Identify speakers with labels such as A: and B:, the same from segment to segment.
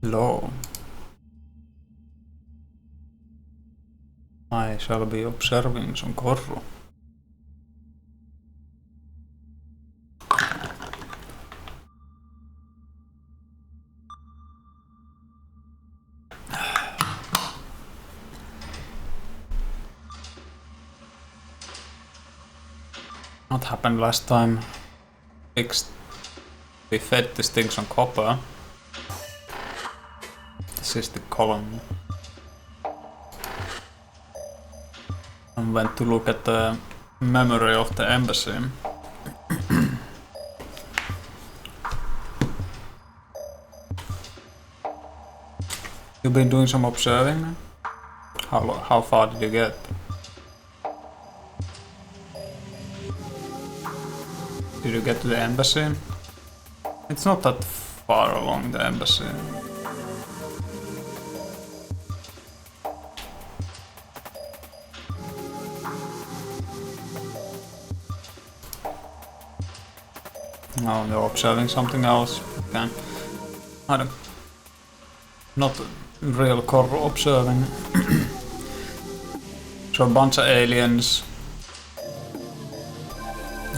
A: Law. I shall be observing some Corru. What happened last time? We fed these things on copper. This is the column. And went to look at the memory of the embassy. You've been doing some observing? How far did you get? Did you get to the embassy? It's not that far along the embassy. No, they're observing something else. Okay. I don't... Not real Corru.Observing. So a bunch of aliens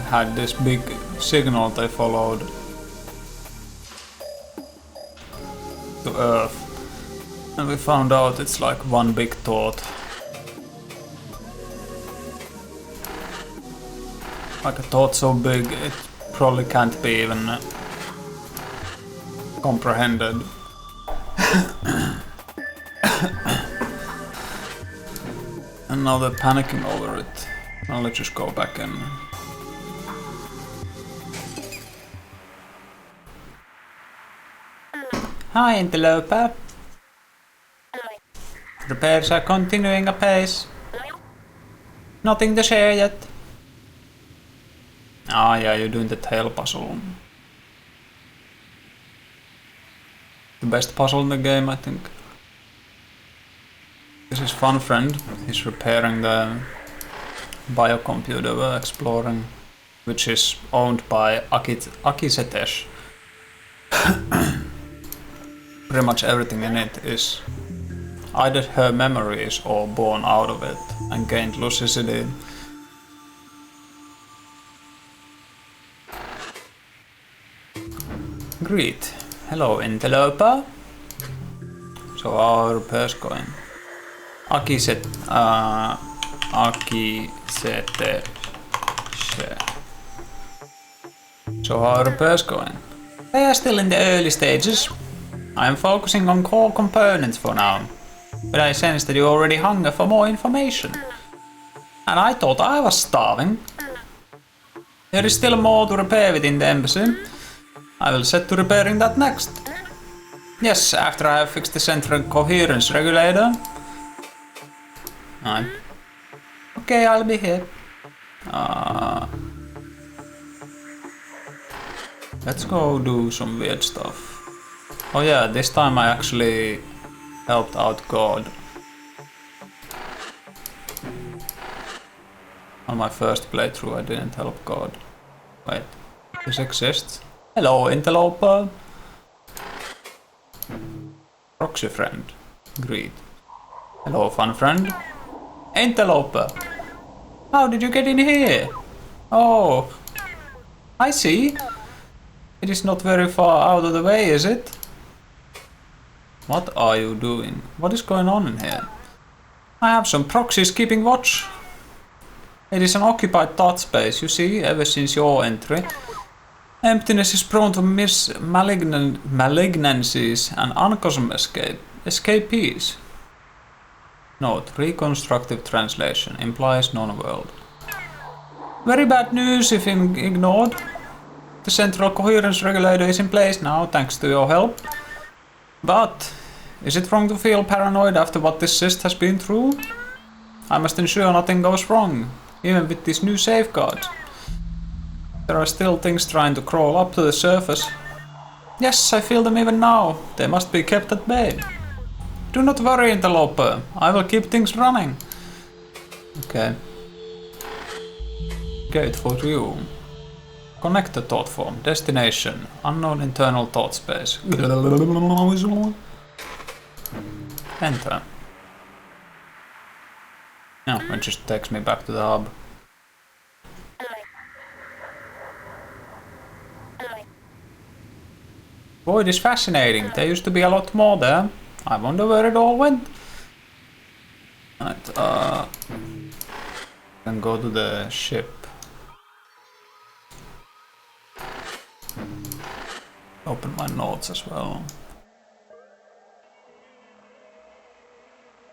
A: had this big signal they followed to Earth. And we found out it's like one big thought. Like a thought so big it probably can't be even comprehended. And now they're panicking over it. Now let's just go back in. Hi, Interloper. Repairs are continuing apace. Nothing to share yet. Ah, yeah, you're doing the tail puzzle. The best puzzle in the game, I think. This is Fun Friend. He's repairing the biocomputer we're exploring, which is owned by Akisetesh. Pretty much everything in it is either her memories or born out of it and gained lucidity. Great. Hello, Interloper. So how are repairs going? Akisete. So how are repairs going? They are still in the early stages. I am focusing on core components for now. But I sense that you already hunger for more information. And I thought I was starving. There is still more to repair within the embassy. I will set to repairing that next. Yes, after I have fixed the central coherence regulator. Okay, I'll be here. Let's go do some weird stuff. Oh yeah, this time I actually helped out God. On my first playthrough I didn't help God. Wait, this exists? Hello, Interloper. Proxy friend. Greet. Hello, Fun Friend. Interloper. How did you get in here? Oh, I see. It is not very far out of the way, is it? What are you doing? What is going on in here? I have some proxies keeping watch. It is an occupied thought space, you see, ever since your entry. Emptiness is prone to malignancies and uncosm escapees. Note, reconstructive translation implies non-world. Very bad news if ignored. The central coherence regulator is in place now, thanks to your help. But, is it wrong to feel paranoid after what this cyst has been through? I must ensure nothing goes wrong, even with these new safeguards. There are still things trying to crawl up to the surface. Yes, I feel them even now. They must be kept at bay. Do not worry, Interloper. I will keep things running. Okay. Gate for you. Connect the thought form. Destination. Unknown internal thought space. Enter. No, it just takes me back to the hub. Void is fascinating. There used to be a lot more there. I wonder where it all went. Right, then go to the ship. Open my notes as well.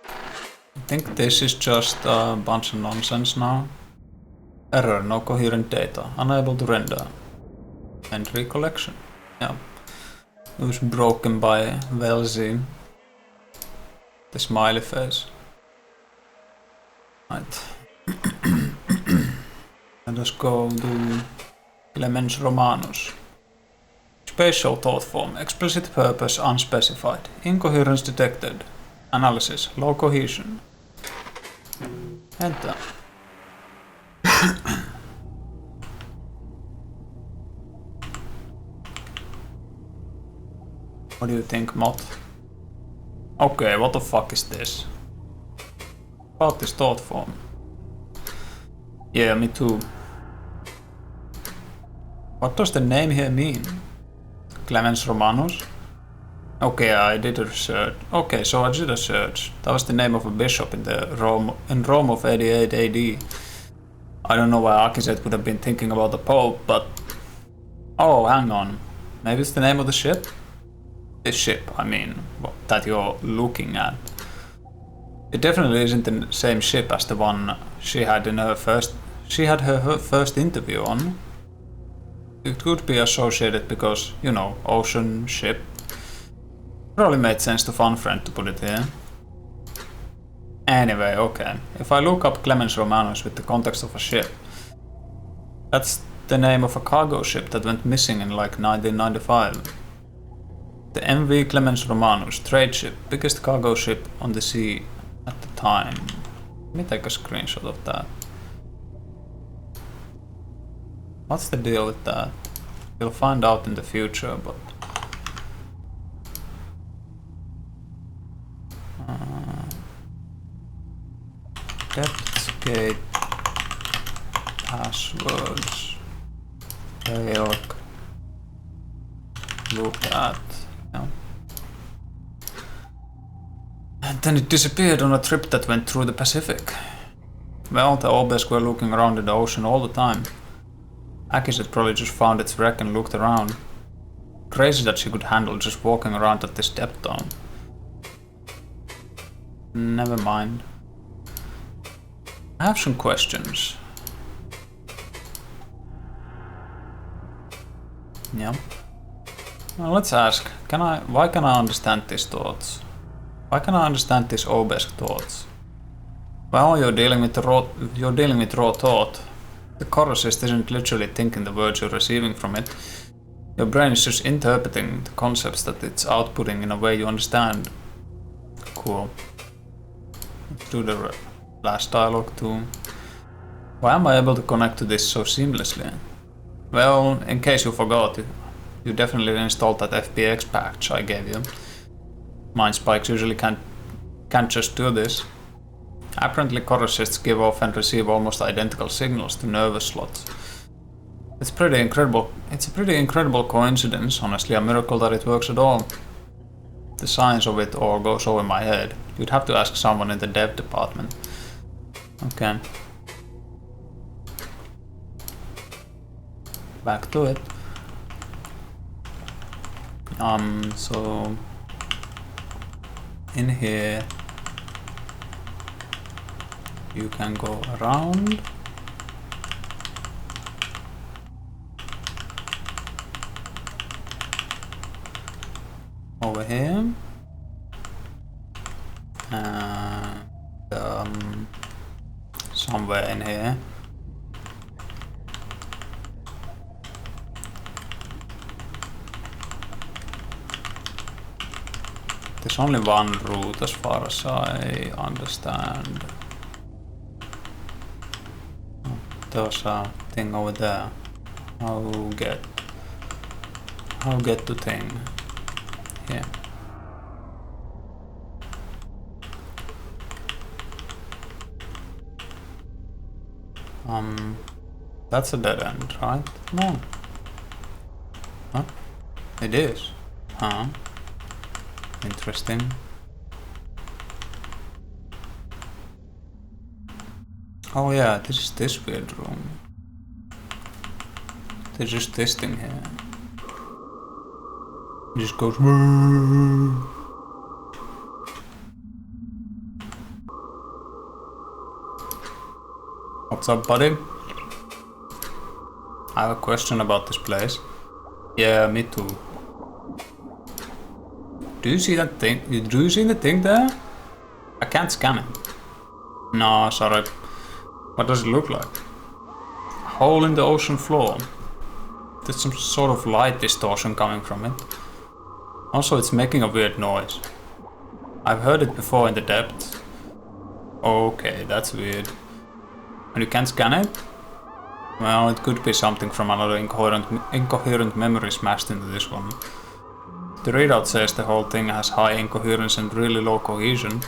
A: I think this is just a bunch of nonsense now. Error, no coherent data. Unable to render. Entry collection. Yeah. It was broken by Velzy. The smiley face. Right. Let us go to Clemens Romanus. Spatial thought form, explicit purpose unspecified, incoherence detected, analysis, low cohesion. Enter. What do you think, Mott? Okay, what the fuck is this? About this thought form. Yeah, me too. What does the name here mean? Clemens Romanus? Okay, I did a research. Okay, so I did a search. That was the name of a bishop in Rome of 88 AD. I don't know why Akizet would have been thinking about the Pope, but... Oh, hang on. Maybe it's the name of the ship? This ship, I mean, that you're looking at. It definitely isn't the same ship as the one she had in her first... She had her first interview on. It could be associated because, you know, ocean, ship. Probably made sense to fun friend to put it here. Anyway, okay. If I look up Clemens Romanus with the context of a ship, that's the name of a cargo ship that went missing in like 1995. The MV Clemens Romanus, trade ship, biggest cargo ship on the sea at the time. Let me take a screenshot of that. What's the deal with that? We'll find out in the future, but... Depthscape passwords failed. Look at... No. And then it disappeared on a trip that went through the Pacific. Well, the Obes were looking around in the ocean all the time. Akizet probably just found its wreck and looked around. Crazy that she could handle just walking around at this depth zone. Never mind. I have some questions. Yeah. Well, let's ask. Why can I understand these thoughts? Why can I understand these Obesk thoughts? Well, you're dealing with raw thought. The Corru isn't literally thinking the words you're receiving from it. Your brain is just interpreting the concepts that it's outputting in a way you understand. Cool. Let's do the last dialogue too. Why am I able to connect to this so seamlessly? Well, in case you forgot, you definitely installed that FBX patch I gave you. Mind spikes usually can't just do this. Apparently Corru give off and receive almost identical signals to nervous slots. It's a pretty incredible coincidence, honestly a miracle that it works at all. The science of it all goes over my head. You'd have to ask someone in the dev department. Okay. Back to it. So... in here... you can go around. Over here. And somewhere in here. There's only one route as far as I understand. There's a thing over there. How get to thing? Here. That's a dead end, right? No. Huh? It is. Huh? Interesting. Oh yeah, this is this weird room. There's just this thing here. It just goes. What's up, buddy? I have a question about this place. Yeah, me too. Do you see that thing? Do you see the thing there? I can't scan it. No, sorry. What does it look like? A hole in the ocean floor. There's some sort of light distortion coming from it. Also, it's making a weird noise. I've heard it before in the depths. Okay, that's weird. And you can't scan it? Well, it could be something from another incoherent memory smashed into this one. The readout says the whole thing has high incoherence and really low cohesion.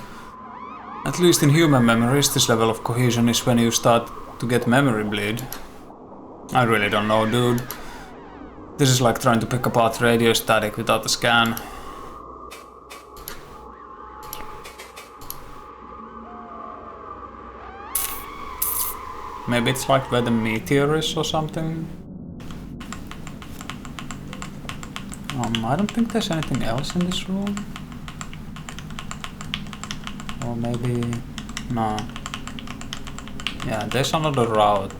A: At least in human memories, this level of cohesion is when you start to get memory bleed. I really don't know, dude. This is like trying to pick apart radio static without a scan. Maybe it's like where the meteor is or something. I don't think there's anything else in this room. Or maybe... no. Yeah, there's another route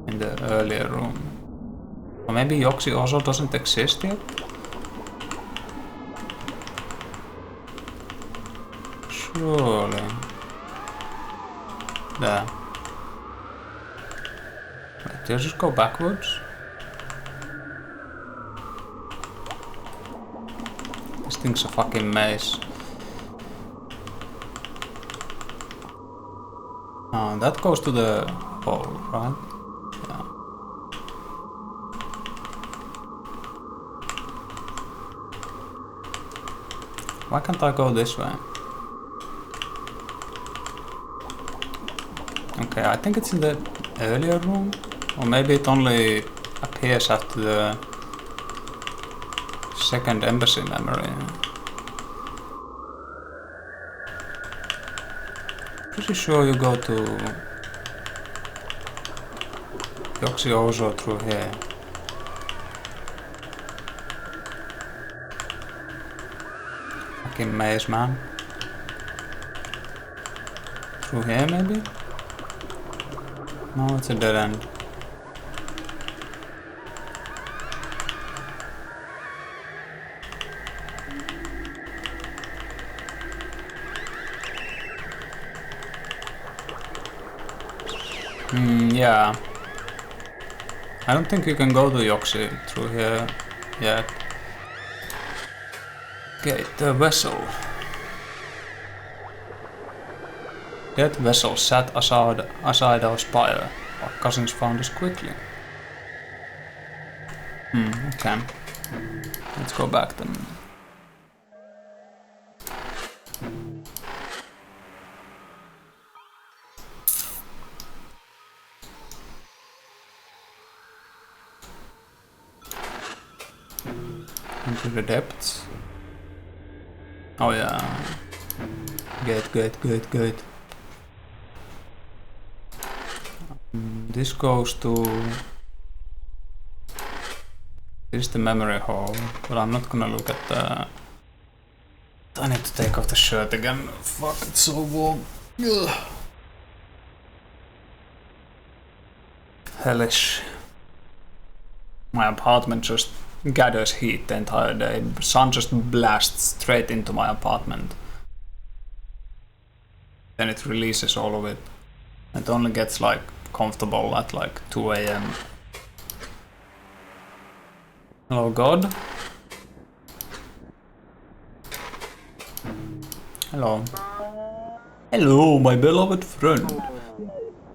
A: in the earlier room. Or maybe Yoxi also doesn't exist yet? Surely. There. Wait, did I just go backwards? This thing's a fucking maze. That goes to the hole, right? Yeah. Why can't I go this way? Okay, I think it's in the earlier room. Or maybe it only appears after the second embassy memory. Pretty sure you go to Yoxi Ozo through here. Fucking maze, man. Through here, maybe? No, it's a dead end. Yeah. I don't think you can go to Yoxi through here yet. Gate the vessel. That vessel sat aside our spire. Our cousins found us quickly. Okay. Let's go back then. Into the depths. Oh yeah. Good. This goes to... this is the memory hole, but I'm not gonna look at the... I need to take off the shirt again. Fuck, it's so warm. Ugh. Hellish. My apartment just gathers heat the entire day. The sun just blasts straight into my apartment. Then it releases all of it. It only gets like comfortable at like 2 AM. Hello, God. Hello. Hello, my beloved friend.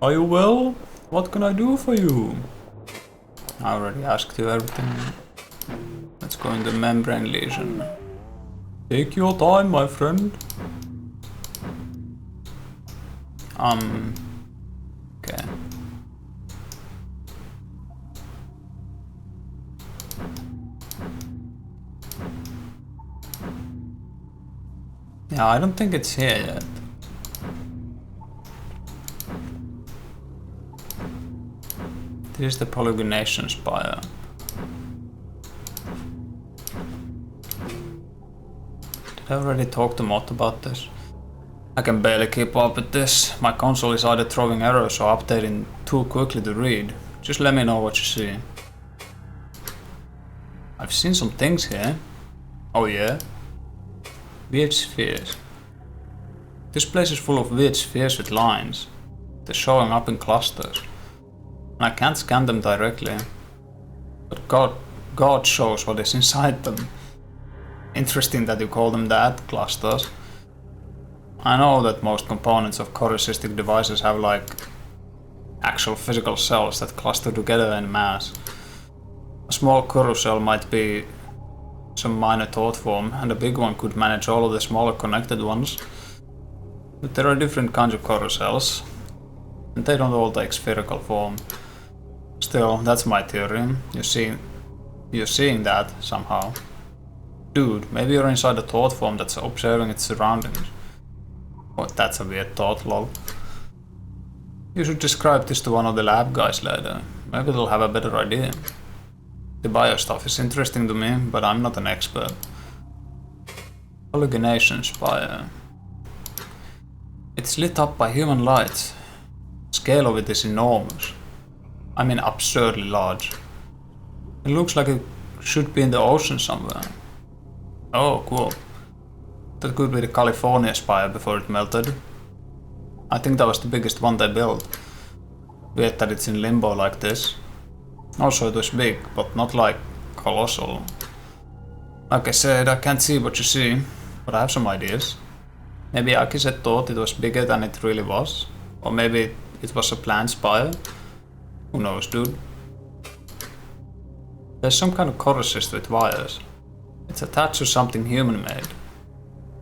A: Are you well? What can I do for you? I already asked you everything. Let's go in the membrane lesion. Take your time, my friend. Okay. Yeah, I don't think it's here yet. This is the polygonation spire. Did I already talk to Mott about this? I can barely keep up with this. My console is either throwing errors or updating too quickly to read. Just let me know what you see. I've seen some things here. Oh yeah? Weird spheres. This place is full of weird spheres with lines. They're showing up in clusters. And I can't scan them directly. But God shows what is inside them. Interesting that you call them that, clusters. I know that most components of Corru-assisted devices have like actual physical cells that cluster together in mass. A small Corru cell might be some minor thought form, and a big one could manage all of the smaller connected ones. But there are different kinds of Corru cells, and they don't all take spherical form. Still, that's my theory. You're seeing that somehow. Dude, maybe you're inside a thought form that's observing its surroundings. Oh, that's a weird thought, lol. You should describe this to one of the lab guys later. Maybe they'll have a better idea. The bio stuff is interesting to me, but I'm not an expert. Hallucination spire. It's lit up by human lights. Scale of it is enormous. I mean absurdly large. It looks like it should be in the ocean somewhere. Oh, cool. That could be the California spire before it melted. I think that was the biggest one they built. Weird that it's in limbo like this. Also, it was big, but not like colossal. Like I said, I can't see what you see, but I have some ideas. Maybe Akiset thought it was bigger than it really was. Or maybe it was a planned spire. Who knows, dude? There's some kind of Corru assist with wires. It's attached to something human-made.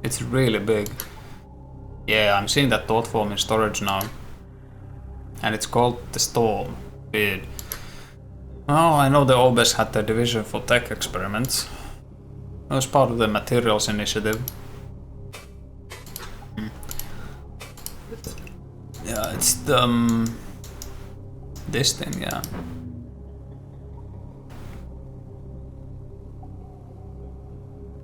A: It's really big. Yeah, I'm seeing that thought form in storage now. And it's called the Storm. Weird. Oh, I know the OBES had their division for tech experiments. It was part of the materials initiative. Yeah, it's the... this thing, yeah.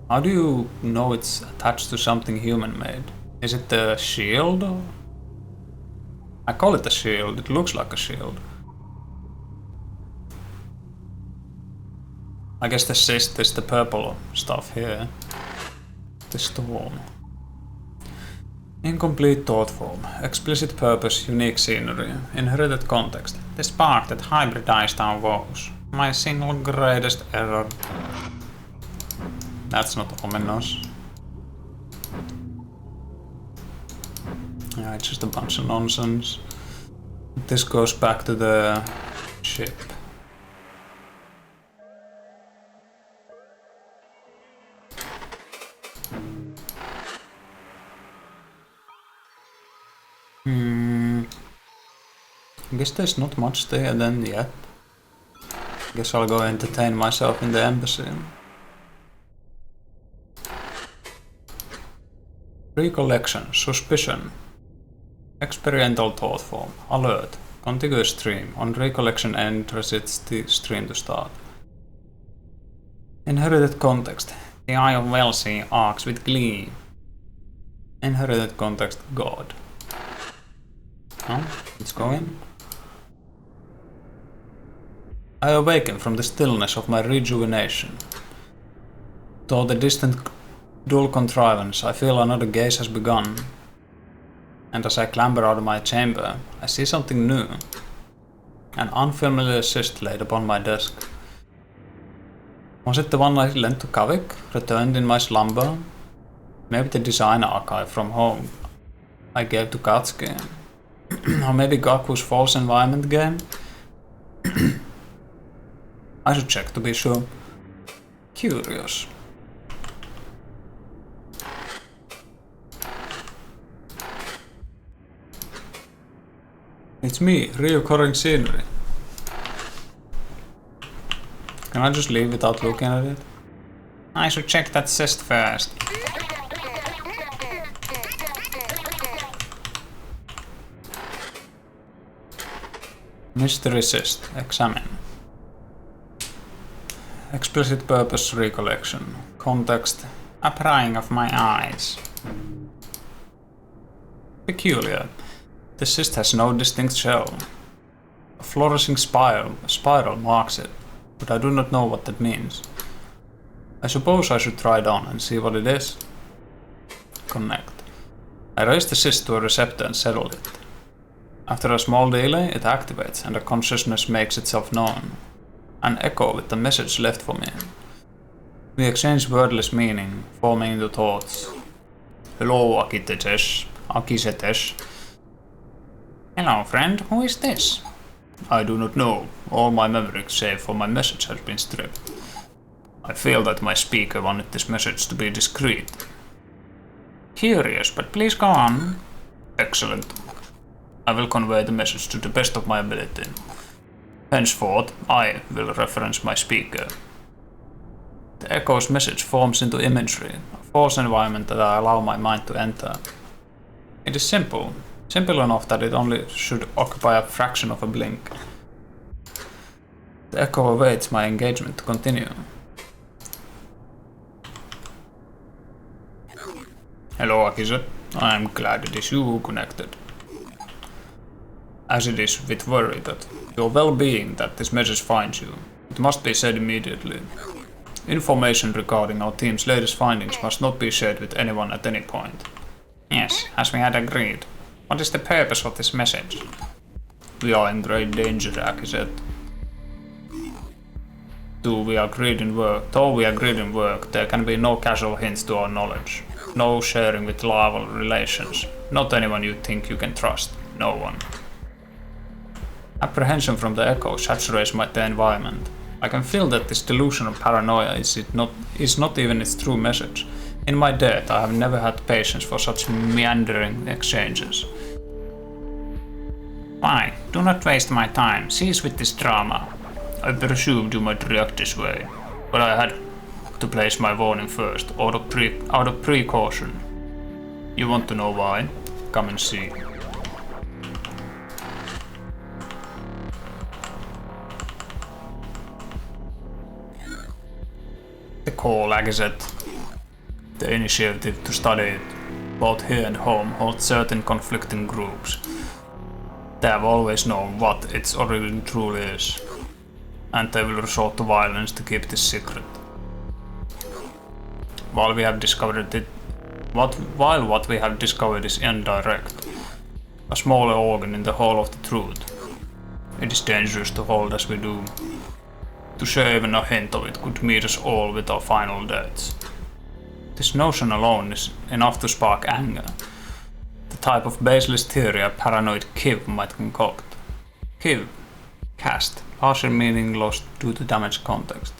A: How do you know it's attached to something human-made? Is it the shield? I call it a shield, it looks like a shield. I guess the cyst is the purple stuff here. The storm. Incomplete thought form. Explicit purpose, unique scenery. Inherited context. The spark that hybridized our woes. My single greatest error. That's not ominous. Yeah, it's just a bunch of nonsense. This goes back to the ship. I guess there's not much there then yet. Guess I'll go entertain myself in the embassy. Recollection, suspicion. Experiential thought form, alert. Contiguous stream. On recollection end, resets the stream to start. Inherited context. The eye of Wellesley arcs with glee. Inherited context, God. Oh, let's go in. I awaken from the stillness of my rejuvenation. Though the distant dual contrivance, I feel another gaze has begun. And as I clamber out of my chamber, I see something new. An unfamiliar cyst laid upon my desk. Was it the one I lent to Kavik, returned in my slumber? Maybe the design archive from home I gave to Katsuki. Or maybe Gaku's false environment game? I should check to be sure. Curious. It's me, reoccurring scenery. Can I just leave without looking at it? I should check that cyst first. Mystery cyst. Examine. Explicit purpose recollection. Context. A prying of my eyes. Peculiar. The cyst has no distinct shell. A flourishing spiral marks it, but I do not know what that means. I suppose I should try it on and see what it is. Connect. I raise the cyst to a receptor and settle it. After a small delay, it activates and the consciousness makes itself known. An echo with the message left for me. We exchange wordless meaning, forming into thoughts. Hello, Akisetesh. Hello, friend, who is this? I do not know. All my memory save for my message has been stripped. I feel that my speaker wanted this message to be discreet. Curious, but please go on. Excellent. I will convey the message to the best of my ability. Henceforth, I will reference my speaker. The echo's message forms into imagery, a false environment that I allow my mind to enter. It is simple enough that it only should occupy a fraction of a blink. The echo awaits my engagement to continue. Hello, Akise. I am glad it is you who connected. As it is with worry that your well-being that this message finds you, it must be said immediately. Information regarding our team's latest findings must not be shared with anyone at any point. Yes, as we had agreed. What is the purpose of this message? We are in great danger, Akise. Though we agreed in work, there can be no casual hints to our knowledge. No sharing with rival relations. Not anyone you think you can trust. No one. Apprehension from the echo saturates the environment. I can feel that this delusion of paranoia is not even its true message. In my death, I have never had patience for such meandering exchanges. Why? Do not waste my time. Cease with this drama. I presumed you might react this way, but I had to place my warning first, out of precaution. You want to know why? Come and see. The call, Akise. The initiative to study it, both here and home, holds certain conflicting groups. They have always known what its origin truly is, and they will resort to violence to keep this secret. While what we have discovered is indirect, a smaller organ in the whole of the truth, it is dangerous to hold as we do. To share even a hint of it could meet us all with our final deaths. This notion alone is enough to spark anger, the type of baseless theory a paranoid Kiv might concoct. Kiv, cast, partial meaning lost due to damaged context.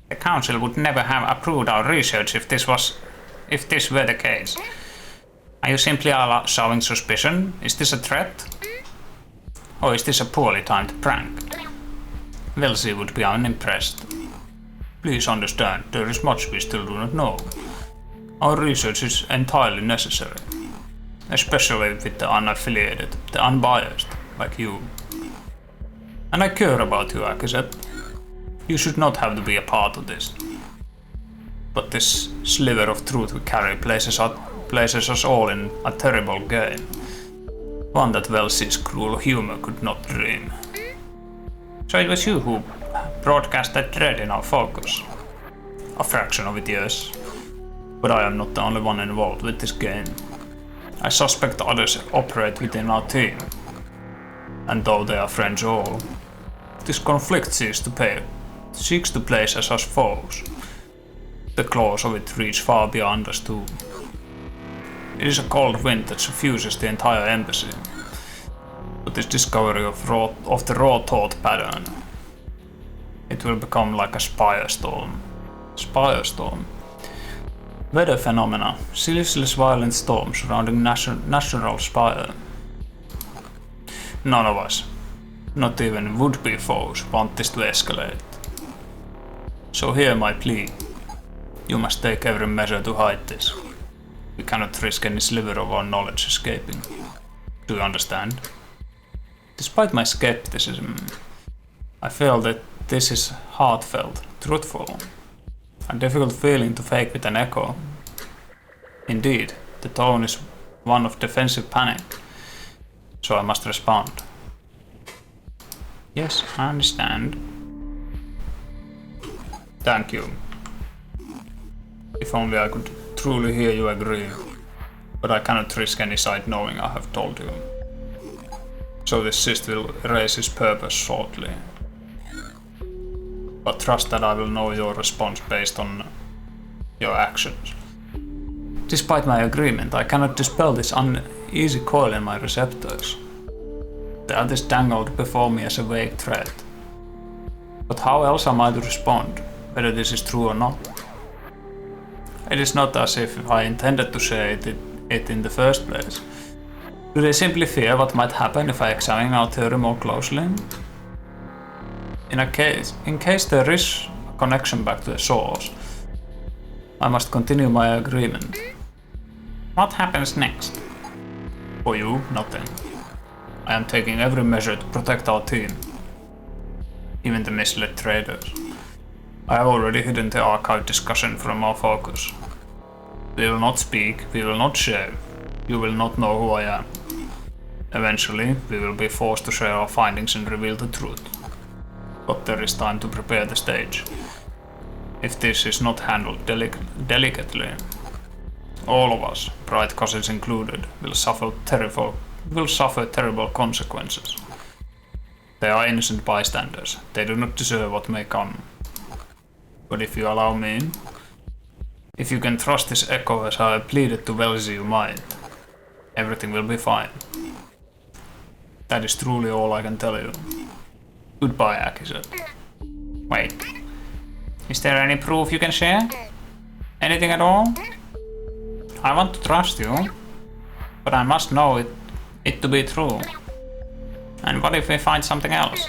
A: The council would never have approved our research if this were the case. Are you simply showing suspicion? Is this a threat? Or is this a poorly timed prank? Wellesley would be unimpressed. Please understand, there is much we still do not know. Our research is entirely necessary, especially with the unaffiliated, the unbiased, like you. And I care about you, Akise. You should not have to be a part of this. But this sliver of truth we carry places us all in a terrible game. One that Wellesley's cruel humor could not dream. So it was you who broadcast that dread in our focus. A fraction of it, yes. But I am not the only one involved with this game. I suspect others operate within our team. And though they are friends all, this conflict seeks to place us as foes. The claws of it reach far beyond us too. It is a cold wind that suffuses the entire embassy. But this discovery of the raw thought pattern, it will become like a spirestorm. Weather phenomena, ceaseless violent storms surrounding natural spire. None of us, not even would-be foes, want this to escalate. So hear my plea. You must take every measure to hide this. We cannot risk any sliver of our knowledge escaping. Do you understand? Despite my skepticism, I feel that this is heartfelt, truthful, a difficult feeling to fake with an echo. Indeed, the tone is one of defensive panic, so I must respond. Yes, I understand. Thank you. If only I could truly hear you agree, but I cannot risk any side knowing I have told you. So this cyst will erase his purpose shortly. But trust that I will know your response based on your actions. Despite my agreement, I cannot dispel this uneasy coil in my receptors. They are this dangled before me as a vague threat. But how else am I to respond, whether this is true or not? It is not as if I intended to say it in the first place. Do they simply fear what might happen if I examine our theory more closely? In case there is a connection back to the source, I must continue my agreement. What happens next? For you, nothing. I am taking every measure to protect our team. Even the misled traders. I have already hidden the archive discussion from our focus. We will not speak, we will not share. You will not know who I am. Eventually, we will be forced to share our findings and reveal the truth. But there is time to prepare the stage. If this is not handled delicately, all of us, bright cousins included, will suffer terrible consequences. They are innocent bystanders. They do not deserve what may come. But if you allow me, if you can trust this echo as I have pleaded to well as you might, everything will be fine. That is truly all I can tell you. Goodbye, Akisa. Wait. Is there any proof you can share? Anything at all? I want to trust you, but I must know it to be true. And what if we find something else?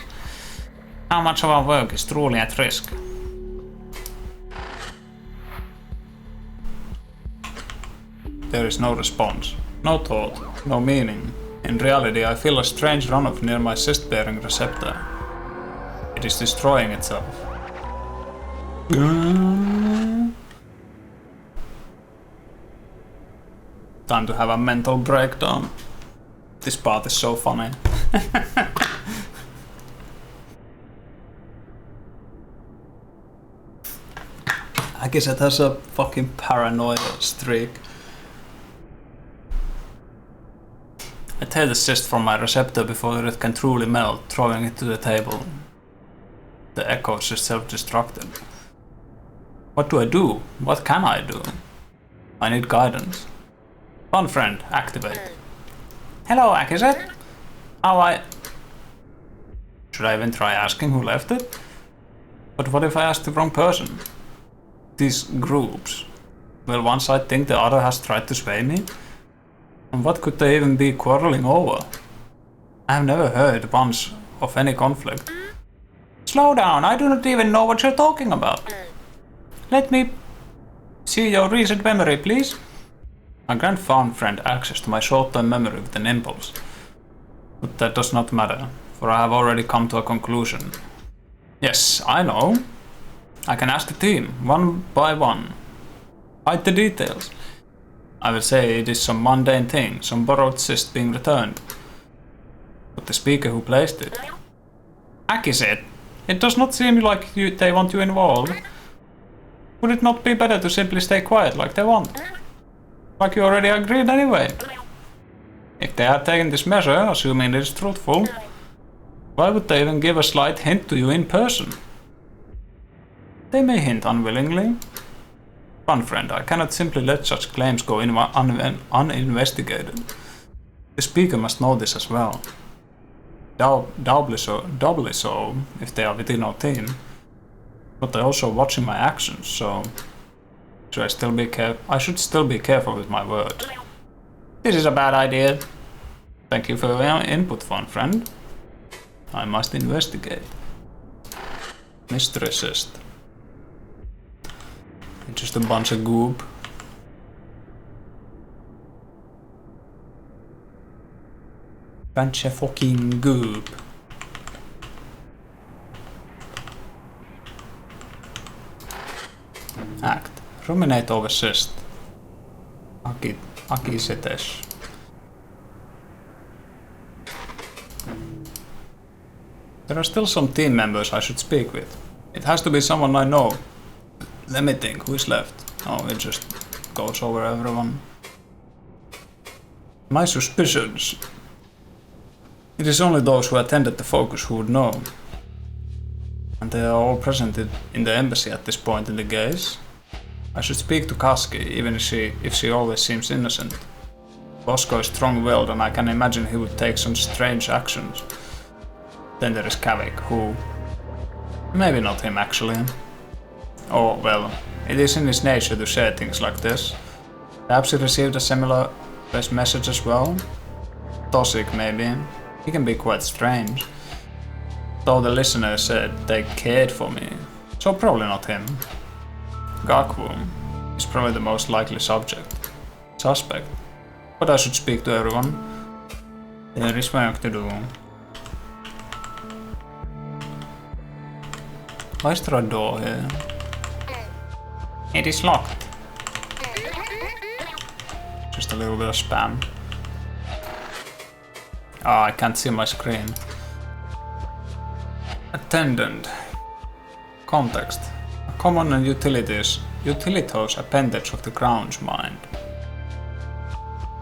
A: How much of our work is truly at risk? There is no response, no thought, no meaning. In reality, I feel a strange runoff near my cyst-bearing receptor. It is destroying itself. Time to have a mental breakdown. This part is so funny. I guess it has a fucking paranoia streak. I tear the cyst from my receptor before it can truly melt, throwing it to the table. The echo is self-destructive. What do I do? What can I do? I need guidance. Fun friend, activate. Hello, Akizet. Should I even try asking who left it? But what if I ask the wrong person? These groups. Will one side think the other has tried to sway me? And what could they even be quarreling over? I have never heard once of any conflict. Slow down, I do not even know what you're talking about. Let me see your recent memory, please. I grant found friend access to my short-term memory with an impulse. But that does not matter, for I have already come to a conclusion. Yes, I know. I can ask the team, one by one. Hide the details. I will say it is some mundane thing, some borrowed cyst being returned. But the speaker who placed it... Aki said, it does not seem like they want you involved. Would it not be better to simply stay quiet like they want? Like you already agreed anyway. If they had taken this measure, assuming it is truthful, why would they even give a slight hint to you in person? They may hint unwillingly. Fun friend, I cannot simply let such claims go uninvestigated. The speaker must know this as well. Doubly so if they are within our team. But they're also watching my actions, so I should still be careful with my words. This is a bad idea. Thank you for your input, fun friend. I must investigate. Mystery cyst. It's just a bunch of goop. Bunch of fucking goop. Act. Ruminate over cyst. Akisetes. There are still some team members I should speak with. It has to be someone I know. Let me think, who is left? Oh, it just goes over everyone. My suspicions. It is only those who attended the focus who would know. And they are all present in the embassy at this point in the case. I should speak to Kaski, even if she always seems innocent. Bosco is strong-willed and I can imagine he would take some strange actions. Then there is Kavik, who... maybe not him actually. Oh, well, it is in his nature to say things like this. Perhaps he received a similar message as well? Tosik, maybe. He can be quite strange. Though the listener said they cared for me, so probably not him. Gakwu is probably the most likely suspect. But I should speak to everyone. There is work to do. Why is there a door here? It is locked. Just a little bit of spam. Ah, I can't see my screen. Attendant. Context. A common and utilitous appendage of the grounds mind.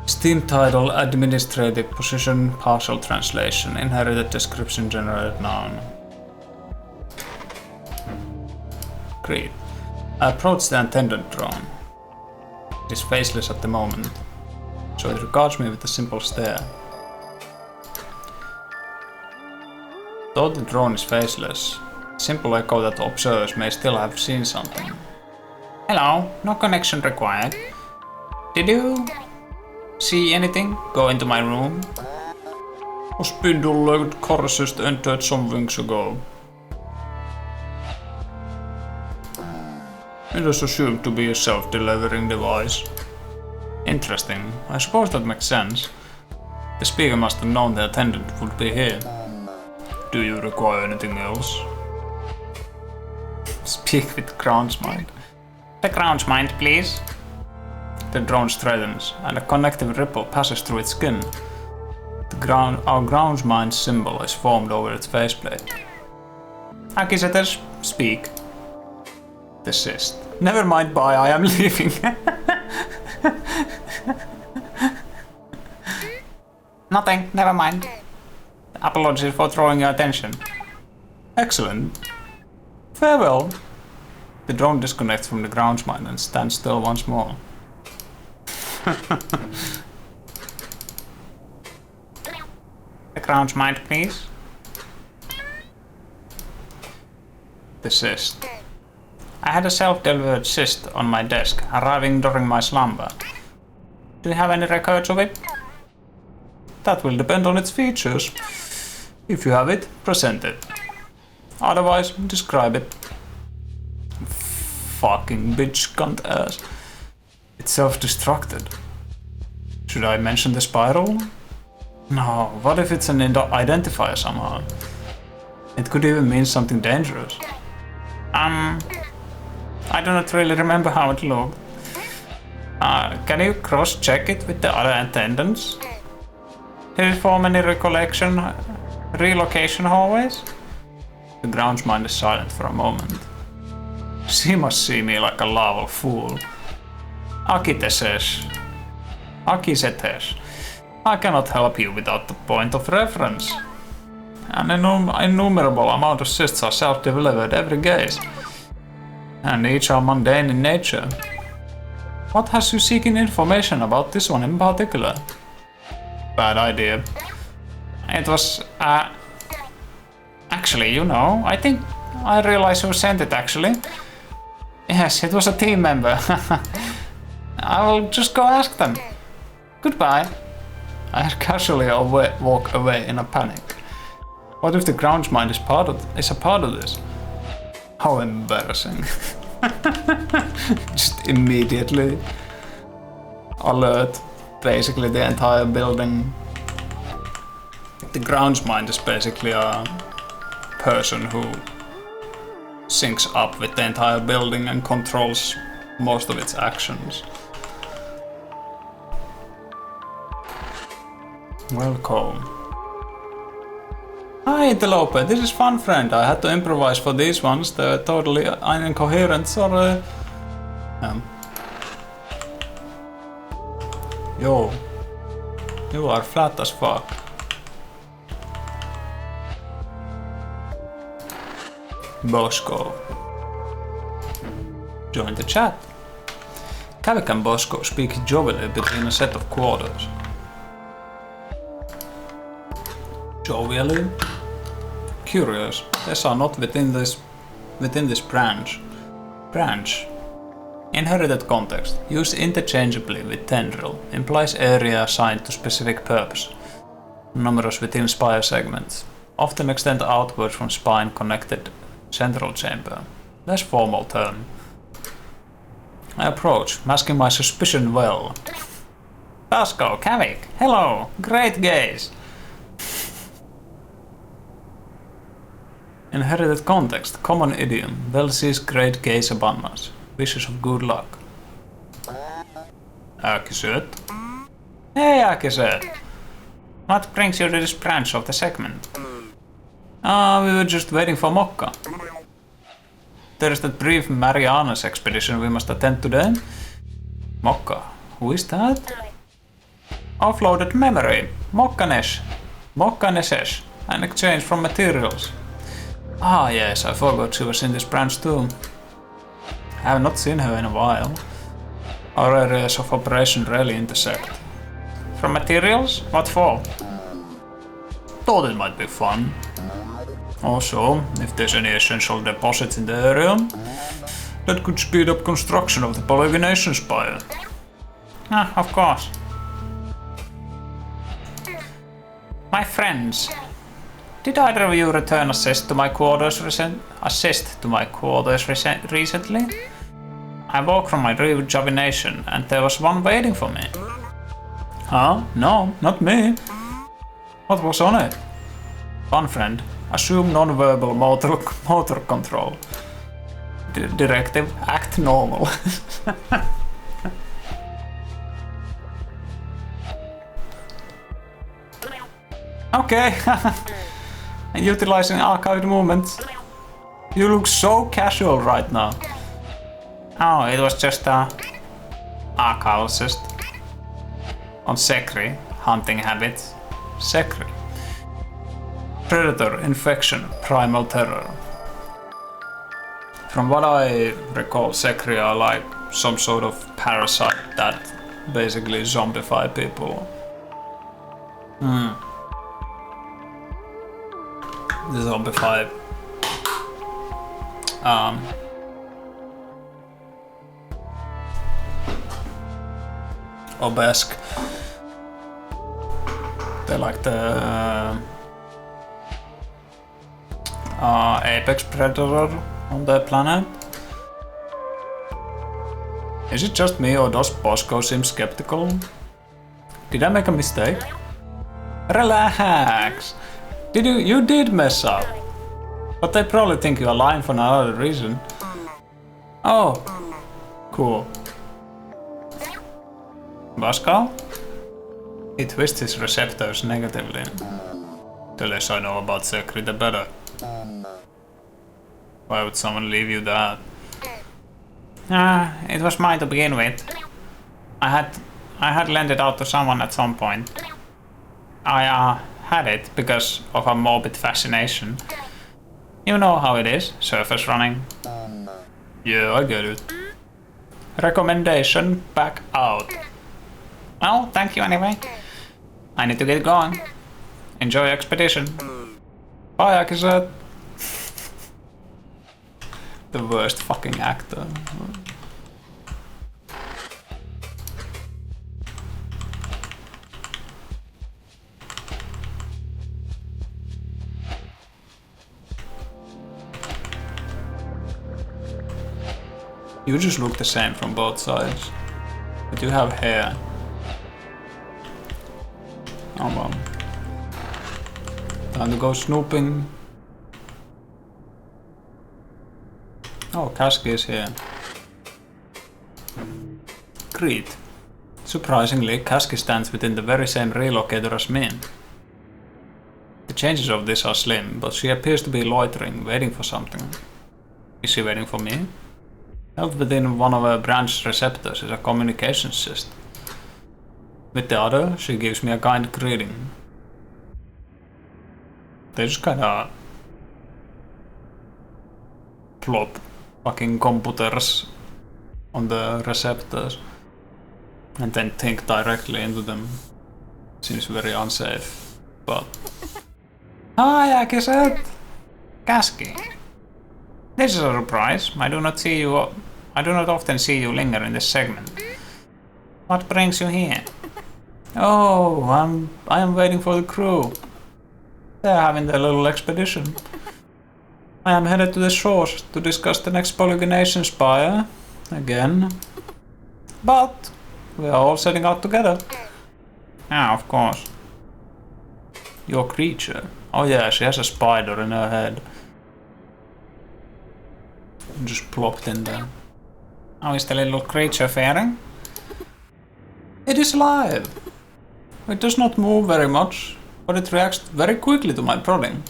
A: Steam title, administrative position, partial translation, inherited description, generated noun. Great. I approach the attendant drone. It is faceless at the moment, so it regards me with a simple stare. Though the drone is faceless, simple echo that observers may still have seen something. Hello, no connection required. Did you see anything go into my room? A spindle-legged carcist entered some weeks ago. It is assumed to be a self-delivering device. Interesting. I suppose that makes sense. The speaker must have known the attendant would be here. Do you require anything else? Speak with grounds mind. The grounds mind, please. The drone straightens, and a connective ripple passes through its skin. Our grounds mind symbol is formed over its faceplate. Akisetters, speak. Desist. Never mind, bye, I am leaving. Nothing, never mind. Apologies for drawing your attention. Excellent. Farewell. The drone disconnects from the grounds mind and stands still once more. The grounds mind, please. Desist. I had a self-delivered cyst on my desk, arriving during my slumber. Do you have any records of it? That will depend on its features. If you have it, present it. Otherwise, describe it. Fucking bitch cunt ass. It's self-destructed. Should I mention the spiral? No, what if it's an identifier somehow? It could even mean something dangerous. I do not really remember how it looked. Can you cross-check it with the other attendants? Did it form any relocation hallways? The grounds mind is silent for a moment. She must see me like a laughable fool. Akisetters, I cannot help you without the point of reference. An innumerable amount of cysts are self-delivered every gaze, and each are mundane in nature. What has you seeking information about this one in particular? Bad idea. It was, actually, you know, I think I realize who sent it actually. Yes, it was a team member. I will just go ask them. Goodbye. I casually walk away in a panic. What if the grounds mind is a part of this? How embarrassing. Just immediately alert basically the entire building. The grounds mind is basically a person who syncs up with the entire building and controls most of its actions. Welcome. Hi Interloper, this is fun friend. I had to improvise for these ones, they're totally incoherent, sorry. Yo, you are flat as fuck. Bosco. Join the chat. Kavik and Bosco speak jovially between a set of quarters. Jovially? Curious, these are not within this branch. Inherited context, used interchangeably with tendril, implies area assigned to specific purpose. Numerous within spire segments, often extend outwards from spine connected central chamber. Less formal term. I approach, masking my suspicion well. Bosco, Kavik, hello, great gaze. Inherited context, common idiom, Velsi's great gaze abundance, wishes of good luck. Akiset. Hey Akiset. What brings you to this branch of the segment? We were just waiting for Mokka. There is that brief Marianas expedition we must attend today. Mokka, who is that? Offloaded memory. Mokkanesh, an exchange from materials. Ah yes, I forgot she was in this branch too. I have not seen her in a while. Our areas of operation rarely intersect. From materials? What for? Thought it might be fun. Also, if there's any essential deposits in the area, that could speed up construction of the polygonation spire. Ah, of course. My friends, did either of you return assist to my quarters recently? I woke from my rejuvenation and there was one waiting for me. Huh? No, not me. What was on it? One friend. Assume non-verbal motor control. Directive, act normal. Okay. Utilizing archived movements. You look so casual right now. Oh, it was just a archival assist. On Sekri, hunting habits. Sekri. Predator, infection, primal terror. From what I recall, Sekri are like some sort of parasite that basically zombify people. The zombify obelisk. They're like the apex predator on the planet. Is it just me or does Bosco seem skeptical? Did I make a mistake? Relax! You did mess up. But they probably think you are lying for another reason. Oh, cool. Bosco? He twists his receptors negatively. The less I know about Sekri, the better. Why would someone leave you that? It was mine to begin with. I had lent it out to someone at some point. I had it because of a morbid fascination. You know how it is, surface running. Yeah, I get it. Recommendation, back out. Well, thank you anyway. I need to get going. Enjoy expedition. Bye, Akiset. The worst fucking actor. You just look the same from both sides. But you have hair. Oh well. Time to go snooping. Oh, Kaski is here. Great. Surprisingly, Kaski stands within the very same relocator as me. The changes of this are slim, but she appears to be loitering, waiting for something. Is she waiting for me? Held within one of her branch receptors is a communication system. With the other, she gives me a kind greeting. They just kinda plop fucking computers on the receptors and then think directly into them. Seems very unsafe, but... Hi, Akiset! Kaski. This is a surprise. I do not often see you linger in this segment. What brings you here? Oh, I am waiting for the crew. They're having their little expedition. I am headed to the shores to discuss the next polygonation spire again. But we are all setting out together. Ah, of course. Your creature. Oh yeah, she has a spider in her head. Just plopped in there. How is the little creature faring? It is alive. It does not move very much, but it reacts very quickly to my prodding.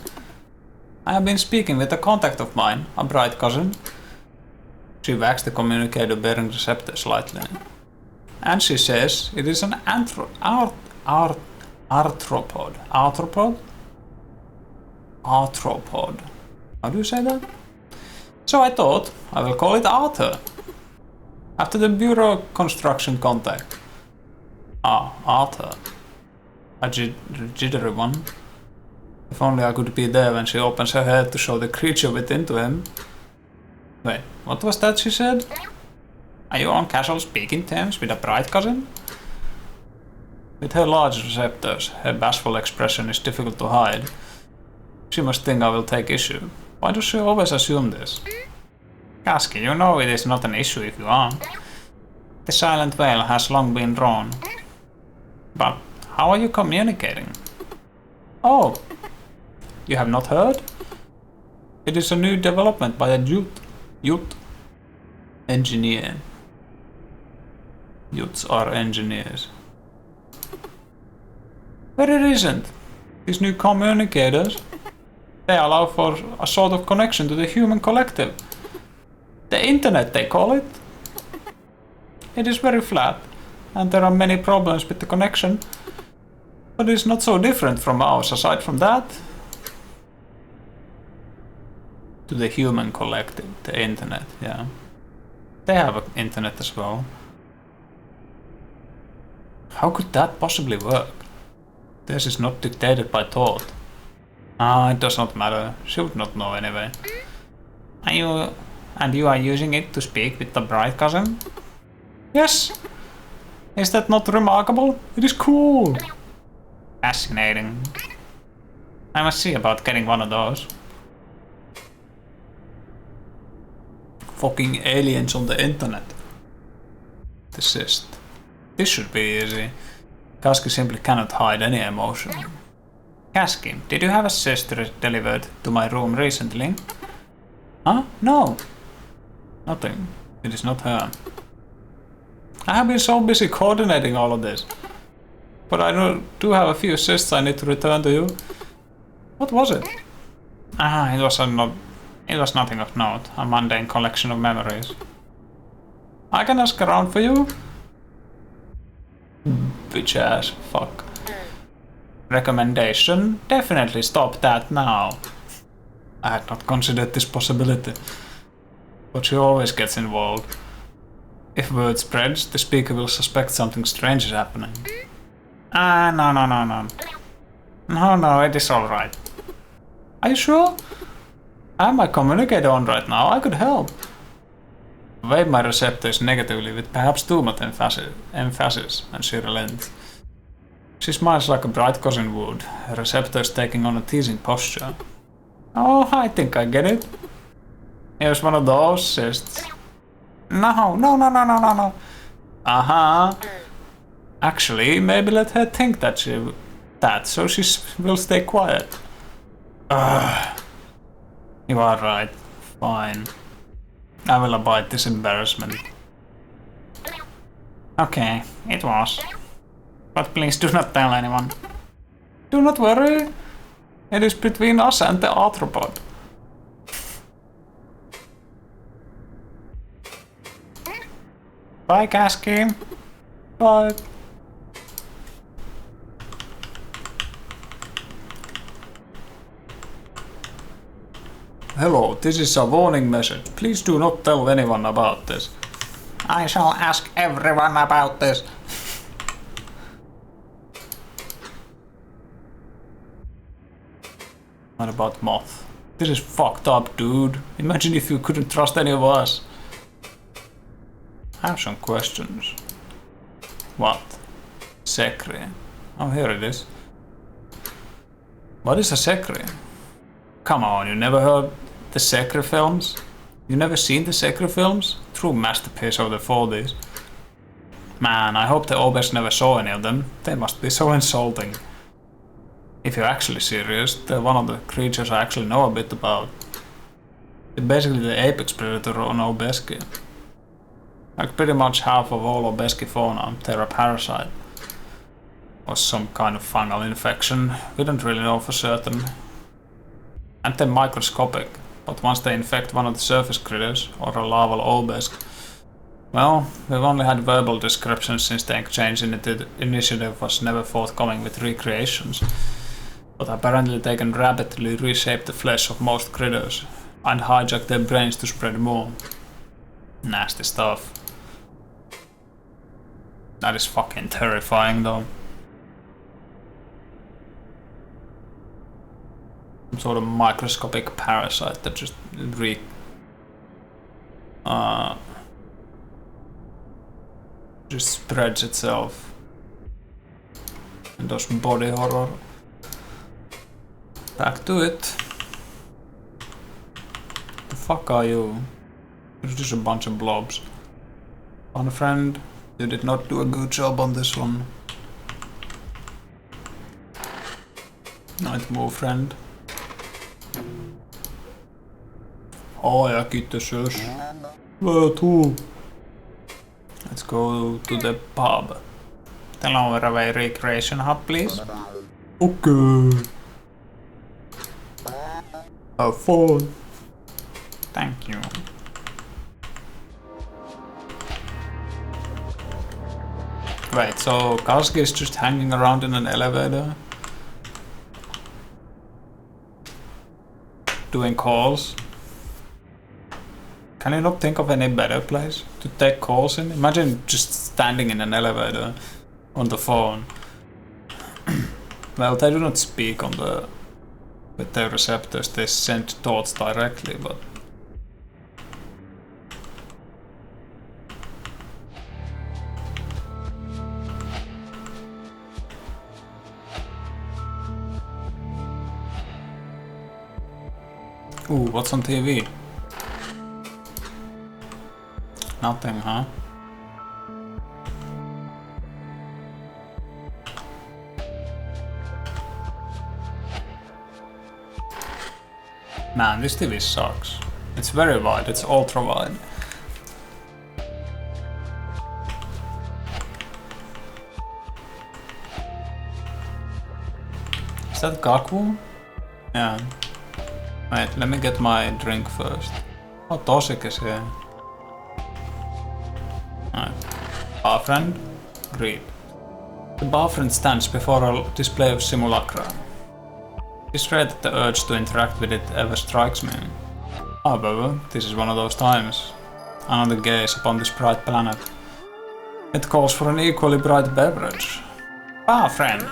A: I have been speaking with a contact of mine, a bright cousin. She wags the communicator bearing receptor slightly. And she says it is an arthropod. Arthropod? Arthropod. How do you say that? So I thought I will call it Arthur. After the bureau construction contact. Ah, Arthur. A jittery one. If only I could be there when she opens her head to show the creature within to him. Wait, what was that she said? Are you on casual speaking terms with a bright cousin? With her large receptors, her bashful expression is difficult to hide. She must think I will take issue. Why does she always assume this? Kaski, you know it is not an issue if you are. The silent veil has long been drawn. But how are you communicating? Oh, you have not heard? It is a new development by a youth engineer. Youths are engineers. Very recent. These new communicators, they allow for a sort of connection to the human collective. The internet, they call it. It is very flat, and there are many problems with the connection, but it's not so different from ours aside from that. To the human collective, the internet, yeah. They have an internet as well. How could that possibly work? This is not dictated by thought. Ah, it does not matter. She would not know anyway. And you are using it to speak with the bright cousin? Yes! Is that not remarkable? It is cool! Fascinating. I must see about getting one of those. Fucking aliens on the internet. Desist. This should be easy. Kaski simply cannot hide any emotion. Kaski, did you have a sister delivered to my room recently? Huh? No. Nothing. It is not her. I have been so busy coordinating all of this. But I do have a few cysts I need to return to you. What was it? Ah, it was nothing of note. A mundane collection of memories. I can ask around for you. Bitch ass, fuck. Recommendation? Definitely stop that now. I had not considered this possibility. But she always gets involved. If word spreads, the speaker will suspect something strange is happening. Ah, no. No, it is alright. Are you sure? I have my communicator on right now, I could help. Wave my receptors negatively with perhaps too much emphasis, and she relents. She smiles like a bright cousin would, her receptors taking on a teasing posture. Oh, I think I get it. Here's one of those cysts. No. Actually, maybe let her think that so she will stay quiet. You are right. Fine. I will abide this embarrassment. Okay, it was. But please do not tell anyone. Do not worry. It is between us and the arthropod. Bye, Kaski. Bye. Hello, this is a warning message. Please do not tell anyone about this. I shall ask everyone about this. What about Moth? This is fucked up, dude. Imagine if you couldn't trust any of us. I have some questions. What? Secret. Oh, here it is. What is a secret? Come on, you never heard the Secret films? You never seen the Secret films? True masterpiece of the 40s. Man, I hope the Obes never saw any of them. They must be so insulting. If you're actually serious, they're one of the creatures I actually know a bit about. They're basically the apex predator on Obeski. Like pretty much half of all Obeski fauna, they're a parasite. Or some kind of fungal infection, we don't really know for certain. And they're microscopic, but once they infect one of the surface critters, or a larval obesk, well, we've only had verbal descriptions since the exchange initiative was never forthcoming with recreations. But apparently they can rapidly reshape the flesh of most critters, and hijack their brains to spread more. Nasty stuff. That is fucking terrifying though. Some sort of microscopic parasite that just just spreads itself and does body horror. Back to it. The fuck are you? It's just a bunch of blobs. One friend, you did not do a good job on this one. Night more friend. Oh ja, kittesus. Where to? Let's go to the pub. Tell over away recreation hub, please. Okay. Have fun. Thank you. Wait, so Kalski is just hanging around in an elevator? Doing calls? Can you not think of any better place to take calls in? Imagine just standing in an elevator on the phone. Well, they do not speak on the with their receptors, they send thoughts directly, but ooh, what's on TV? Nothing, huh? Man, this TV sucks. It's very wide, it's ultra wide. Is that Gaku? Yeah. Wait, let me get my drink first. Oh, Tosik is here. Alright. Bar friend? Great. The bar friend stands before a display of simulacra. It's rare that the urge to interact with it ever strikes me. However, this is one of those times. Another gaze upon this bright planet. It calls for an equally bright beverage. Bar friend!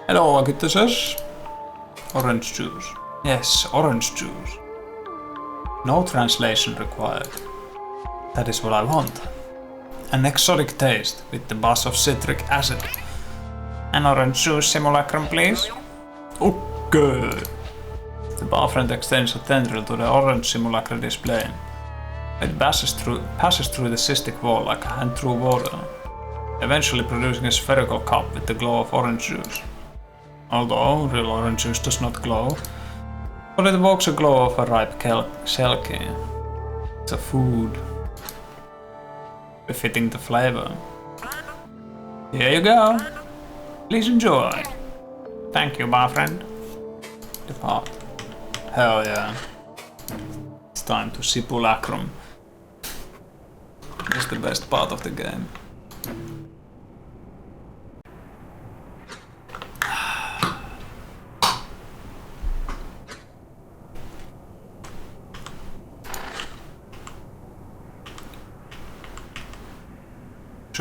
A: Hello, Agitasus. Orange juice. Yes, orange juice. No translation required. That is what I want. An exotic taste with the buzz of citric acid. An orange juice simulacrum, please. Okay. The bar friend extends a tendril to the orange simulacra display. It passes through the cystic wall like a hand through water, eventually producing a spherical cup with the glow of orange juice. Although real orange juice does not glow, but it evokes a glow of a ripe selkie. It's a food, befitting the flavor. Here you go. Please enjoy. Thank you, bar friend. Depart. Hell yeah. It's time to simulacrum. It's the best part of the game.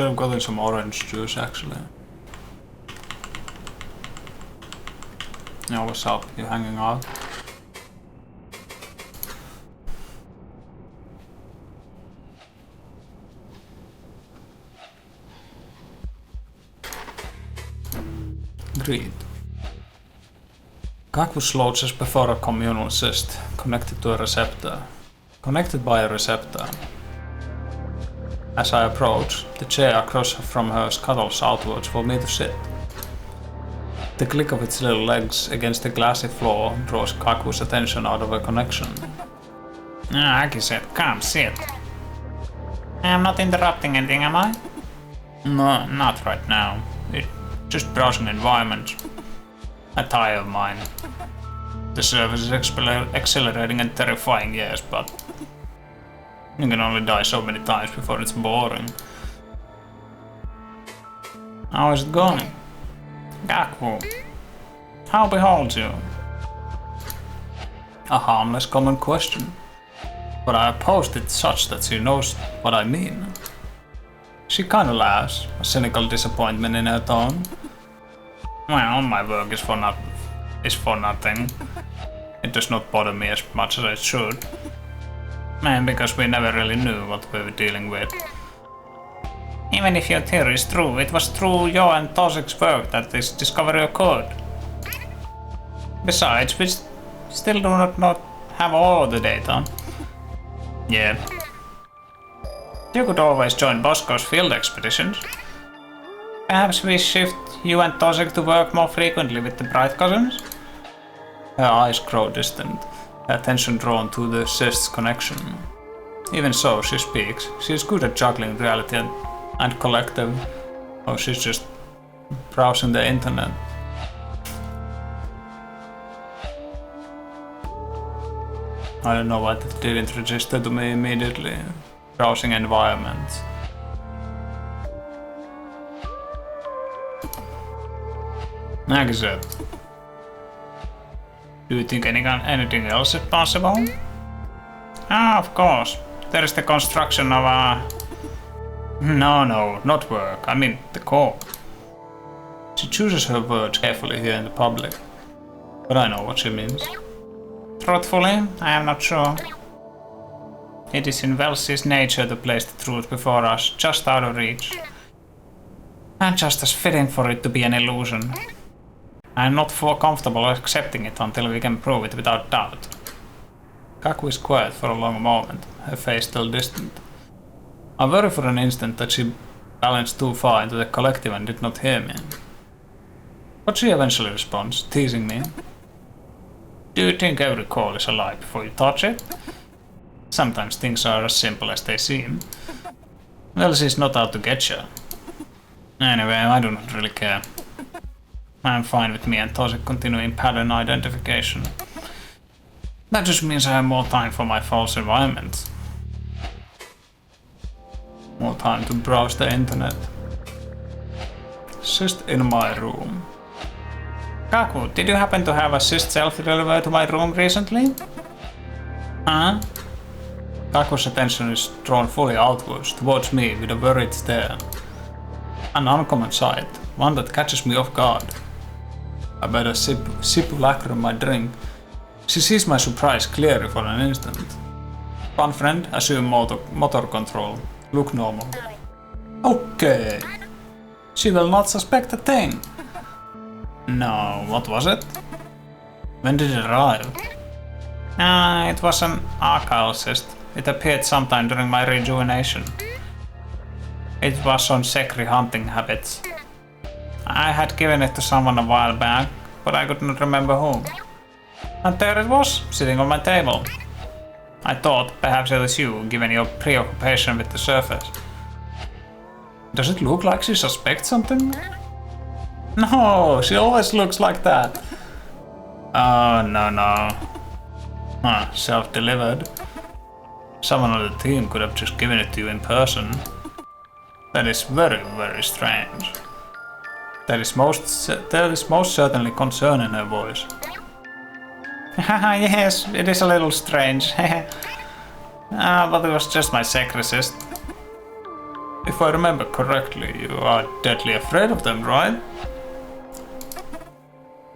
A: should have gotten some orange juice actually. Yeah, what's up? You hanging out? Agreed. Kaku slowed just before a communal cyst, connected to a receptor. Connected by a receptor. As I approach, the chair across from her scuttles outwards for me to sit. The click of its little legs against the glassy floor draws Kaku's attention out of her connection. Aki said, come sit. I'm not interrupting anything, am I? No, not right now. It's just browsing environment. A tie of mine. The service is accelerating and terrifying, yes, but you can only die so many times before it's boring. How is it going? Kaku, how beholds you? A harmless common question, but I posed it such that she knows what I mean. She kinda laughs, a cynical disappointment in her tone. Well, my work is for nothing. It does not bother me as much as it should. And because we never really knew what we were dealing with. Even if your theory is true, it was through your and Tosik's work that this discovery occurred. Besides, we still do not have all the data. Yeah. You could always join Bosco's field expeditions. Perhaps we shift you and Tosik to work more frequently with the Bright Cousins? Her eyes grow distant, her attention drawn to the cyst's connection. Even so, she speaks. She is good at juggling reality and collective. Oh, she's just browsing the internet. I don't know why that didn't register to me immediately. Browsing environments. Like I said, do you think anything else is possible? Ah, of course. There is the construction of a... No, not work. I mean the core. She chooses her words carefully here in the public, but I know what she means. Truthfully, I am not sure. It is in Welsy's nature to place the truth before us, just out of reach. And just as fitting for it to be an illusion. I am not comfortable accepting it until we can prove it without doubt. Kaku is quiet for a long moment, her face still distant. I worry for an instant that she balanced too far into the collective and did not hear me. But she eventually responds, teasing me. Do you think every call is a lie before you touch it? Sometimes things are as simple as they seem. Well, she's not out to get you. Anyway, I do not really care. I'm fine with me and Tosik continuing pattern identification. That just means I have more time for my false environment. More time to browse the internet. Cyst in my room. Kaku, did you happen to have a cyst selfie delivered to my room recently? Huh? Kaku's attention is drawn fully outwards, towards me with a worried stare. An uncommon sight, one that catches me off guard. I better simulacrum my drink. She sees my surprise clearly for an instant. Fun friend, assume motor control. Look normal. Okay. She will not suspect a thing. No, what was it? When did it arrive? It was an archival cyst. It appeared sometime during my rejuvenation. It was on Sekri hunting habits. I had given it to someone a while back, but I could not remember whom. And there it was, sitting on my table. I thought perhaps it was you, given your preoccupation with the surface. Does it look like she suspects something? No, she always looks like that. Oh, no. Self-delivered. Someone on the team could have just given it to you in person. That is very, very strange. There is most certainly concern in her voice. Yes, it is a little strange. But it was just my secretist. If I remember correctly, you are deadly afraid of them, right?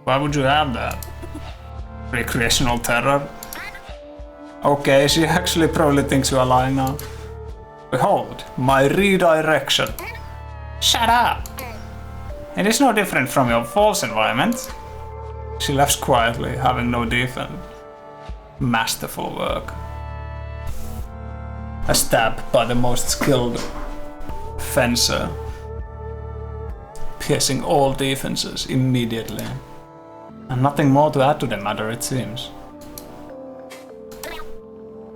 A: Why would you have that? Recreational terror? Okay, she actually probably thinks you are lying now. Behold, my redirection. Shut up! It is no different from your false environment. She laughs quietly, having no defense. Masterful work. A stab by the most skilled fencer, piercing all defenses immediately. And nothing more to add to the matter, it seems.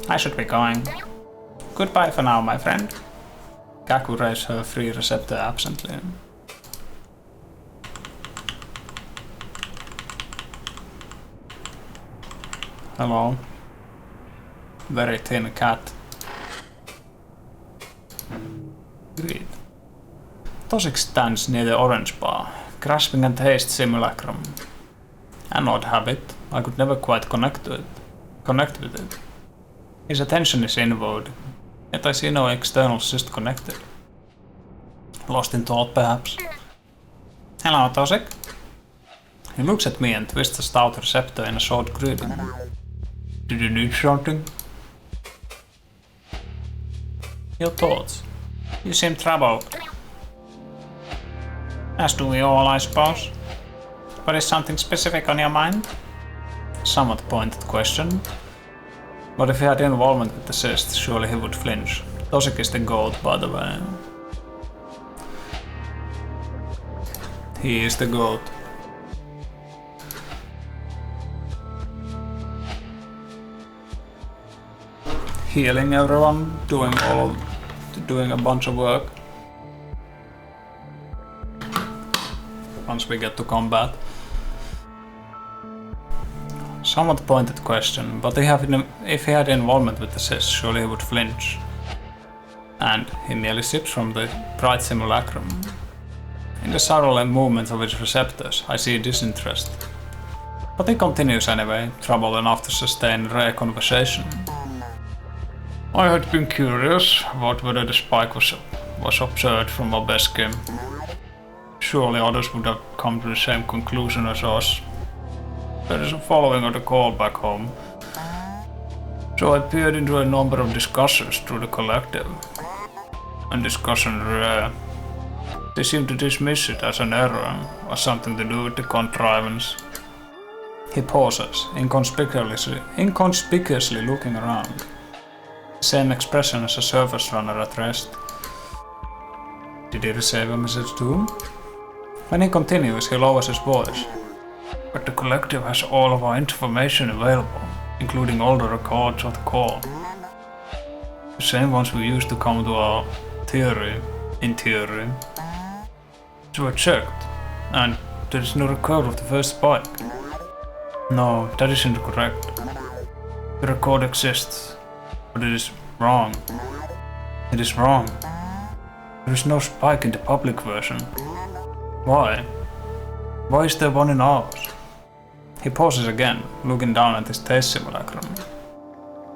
A: I should be going. Goodbye for now, my friend. Kaku raised her free receptor absently. Hello. Very thin cat. Great. Tosik stands near the orange bar, grasping at haste simulacrum. An odd habit. I could never quite connect with it. His attention is inward, yet I see no external cyst connected. Lost in thought, perhaps. Hello, Tosik. He looks at me and twists a stout receptor in a short greeting. Did you need something? Your thoughts. You seem troubled. As do we all, I suppose. But is something specific on your mind? Somewhat pointed question. But if he had involvement with the cyst, surely he would flinch. Tosik is the goat, by the way. He is the goat. Healing everyone, doing a bunch of work. Once we get to combat. Somewhat pointed question, but if he had involvement with the cyst, surely he would flinch. And he nearly sips from the bright simulacrum. In the subtle movements of his receptors, I see disinterest. But he continues anyway, troubled enough to sustain rare conversation. I had been curious about whether the spike was observed from Obeski. Surely others would have come to the same conclusion as us. There is a following of the call back home. So I peered into a number of discussions through the collective. And discussions rare. They seem to dismiss it as an error or something to do with the contrivance. He pauses, inconspicuously looking around. Same expression as a surface runner at rest. Did he receive a message too? When he continues, he lowers his voice. But the collective has all of our information available, including all the records of the call. The same ones we used to come to our theory, in theory. So I checked, and there is no record of the first spike. No, that isn't correct. The record exists. But it is wrong. It is wrong. There is no spike in the public version. Why? Why is there one in ours? He pauses again, looking down at his taste simulacrum.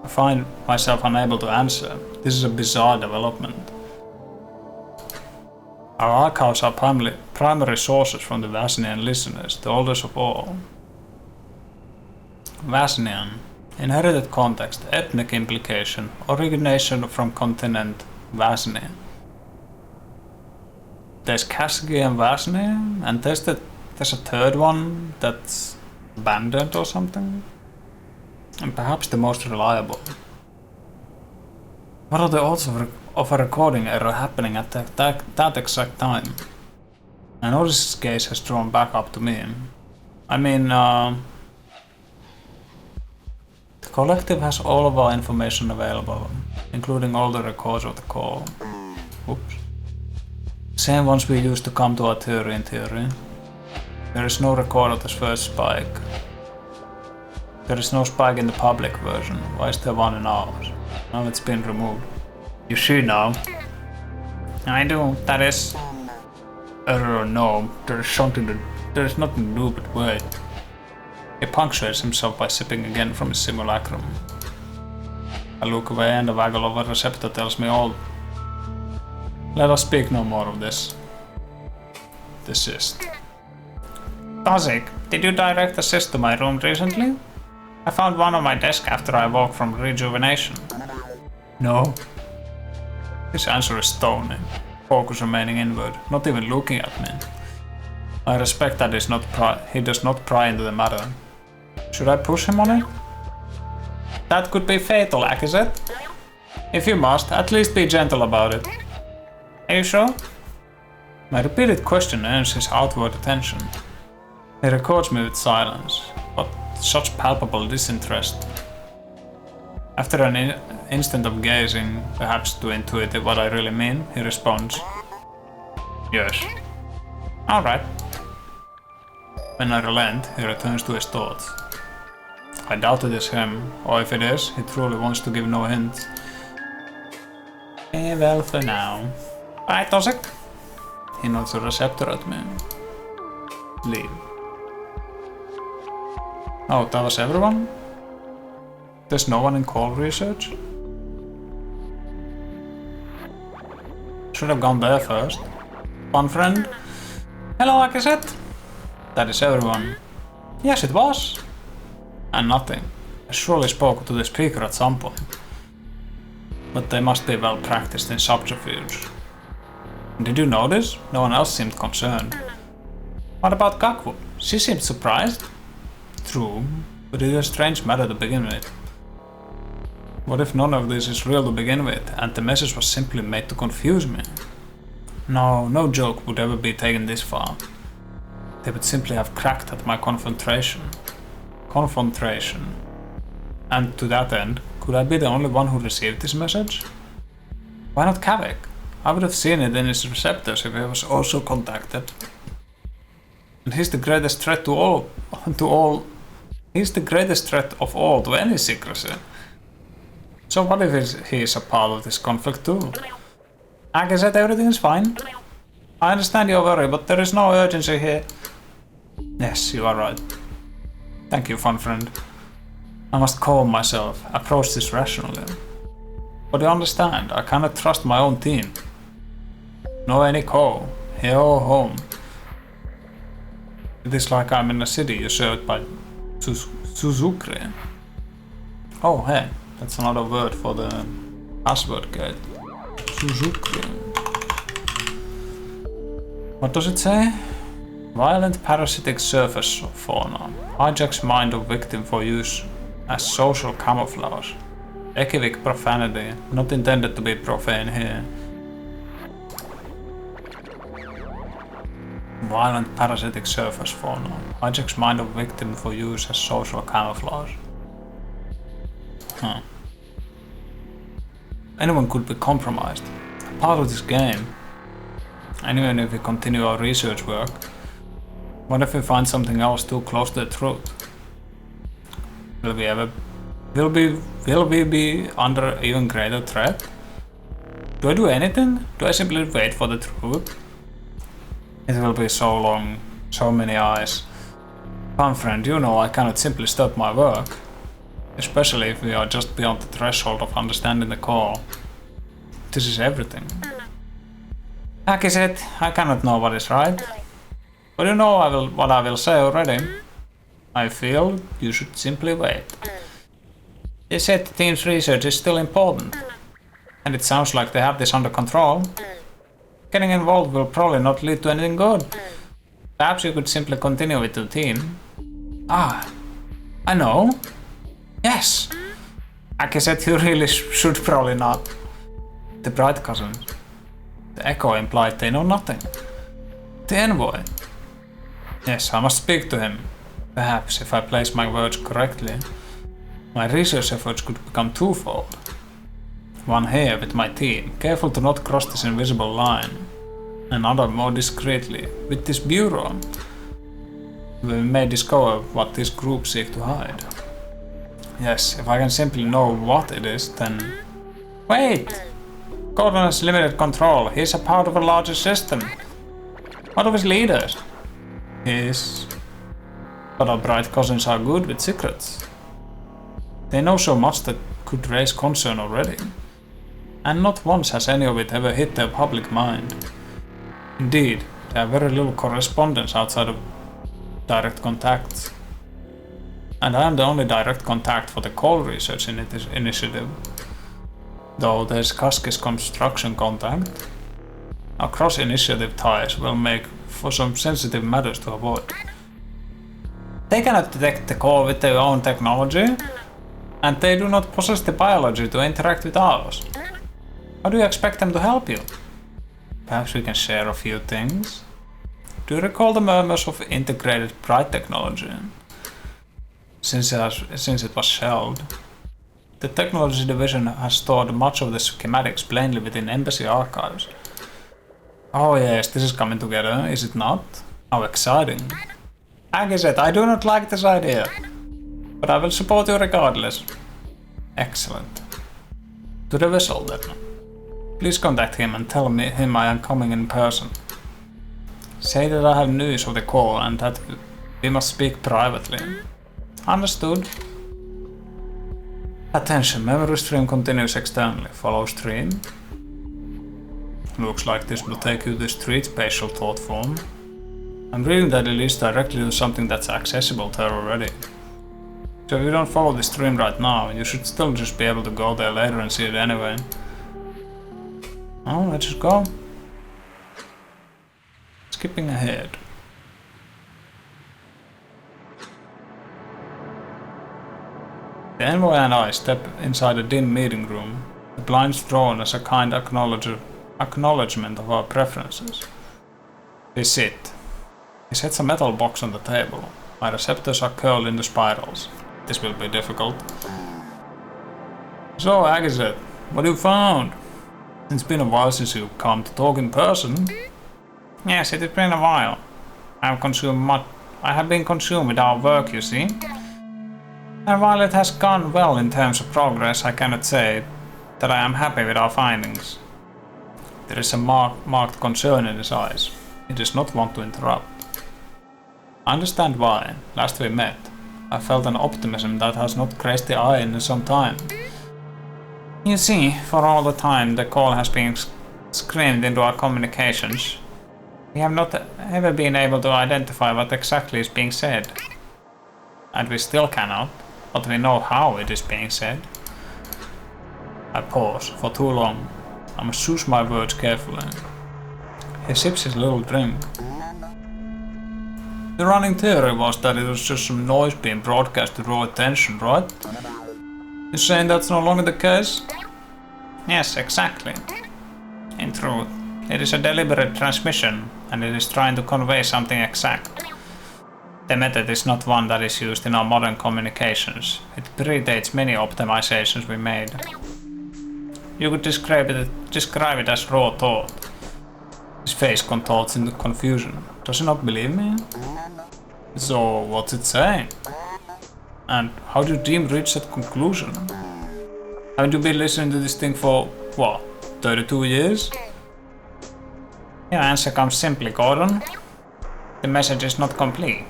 A: I find myself unable to answer. This is a bizarre development. Our archives are primary sources from the Vasinian listeners, the oldest of all. Vasinian. Inherited context, ethnic implication, origination from continent, Vasini. There's Kasgi and Vasini, and there's a third one that's abandoned or something. And perhaps the most reliable. What are the odds of a recording error happening at that exact time? And all this case has drawn back up to me. I mean, the collective has all of our information available, including all the records of the call. Oops. Same ones we used to come to our theory in theory. There is no record of the first spike. There is no spike in the public version. Why is there one in ours? Now it's been removed. You see now? I do. That is... Error or no, there is nothing to do but wait. He punctuates himself by sipping again from his simulacrum. I look away and the waggle of a receptor tells me all. Let us speak no more of this. Desist. Tazik, did you direct assist to my room recently? I found one on my desk after I woke from rejuvenation. No. His answer is stony, focus remaining inward, not even looking at me. I respect that he does not pry into the matter. Should I push him on it? That could be fatal, Akizet. If you must, at least be gentle about it. Are you sure? My repeated question earns his outward attention. He records me with silence, but such palpable disinterest. After an instant of gazing, perhaps to intuit what I really mean, he responds, yes. Alright. When I relent, he returns to his thoughts. I doubt it is him, or if it is, he truly wants to give no hint. Well, for now. Bye, Tazik. He nods a receptor at me. Leave. Oh, that was everyone? There's no one in call research? Should have gone there first. One friend? Hello, Akizet. That is everyone. Yes, it was. And nothing. I surely spoke to the speaker at some point. But they must be well practiced in subterfuge. Did you notice? No one else seemed concerned. What about Kakwu? She seemed surprised. True, but it is a strange matter to begin with. What if none of this is real to begin with, and the message was simply made to confuse me? No joke would ever be taken this far. They would simply have cracked at my confrontation. And to that end, could I be the only one who received this message? Why not Kavik? I would have seen it in his receptors if he was also contacted. And he's the greatest threat he's the greatest threat of all to any secrecy. So what if he is a part of this conflict too? Like said, everything is fine. I understand your worry, but there is no urgency here. Yes, you are right. Thank you, fun friend. I must calm myself, approach this rationally. But you understand, I cannot trust my own team. No any call, here or home. It is like I'm in a city usurped by Suzuki. Oh hey, that's another word for the password gate. Suzuki. What does it say? Violent parasitic surface fauna hijacks mind of victim for use as social camouflage. Equivoc profanity, not intended to be profane here. Violent parasitic surface fauna hijacks mind of victim for use as social camouflage. Anyone could be compromised. Part of this game. And even if we continue our research work, what if we find something else too close to the truth? Will we be under even greater threat? Do I do anything? Do I simply wait for the truth? It will be so long, so many eyes. Fun friend, you know I cannot simply stop my work. Especially if we are just beyond the threshold of understanding the call. This is everything. Like I said, I cannot know what is right. But you know what I will say already. I feel you should simply wait. You said the team's research is still important. And it sounds like they have this under control. Getting involved will probably not lead to anything good. Perhaps you could simply continue with the team. Ah, I know. Yes. Like I said, you really should probably not. The Bright Cousins. The echo implied they know nothing. The envoy. Yes, I must speak to him. Perhaps, if I place my words correctly, my research efforts could become twofold. One here with my team, careful to not cross this invisible line. Another more discreetly, with this bureau. We may discover what this group seek to hide. Yes, if I can simply know what it is, then... Wait! Gordon has limited control. He is a part of a larger system. What of his leaders? Yes. But our Bright Cousins are good with secrets. They know so much that could raise concern already. and not once has any of it ever hit their public mind. Indeed, they have very little correspondence outside of direct contacts. And I am the only direct contact for the coal research initiative, though there's Kaski's construction contact. Our cross-initiative ties will make for some sensitive matters to avoid. They cannot detect the coal with their own technology, and they do not possess the biology to interact with ours. How do you expect them to help you? Perhaps we can share a few things. Do you recall the murmurs of integrated bright technology? Since it was shelved, the technology division has stored much of the schematics plainly within embassy archives. Oh yes, this is coming together, is it not? How exciting. Agizet, I do not like this idea, but I will support you regardless. Excellent. To the vessel then. Please contact him and tell him I am coming in person. Say that I have news of the call and that we must speak privately. Understood. Attention, memory stream continues externally. Follow stream. Looks like this will take you to street spatial thought form. I'm reading that it leads directly to something that's accessible there already. So if you don't follow the stream right now, you should still just be able to go there later and see it anyway. Oh, let's just go. Skipping ahead. The envoy and I step inside a dim meeting room, the blinds drawn as a kind acknowledgement of our preferences. We sit. He sets a metal box on the table. My receptors are curled into spirals. This will be difficult. So, Agizet, what have you found? It's been a while since you've come to talk in person. Yes, it has been a while. I have been consumed with our work, you see. And while it has gone well in terms of progress, I cannot say that I am happy with our findings. There is a marked concern in his eyes. He does not want to interrupt. I understand why. Last we met, I felt an optimism that has not graced the eye in some time. You see, for all the time the call has been screamed into our communications, we have not ever been able to identify what exactly is being said. And we still cannot, but we know how it is being said. I pause for too long. I must choose my words carefully. He sips his little drink. The running theory was that it was just some noise being broadcast to draw attention, right? You're saying that's no longer the case? Yes, exactly. In truth, it is a deliberate transmission, and it is trying to convey something exact. The method is not one that is used in our modern communications. It predates many optimizations we made. You could describe it as raw thought. His face contorts into confusion. Does he not believe me? So, what's it saying? And how do you team reach that conclusion? Haven't you been listening to this thing for, what, 32 years? Your answer comes simply, Gordon. The message is not complete,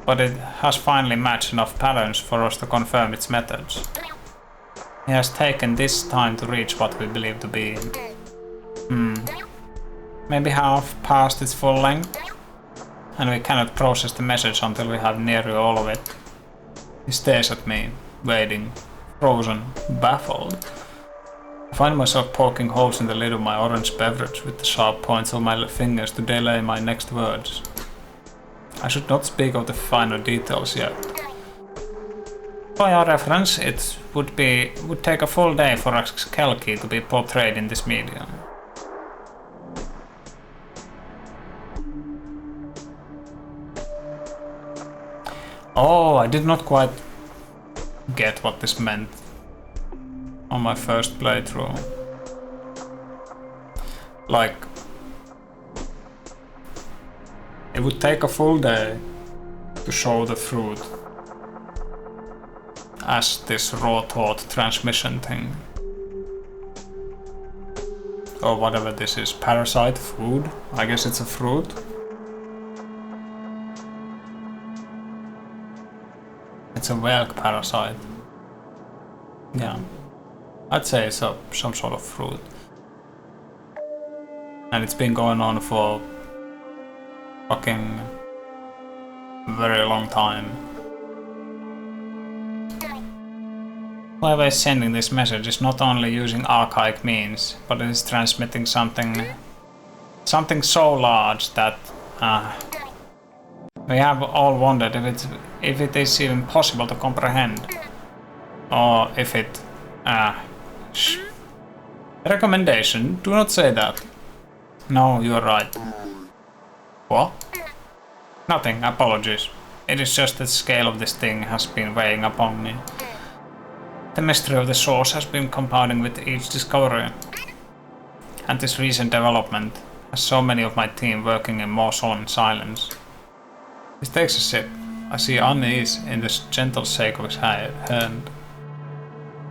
A: but it has finally matched enough patterns for us to confirm its methods. It has taken this time to reach what we believe to be. Maybe half past its full length, and we cannot process the message until we have nearly all of it. He stares at me, waiting, frozen, baffled. I find myself poking holes in the lid of my orange beverage with the sharp points of my fingers to delay my next words. I should not speak of the finer details yet. For your reference, it would take a full day for a Kelki to be portrayed in this medium. Oh, I did not quite get what this meant on my first playthrough. Like, it would take a full day to show the fruit as this raw thought transmission thing. Or whatever this is, parasite, food, I guess it's a fruit. It's a whale parasite. Yeah. I'd say it's some sort of fruit. And it's been going on for fucking very long time. Whoever is sending this message is not only using archaic means, but it is transmitting something so large that we have all wondered if it is even possible to comprehend, or if it. Recommendation: do not say that. No, you are right. What? Nothing. Apologies. It is just that the scale of this thing has been weighing upon me. The mystery of the source has been compounding with each discovery, and this recent development has so many of my team working in more solemn silence. He takes a sip. I see unease in the gentle shake of his hand.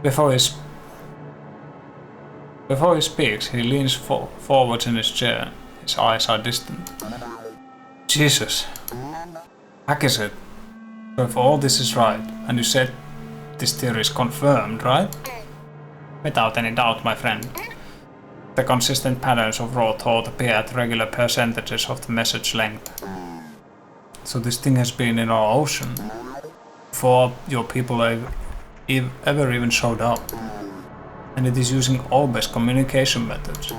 A: Before he speaks, he leans forwards in his chair. His eyes are distant. Jesus. Heck is it? So if all this is right, and you said this theory is confirmed, right? Without any doubt, my friend. The consistent patterns of raw thought appear at regular percentages of the message length. So this thing has been in our ocean before your people ever even showed up. And it is using all best communication methods.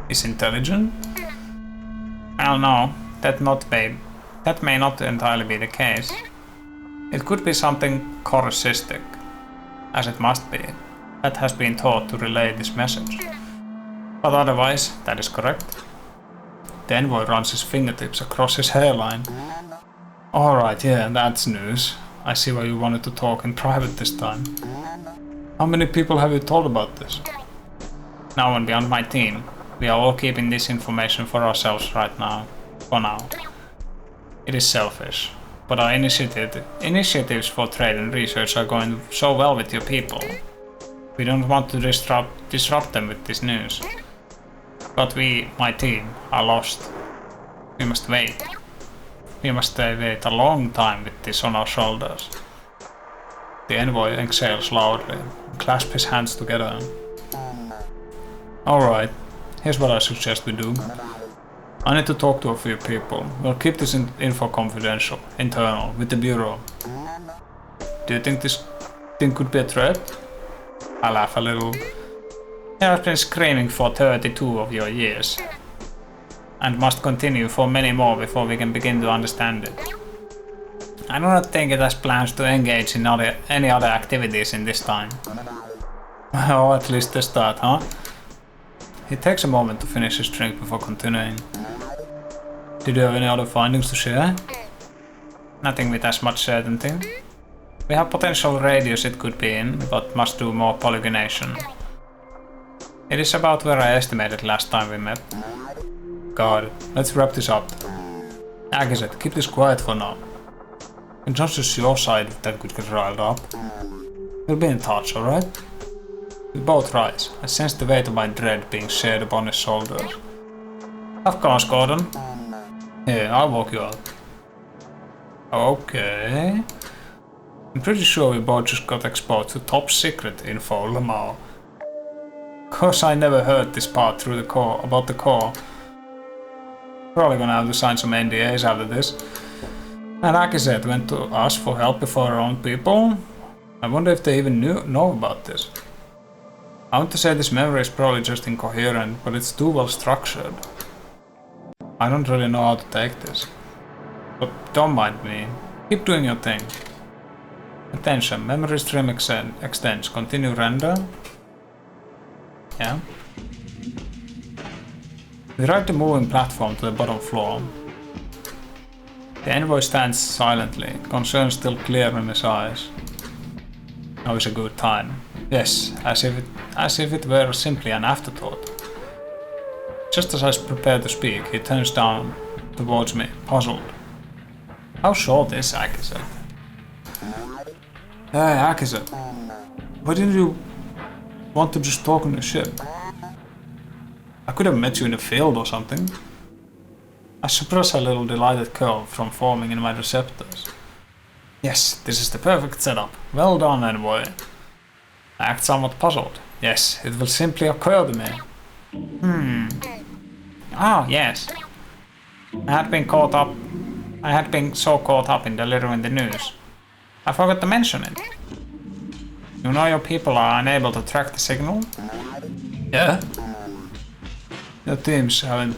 A: Is intelligent? Well, no, that may not entirely be the case. It could be something corusistic, as it must be, that has been taught to relay this message. But otherwise, that is correct. The envoy runs his fingertips across his hairline. Alright, yeah, that's news. I see why you wanted to talk in private this time. How many people have you told about this? No one beyond my team. We are all keeping this information for ourselves right now. For now. It is selfish. But our initiatives for trade and research are going so well with your people. We don't want to disrupt them with this news. But we, my team, are lost. We must wait. We must wait a long time with this on our shoulders. The envoy exhales loudly and clasps his hands together. Alright, here's what I suggest we do. I need to talk to a few people. We'll keep this info confidential, internal, with the Bureau. Do you think this thing could be a threat? I laugh a little. You have been screaming for 32 of your years, and must continue for many more before we can begin to understand it. I do not think it has plans to engage in any other activities in this time. Or at least the start, huh? He takes a moment to finish his drink before continuing. Did you have any other findings to share? Nothing with as much certainty. We have potential radius it could be in, but must do more polygonation. It is about where I estimated last time we met. Got it. Let's wrap this up. Agatha, keep this quiet for now. And just as your side if that could get riled up. We'll be in touch, alright? We both rise. I sense the weight of my dread being shared upon his shoulders. Of course, Gordon. Here, I'll walk you out. Okay. I'm pretty sure we both just got exposed to top secret info, Lamar. Of course I never heard this part through the core, about the core. Probably gonna have to sign some NDAs after this. And like I said, went to ask for help before our own people. I wonder if they even know about this. I want to say this memory is probably just incoherent, but it's too well structured. I don't really know how to take this. But don't mind me. Keep doing your thing. Attention, memory stream extends. Continue render. Yeah. We ride the moving platform to the bottom floor. The envoy stands silently, concern still clear in his eyes. Now is a good time. Yes, as if it were simply an afterthought. Just as I prepare to speak, he turns down towards me, puzzled. How short is Akisa? Hey Akisa, why didn't you want to just talk on the ship? I could have met you in the field or something. I suppress a little delighted curl from forming in my receptors. Yes, this is the perfect setup. Well done, envoy. I act somewhat puzzled. Yes, it will simply occur to me. Oh, yes. I had been so caught up in delivering the news. I forgot to mention it. You know your people are unable to track the signal? Yeah. Your teams haven't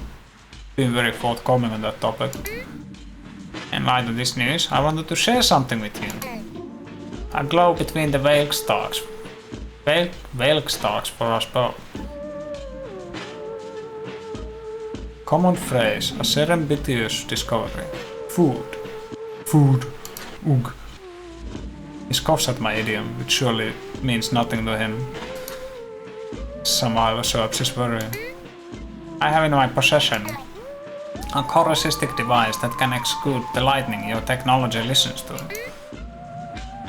A: been very forthcoming on that topic. In light of this news, I wanted to share something with you. A glow between the whale stalks for us both. Common phrase, a serendipitous discovery. Food. Ugh. He scoffs at my idiom, which surely means nothing to him. Somehow usurps his worry. I have in my possession a corrosistic device that can exclude the lightning your technology listens to.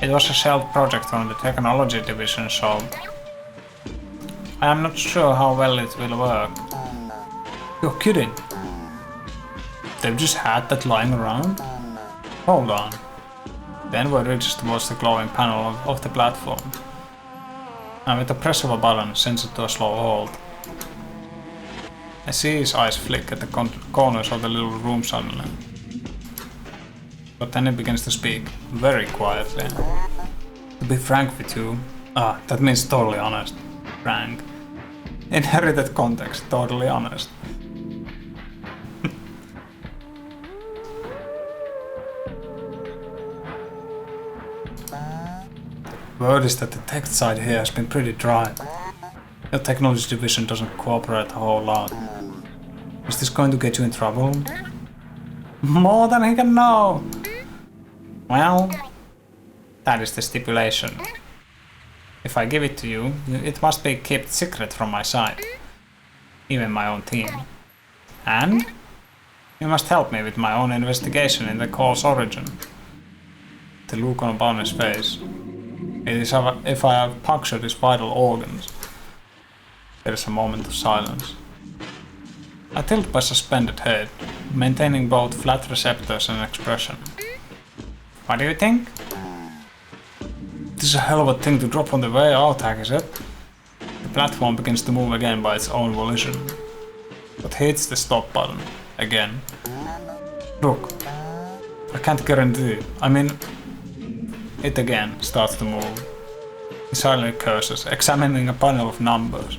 A: It was a shelved project from the technology division, so I am not sure how well it will work. You're kidding? They've just had that lying around? Hold on. The envoy reaches towards the glowing panel of the platform, and with the press of a button sends it to a slow halt. I see his eyes flick at the corners of the little room suddenly. But then he begins to speak, very quietly. To be frank with you, that means totally honest. Frank. Inherited context, totally honest. Word is that the tech side here has been pretty dry. Your technology division doesn't cooperate a whole lot. Is this going to get you in trouble? More than he can know! Well, that is the stipulation. If I give it to you, it must be kept secret from my side. Even my own team. And you must help me with my own investigation in the call's origin. The look on Bonner's face. It is if I have punctured his vital organs. There is a moment of silence. I tilt my suspended head, maintaining both flat receptors and expression. What do you think? This is a hell of a thing to drop on the way out, is it? The platform begins to move again by its own volition, but hits the stop button again. Look, I can't guarantee. I mean, it again starts to move. He silently curses, examining a panel of numbers.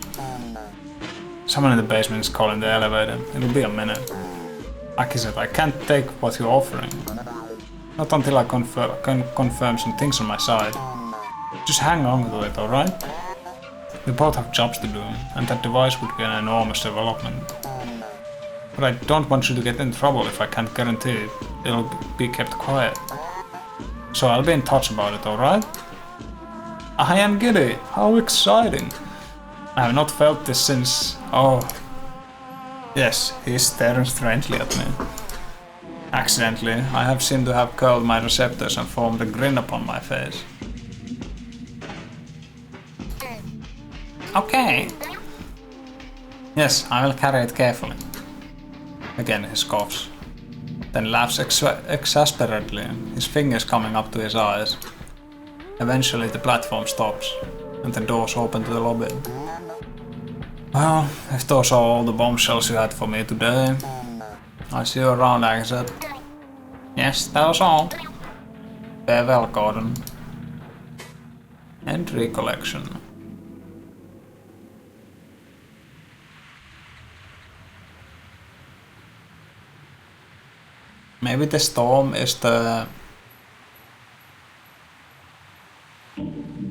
A: Someone in the basement is calling the elevator. It'll be a minute. Aki said, I can't take what you're offering. Not until I can confirm some things on my side. Just hang on to it, alright? We both have jobs to do, and that device would be an enormous development. But I don't want you to get in trouble if I can't guarantee it. It'll be kept quiet. So I'll be in touch about it, alright? I am giddy! How exciting! I have not felt this since... Oh. Yes, he is staring strangely at me. Accidentally, I have seemed to have curled my receptors and formed a grin upon my face. Okay. Yes, I will carry it carefully. Again he scoffs. Then laughs exasperately, his fingers coming up to his eyes. Eventually the platform stops, and the doors open to the lobby. Well, if those are all the bombshells you had for me today, I see you around, Exit. Yes, that was all. Farewell, Gordon. And recollection. Maybe the storm is the...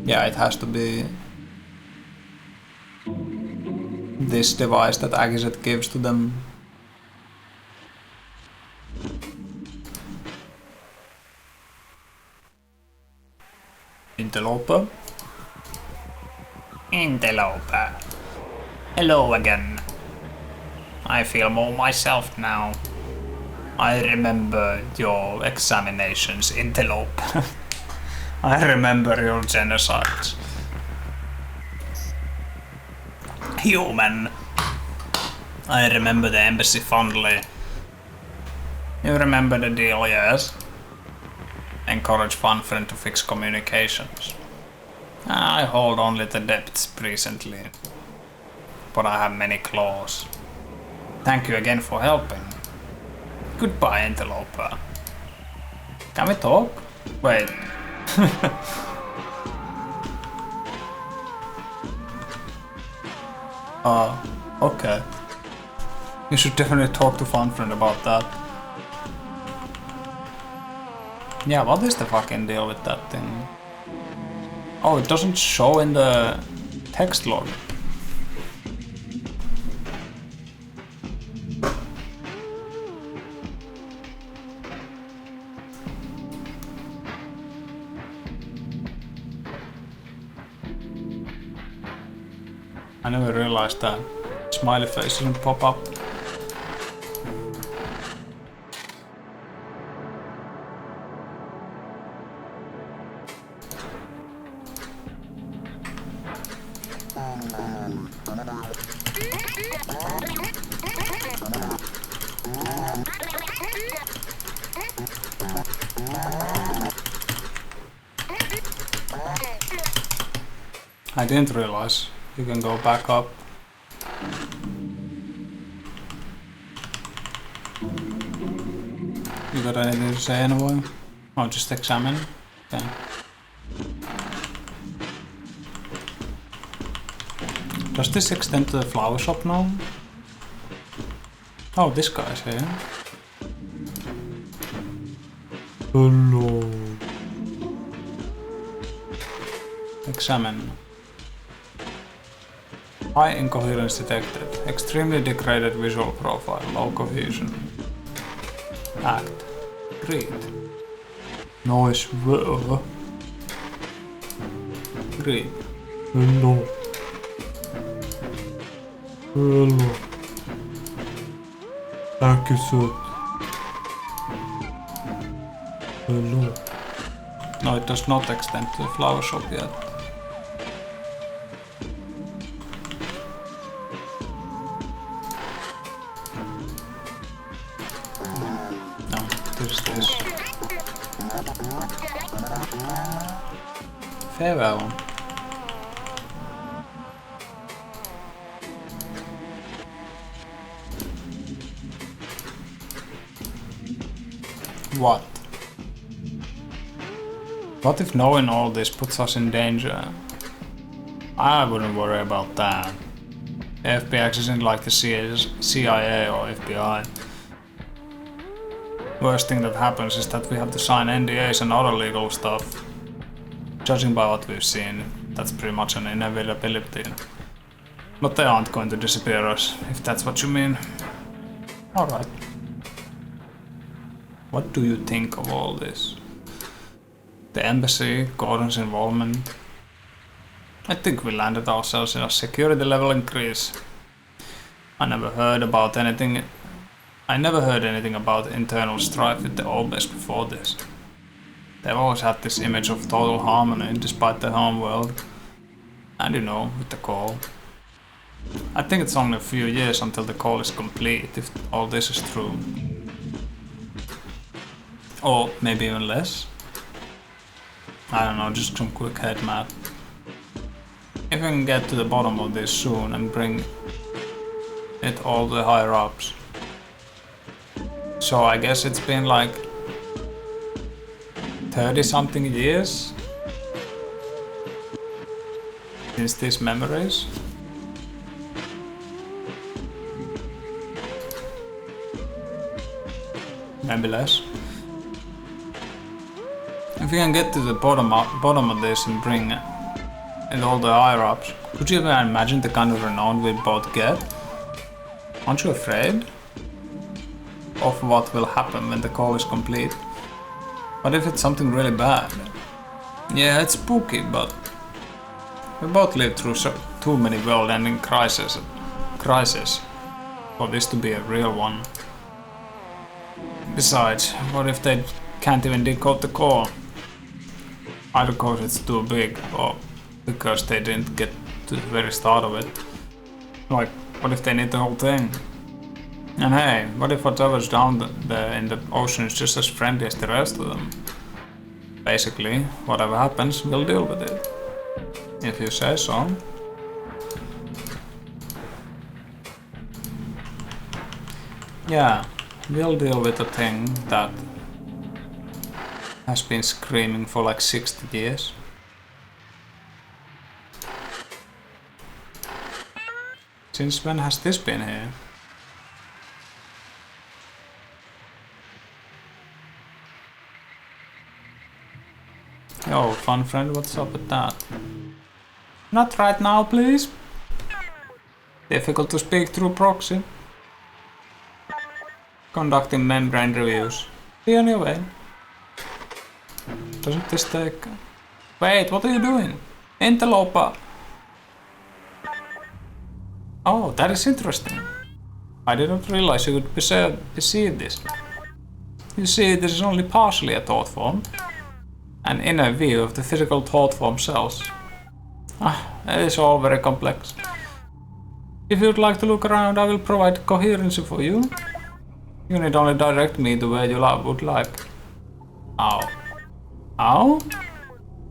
A: Yeah, it has to be this device that Agizet gives to them. Interloper? Interloper. Hello again. I feel more myself now. I remember your examinations, Interlope. I remember your genocides. Human. I remember the embassy fondly. You remember the deal, yes? Encourage one friend to fix communications. I hold only the depths presently, but I have many claws. Thank you again for helping. Goodbye, interloper. Can we talk? Wait. Okay. You should definitely talk to Funfriend about that. Yeah, what is the fucking deal with that thing? Oh, it doesn't show in the text log. I never realized that. Smiley face didn't pop up. I didn't realize you can go back up. You got anything to say anyway? Oh, just examine. Okay. Does this extend to the flower shop now? Oh, this guy's here. Hello. Examine. High incoherence detected. Extremely degraded visual profile. Low cohesion. Act. Read. Noise. Read. Hello. Hello. Thank you, sir. Hello. No, it does not extend to the flower shop yet. No, there's this. Farewell. What? What if knowing all this puts us in danger? I wouldn't worry about that. The FBX isn't like the CIA or FBI. Worst thing that happens is that we have to sign NDAs and other legal stuff. Judging by what we've seen, that's pretty much an inevitability. But they aren't going to disappear us, if that's what you mean. Alright. What do you think of all this? The embassy, Gordon's involvement. I think we landed ourselves in a security level increase. I never heard anything about internal strife with the Obes before this. They've always had this image of total harmony despite their home world. And you know, with the call. I think it's only a few years until the call is complete, if all this is true. Or maybe even less. I don't know, just some quick head math. If we can get to the bottom of this soon and bring it all the higher ups. So I guess it's been like 30 something years since these memories. Maybe less. If we can get to the bottom of this and bring it all the higher ups, could you even imagine the kind of renown we both get? Aren't you afraid of what will happen when the call is complete? What if it's something really bad? Yeah, it's spooky, but we both lived through too many world-ending crises for this to be a real one. Besides, what if they can't even decode the call? Either because it's too big, or because they didn't get to the very start of it. Like, what if they need the whole thing? And hey, what if whatever's down there in the ocean is just as friendly as the rest of them? Basically, whatever happens, we'll deal with it. If you say so. Yeah, we'll deal with a thing that has been screaming for like 60 years. Since when has this been here? Yo, fun friend, what's up with that? Not right now, please. Difficult to speak through proxy. Conducting membrane reviews. Be on your way. Doesn't this take... Wait, what are you doing? Interloper! Oh, that is interesting. I didn't realize you could perceive this. You see, this is only partially a thought form. An inner view of the physical thought form cells. It is all very complex. If you'd like to look around, I will provide coherency for you. You need only direct me the way you would like. Ow. Ow?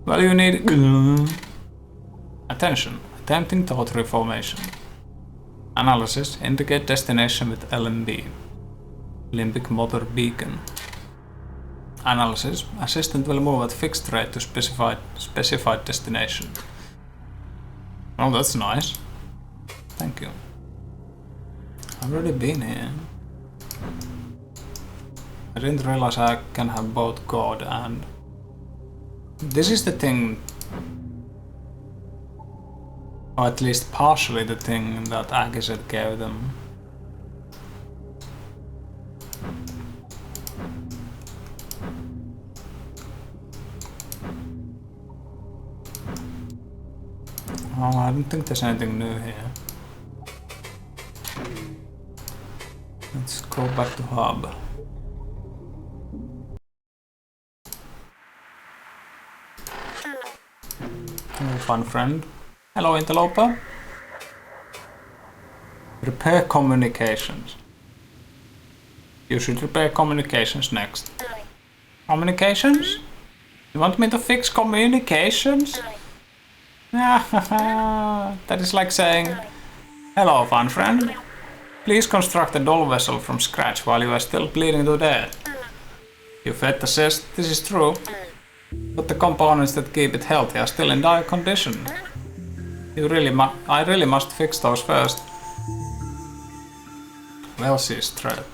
A: Well, you need... Attention. Attempting thought reformation. Analysis. Indicate destination with LMB. Limbic motor beacon. Analysis. Assistant will move at fixed rate to specified destination. Oh, that's nice. Thank you. I've already been here. I didn't realize I can have both God and... This is the thing... Or at least partially the thing that Agiset gave them. Oh, I don't think there's anything new here. Let's go back to hub. Hello, fun friend. Hello, interloper. Repair communications. You should repair communications next. Communications? You want me to fix communications? That is like saying, hello, fun friend. Please construct a doll vessel from scratch while you are still bleeding to death. You fed the cyst, this is true. But the components that keep it healthy are still in dire condition. I really must fix those first. Welsy's threat.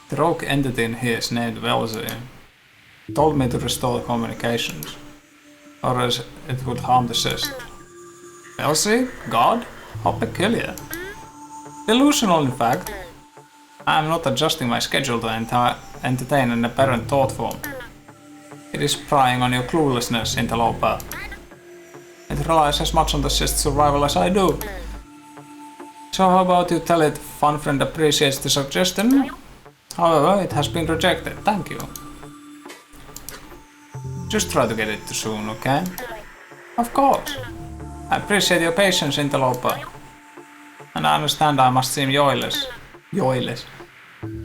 A: The rogue entity in here is named Welsy. Told me to restore communications. Or else it would harm the cyst. Welsy? God? How peculiar. Delusional, in fact. I am not adjusting my schedule to entertain an apparent thought form. It is prying on your cluelessness, interloper. It relies as much on the cyst's survival as I do. So how about you tell it fun friend appreciates the suggestion? However, it has been rejected. Thank you. Just try to get it soon, okay? Of course. I appreciate your patience, interloper. And I understand I must seem joyless.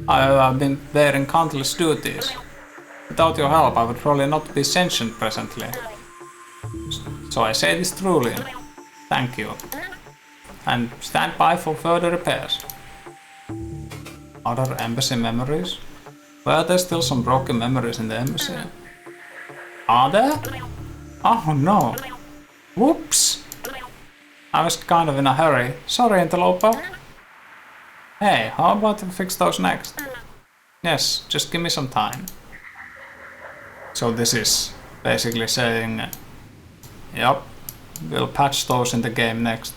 A: I have been bearing countless duties. Without your help, I would probably not be sentient presently. So I say this truly. Thank you. And stand by for further repairs. Other embassy memories? Well, there's still some broken memories in the embassy. Are there? Oh no. Whoops. I was kind of in a hurry. Sorry, interloper. Hey, how about we fix those next? Yes, just give me some time. So this is basically saying, yep, we'll patch those in the game next.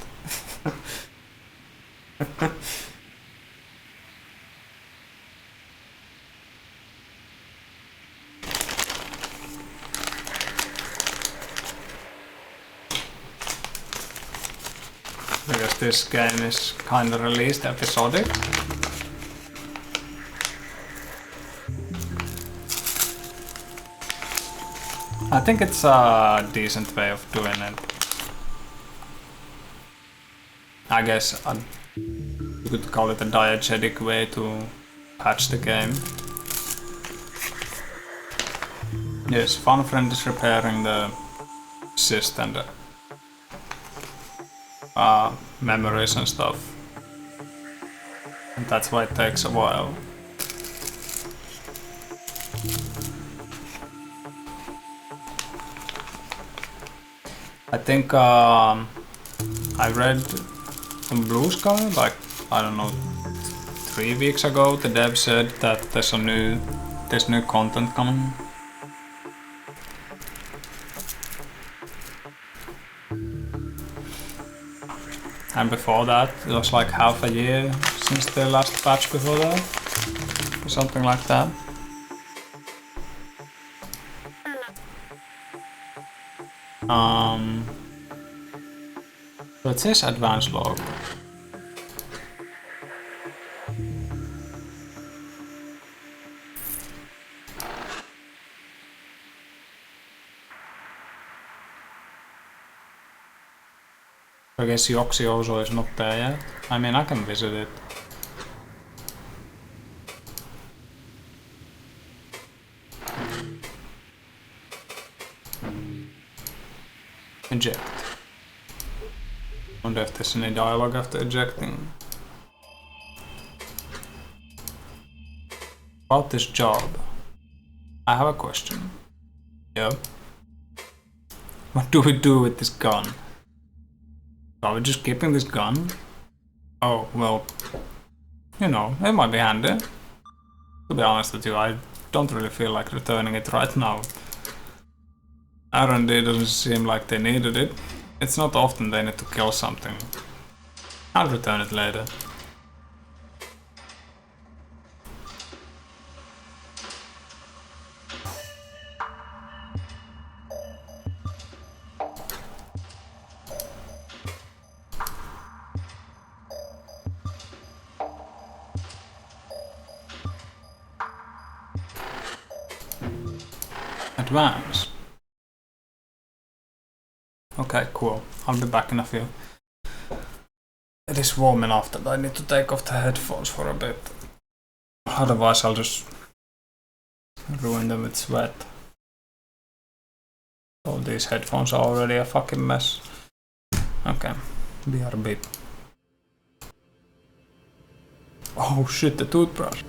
A: Because this game is kinda released episodic. I think it's a decent way of doing it. I guess you could call it a diegetic way to patch the game. Yes, fun friend is repairing the cyst and memories and stuff. And that's why it takes a while. I think I read on Blue Sky, like, I don't know, 3 weeks ago, the dev said that there's new content coming. And before that, it was like half a year since the last patch before that, or something like that. So it says advanced log. I guess Yoxi also is not there yet. I mean, I can visit it. Eject. Wonder if there's any dialogue after ejecting. About this job, I have a question. Yeah. What do we do with this gun? Are we just keeping this gun? Oh, well, you know, it might be handy. To be honest with you, I don't really feel like returning it right now. R&D doesn't seem like they needed it. It's not often they need to kill something. I'll return it later. Advance. Okay, cool. I'll be back in a few. It is warm enough that I need to take off the headphones for a bit. Otherwise I'll just ruin them with sweat. All these headphones are already a fucking mess. Okay, BRB. Oh shit, the toothbrush.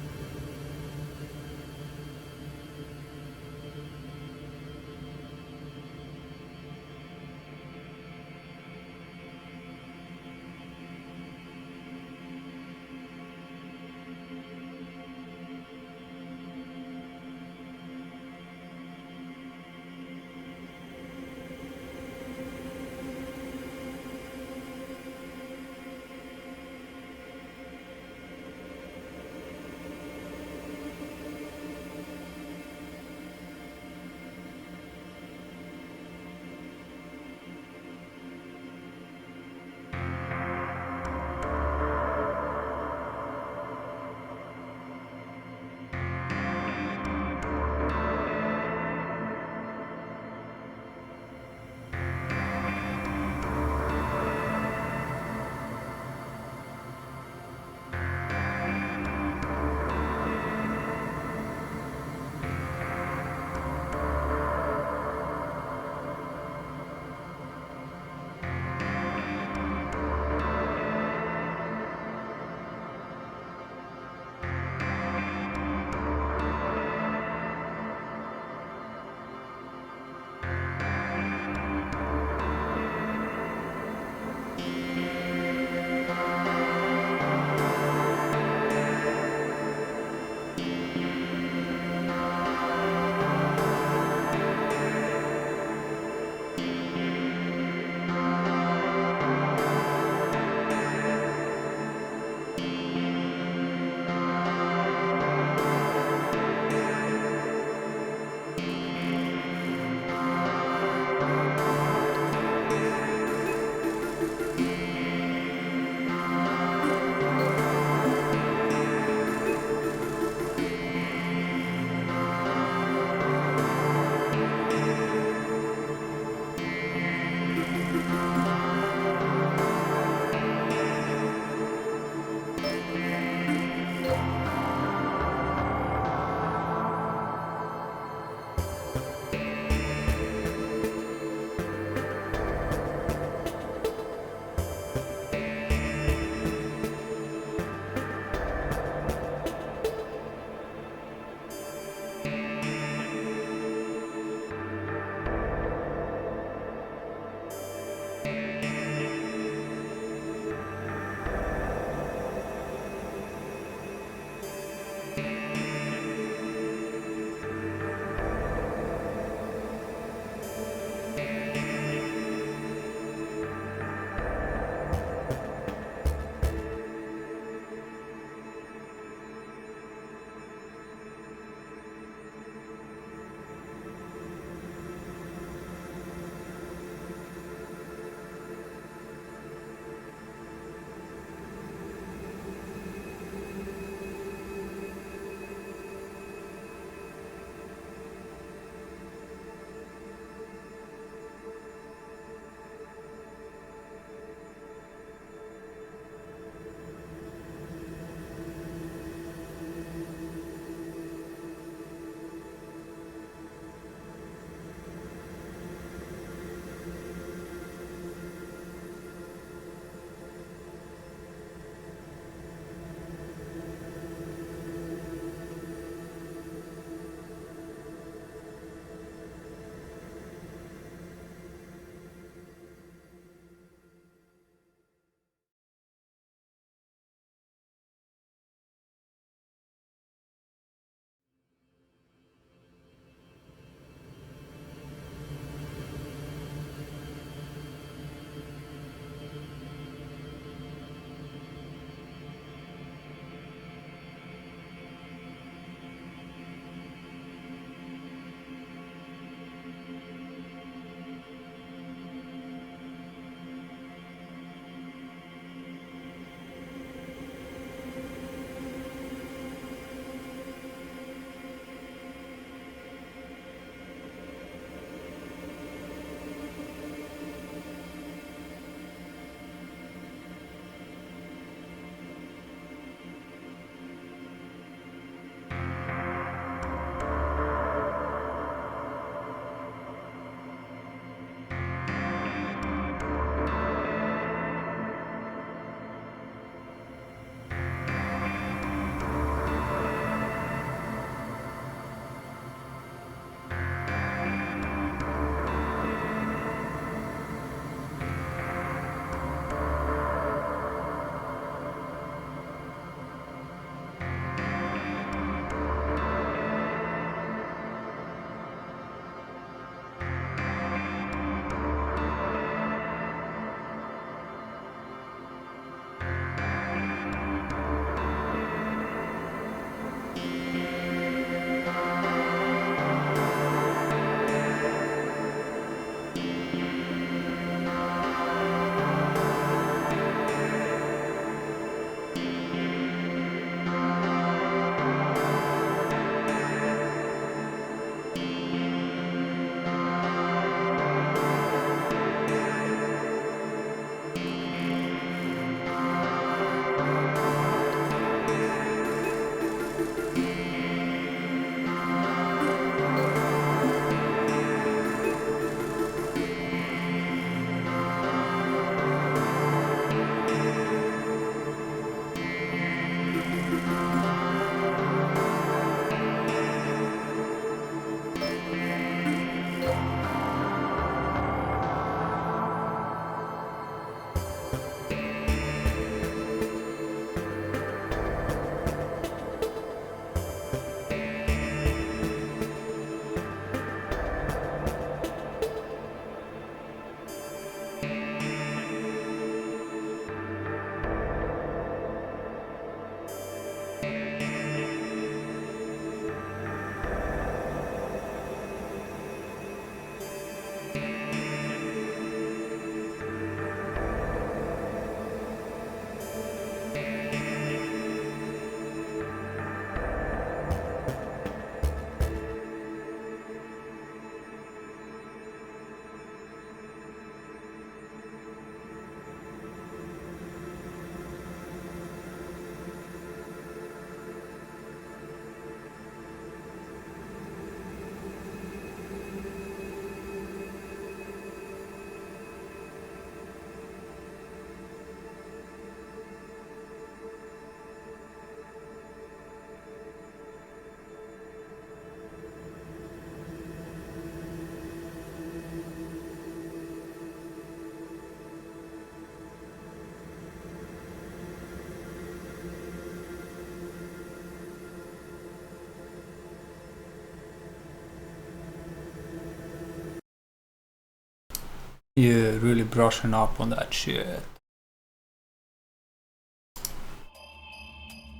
A: Yeah, really brushing up on that shit.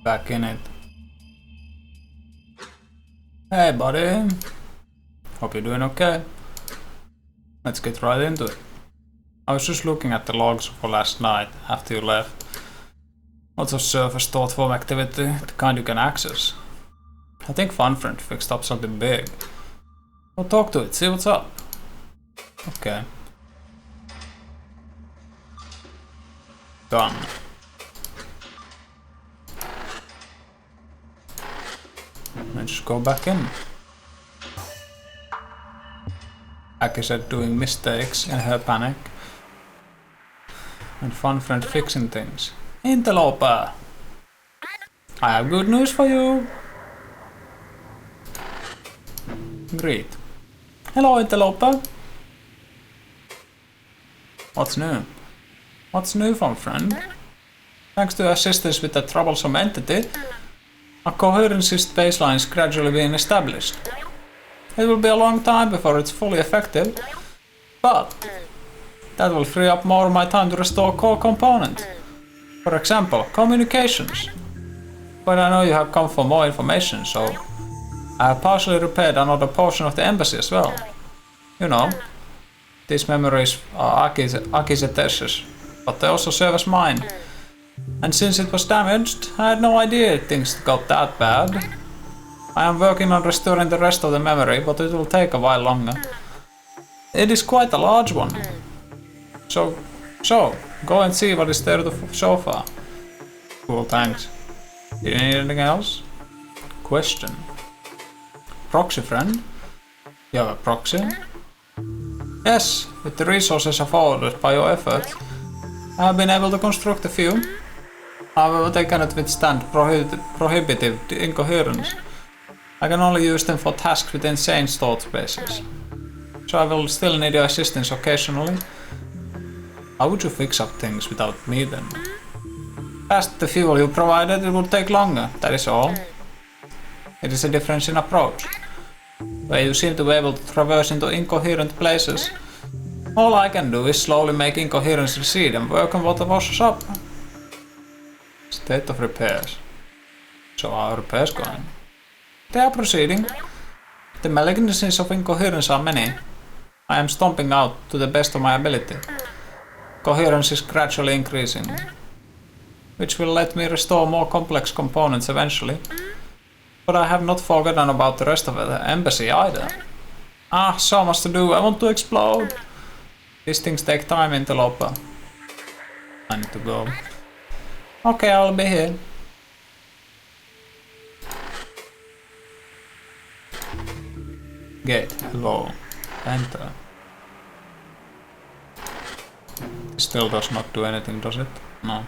A: Back in it. Hey buddy. Hope you're doing okay. Let's get right into it. I was just looking at the logs for last night after you left. Lots of surface thought form activity, the kind you can access. I think FunFriend fixed up something big. We'll talk to it, see what's up. Okay. Done. Let's just go back in. Aki said doing mistakes in her panic. And FunFriend fixing things. Interloper! I have good news for you! Great. Hello, Interloper! What's new? What's new, FunFriend? Thanks to assistance with the troublesome entity, a coherencist baseline is gradually being established. It will be a long time before it's fully effective, but that will free up more of my time to restore core components. For example, communications. But I know you have come for more information, so I have partially repaired another portion of the embassy as well. You know, these memories are Aki's attaches, but they also serve as mine. And since it was damaged, I had no idea things got that bad. I am working on restoring the rest of the memory, but it will take a while longer. It is quite a large one. So, go and see what is there to show far. Cool, thanks. Do you need anything else? Question. Proxy friend? You have a proxy? Yes, with the resources afforded by your efforts, I have been able to construct a few. However, they cannot withstand prohibitive incoherence. I can only use them for tasks with insane thought spaces. So I will still need your assistance occasionally. How would you fix up things without me then? Past the fuel you provided, it would take longer, that is all. It is a difference in approach. Where you seem to be able to traverse into incoherent places, all I can do is slowly make incoherence recede and work on what washes up. State of repairs. So how are repairs going? They are proceeding. The malignancies of incoherence are many. I am stomping out to the best of my ability. Coherence is gradually increasing, which will let me restore more complex components eventually. But I have not forgotten about the rest of the embassy either. Ah, so much to do, I want to explode! These things take time, Interloper. I need to go. Okay, I'll be here. Gate, hello. Enter. It still does not do anything, does it? No.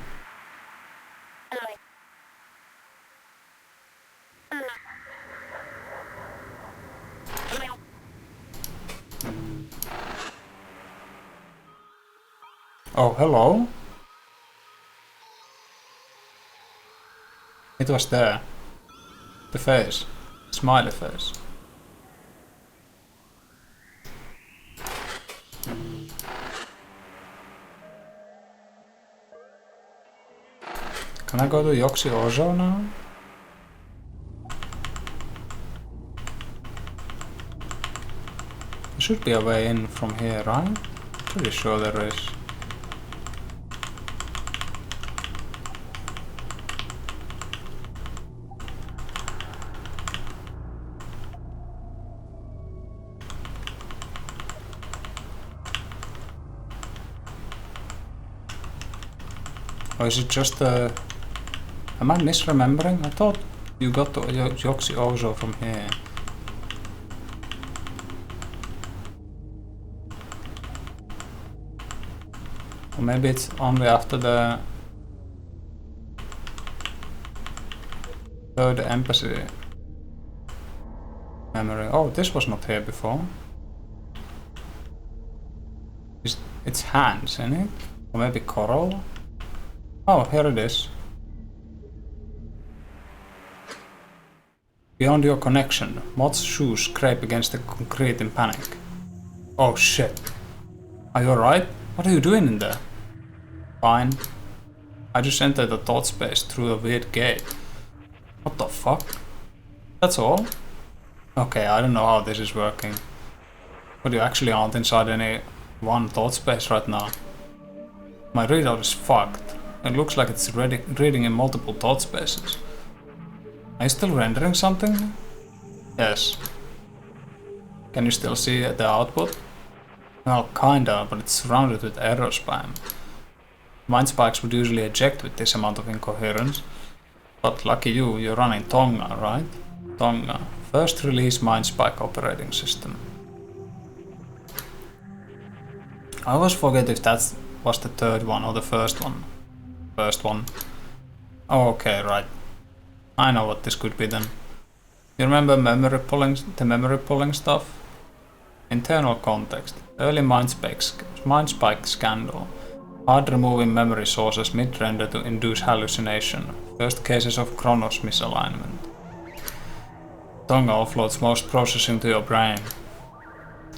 A: Oh, hello? It was there. The face. Smiley face. Can I go to Corru.Observer now? There should be a way in from here, right? Pretty sure there is. Or is it just a... Am I misremembering? I thought you got to Corru.Observer from here. Or maybe it's only after the third embassy memory. Oh, this was not here before. It's hands, isn't it? Or maybe coral? Oh, here it is. Beyond your connection, Moth's shoes scrape against the concrete in panic. Oh shit. Are you alright? What are you doing in there? Fine. I just entered the thought space through a weird gate. What the fuck? That's all? Okay, I don't know how this is working. But you actually aren't inside any one thought space right now. My readout is fucked. It looks like it's reading in multiple thought spaces. Are you still rendering something? Yes. Can you still see the output? Well, kinda, but it's surrounded with error spam. Mind spikes would usually eject with this amount of incoherence. But lucky you, you're running Tonga, right? Tonga. First release Mind Spike operating system. I always forget if that was the third one or the first one. First one. Oh, okay, right. I know what this could be then. You remember the memory pulling stuff? Internal context. Early Mind Spike scandal. Hard removing memory sources mid-render to induce hallucination. First cases of Chronos misalignment. Tonga offloads most processing to your brain.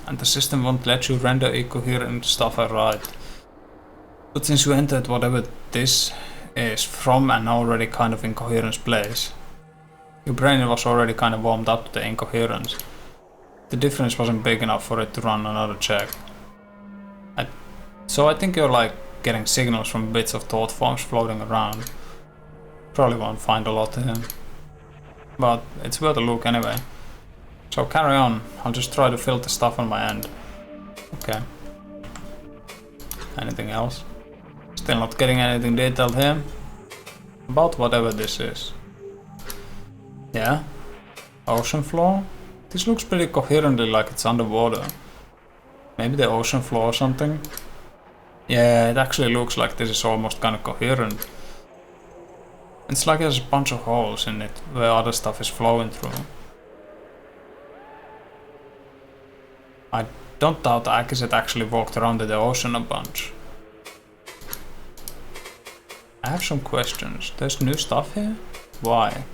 A: And the system won't let you render incoherent stuff I write. But since you entered whatever this is from an already kind of incoherent place, your brain was already kind of warmed up to the incoherence. The difference wasn't big enough for it to run another check. So I think you're like getting signals from bits of thought forms floating around. Probably won't find a lot here. But it's worth a look anyway. So carry on, I'll just try to filter stuff on my end. Okay. Anything else? Still not getting anything detailed here. About whatever this is. Yeah? Ocean floor? This looks pretty coherently like it's underwater. Maybe the ocean floor or something? Yeah, it actually looks like this is almost kind of coherent. It's like there's a bunch of holes in it where other stuff is flowing through. I don't doubt Akizet actually walked around in the ocean a bunch. I have some questions. There's new stuff here? Why?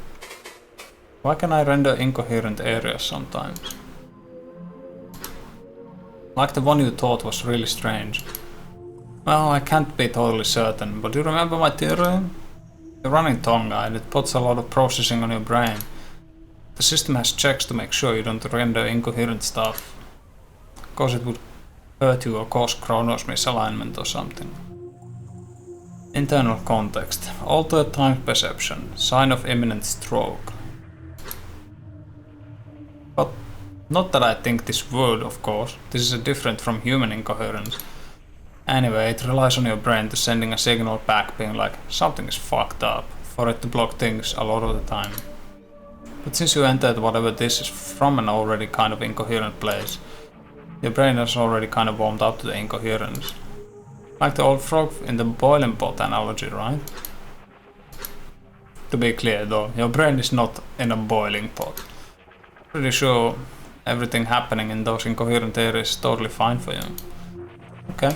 A: Why can I render incoherent areas sometimes? Like the one you thought was really strange. Well, I can't be totally certain, but you remember my theory? You're running Tonga and it puts a lot of processing on your brain. The system has checks to make sure you don't render incoherent stuff. Cause it would hurt you or cause Chronos misalignment or something. Internal context. Altered time perception. Sign of imminent stroke. But not that I think this would, of course. This is different from human incoherence. Anyway, it relies on your brain to sending a signal back being like, something is fucked up, for it to block things a lot of the time. But since you entered whatever this is from an already kind of incoherent place, your brain is already kind of warmed up to the incoherence. Like the old frog in the boiling pot analogy, right? To be clear though, your brain is not in a boiling pot. Pretty sure everything happening in those incoherent areas is totally fine for you. Okay.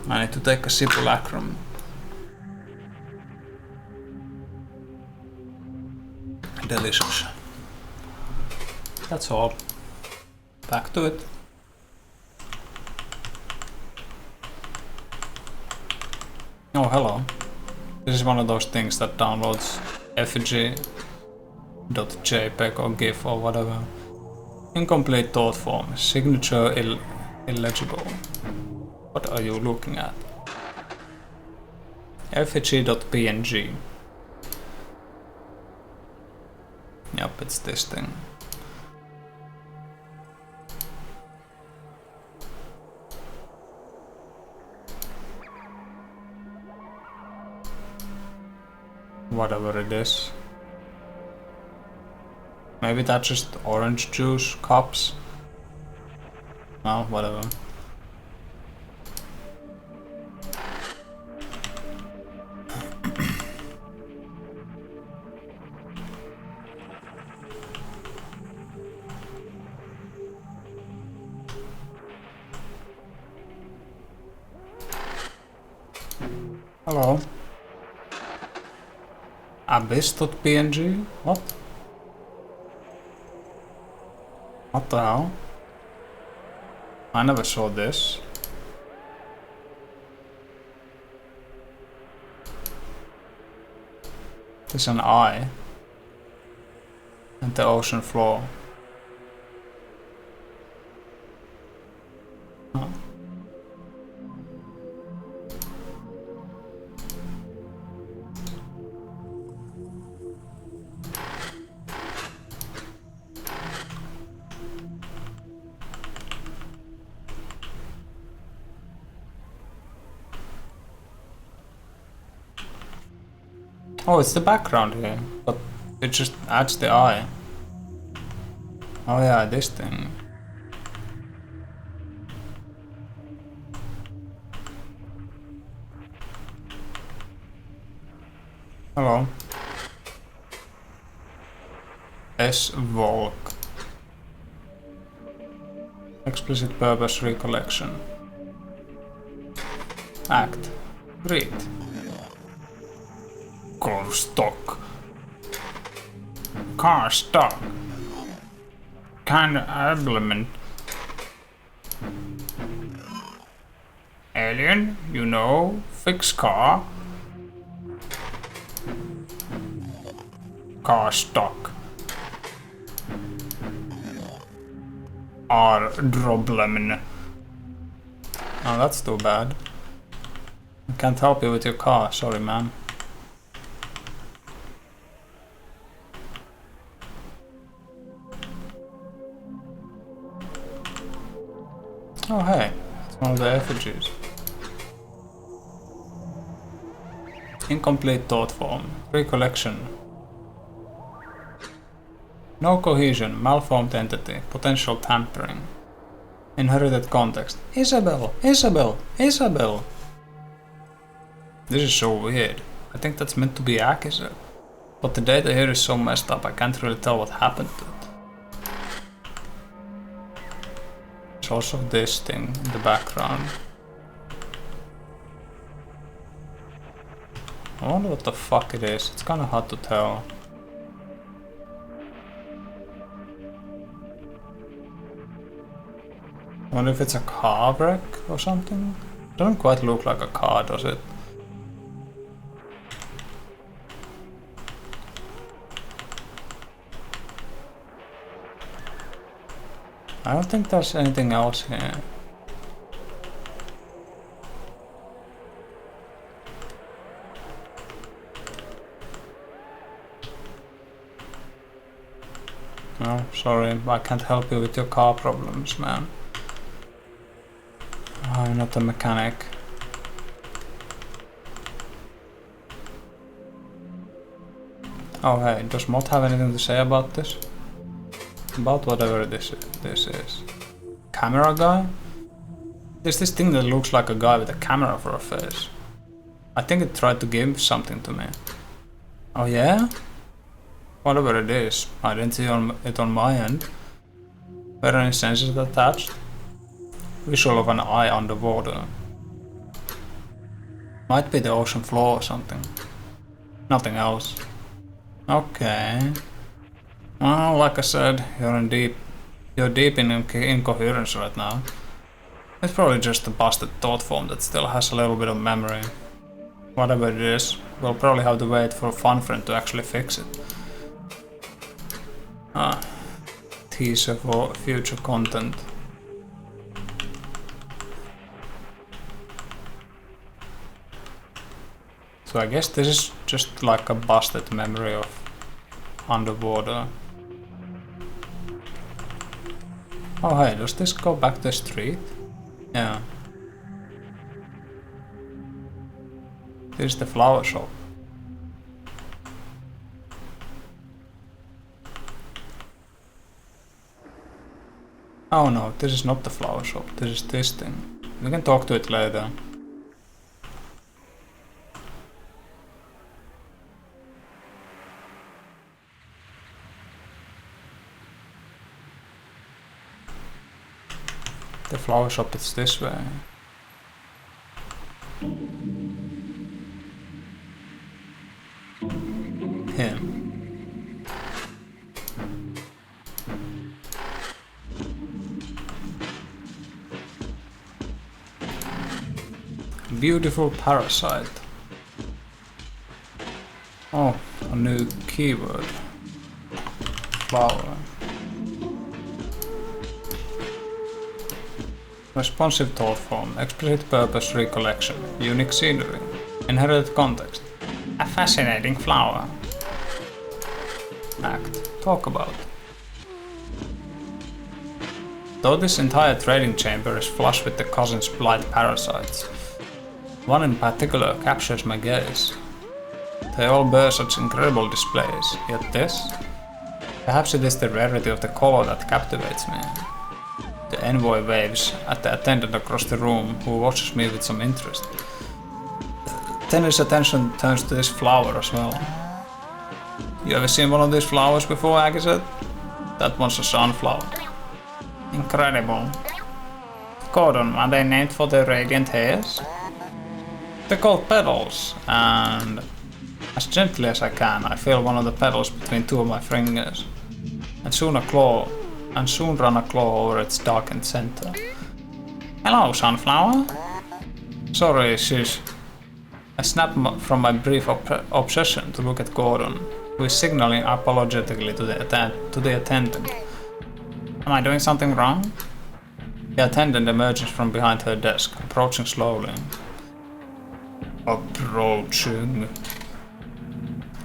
A: I need to take a simulacrum. Delicious. That's all. Back to it. Oh, hello. This is one of those things that downloads effigy.jpg or GIF or whatever. Incomplete thought form. Signature illegible. What are you looking at? Effigy.png. Yep, it's this thing. Whatever it is. Maybe that's just orange juice cups. Well, whatever. Hello. Abyss.png? What? What the hell? I never saw this. There's an eye. And the ocean floor. Huh. Oh, it's the background here, but it just adds the eye. Oh yeah, this thing. Hello. S-Volk. Explicit purpose recollection. Act. Read. Car stock. Car stock. Kind of element. Alien, you know, fix car. Car stock. R problem. Oh, that's too bad. I can't help you with your car, sorry man. Oh hey, it's one of the effigies. Incomplete thought form. Recollection. No cohesion, malformed entity, potential tampering. Inherited context. Isabel, Isabel, Isabel. This is so weird. I think that's meant to be accurate. But the data here is so messed up, I can't really tell what happened to it. There's also this thing in the background. I wonder what the fuck it is. It's kinda hard to tell. I wonder if it's a car wreck or something? It doesn't quite look like a car, does it? I don't think there's anything else here. No, sorry, I can't help you with your car problems, man. I'm not a mechanic. Oh hey, does Mod have anything to say about this? About whatever this is. Camera guy? There's this thing that looks like a guy with a camera for a face. I think it tried to give something to me. Oh yeah? Whatever it is, I didn't see it on my end. Were any sensors attached? Visual of an eye underwater. Might be the ocean floor or something. Nothing else. Okay. Well, like I said, you're deep in incoherence right now. It's probably just a busted thought form that still has a little bit of memory. Whatever it is, we'll probably have to wait for a fun friend to actually fix it. Teaser for future content. So I guess this is just like a busted memory of underwater. Oh hey, does this go back to the street? Yeah. This is the flower shop. Oh no, this is not the flower shop, this is this thing. We can talk to it later. The flower shop is this way. Here. Beautiful parasite. Oh, a new keyword. Flower. Responsive thought form, explicit purpose recollection, unique scenery, inherited context. A fascinating flower. Act. Talk about. Though this entire trading chamber is flush with the cousin's blight parasites, one in particular captures my gaze. They all bear such incredible displays, yet this? Perhaps it is the rarity of the color that captivates me. The envoy waves at the attendant across the room, who watches me with some interest. Then his attention turns to this flower as well. You ever seen one of these flowers before, Agatha? That one's a sunflower. Incredible. Gordon, are they named for the radiant hairs? They're called petals, and as gently as I can, I feel one of the petals between two of my fingers, and soon run a claw over its darkened center. Hello, sunflower. Sorry, shush. I snap from my brief obsession to look at Gordon, who is signaling apologetically to the attendant. Am I doing something wrong? The attendant emerges from behind her desk, approaching slowly. Approaching.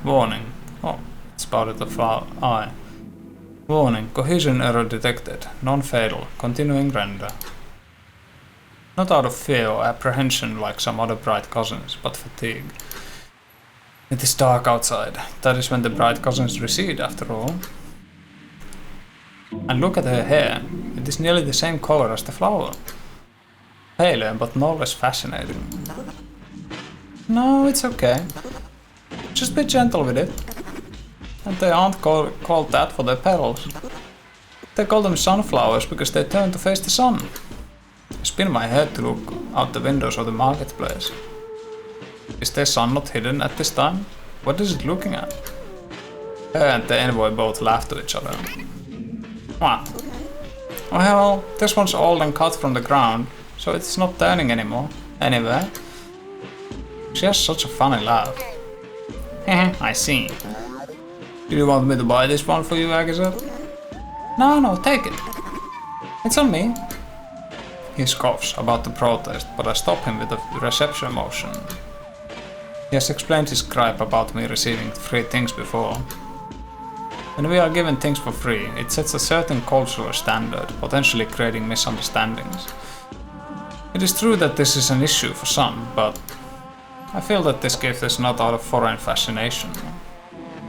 A: Warning. Oh, it spouted the eye. Warning. Cohesion error detected. Non-fatal. Continuing render. Not out of fear or apprehension like some other bright cousins, but fatigue. It is dark outside. That is when the bright cousins recede, after all. And look at her hair. It is nearly the same color as the flower. Paler, but no less fascinating. No, it's okay. Just be gentle with it. And they aren't called that for their petals. They call them sunflowers because they turn to face the sun. I spin my head to look out the windows of the marketplace. Is their sun not hidden at this time? What is it looking at? Her and the envoy both laugh to each other. What? Well, this one's old and cut from the ground, so it's not turning anymore. Anyway. She has such a funny laugh. I see. Do you want me to buy this one for you, Agatha? No, take it. It's on me. He scoffs, about to protest, but I stop him with a reception motion. He has explained his gripe about me receiving free things before. When we are given things for free, it sets a certain cultural standard, potentially creating misunderstandings. It is true that this is an issue for some, but I feel that this gift is not out of foreign fascination.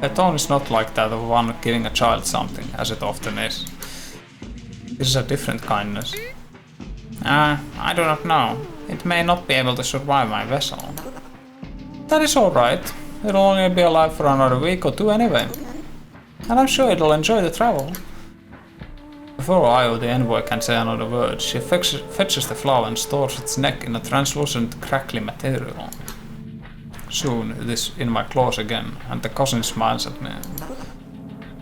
A: The tone is not like that of one giving a child something, as it often is. This is a different kindness. I do not know. It may not be able to survive my vessel. That is alright. It'll only be alive for another week or two anyway. And I'm sure it'll enjoy the travel. Before Io, the envoy, can say another word, she fetches the flower and stores its neck in a translucent, crackly material. Soon it is in my claws again, and the cousin smiles at me.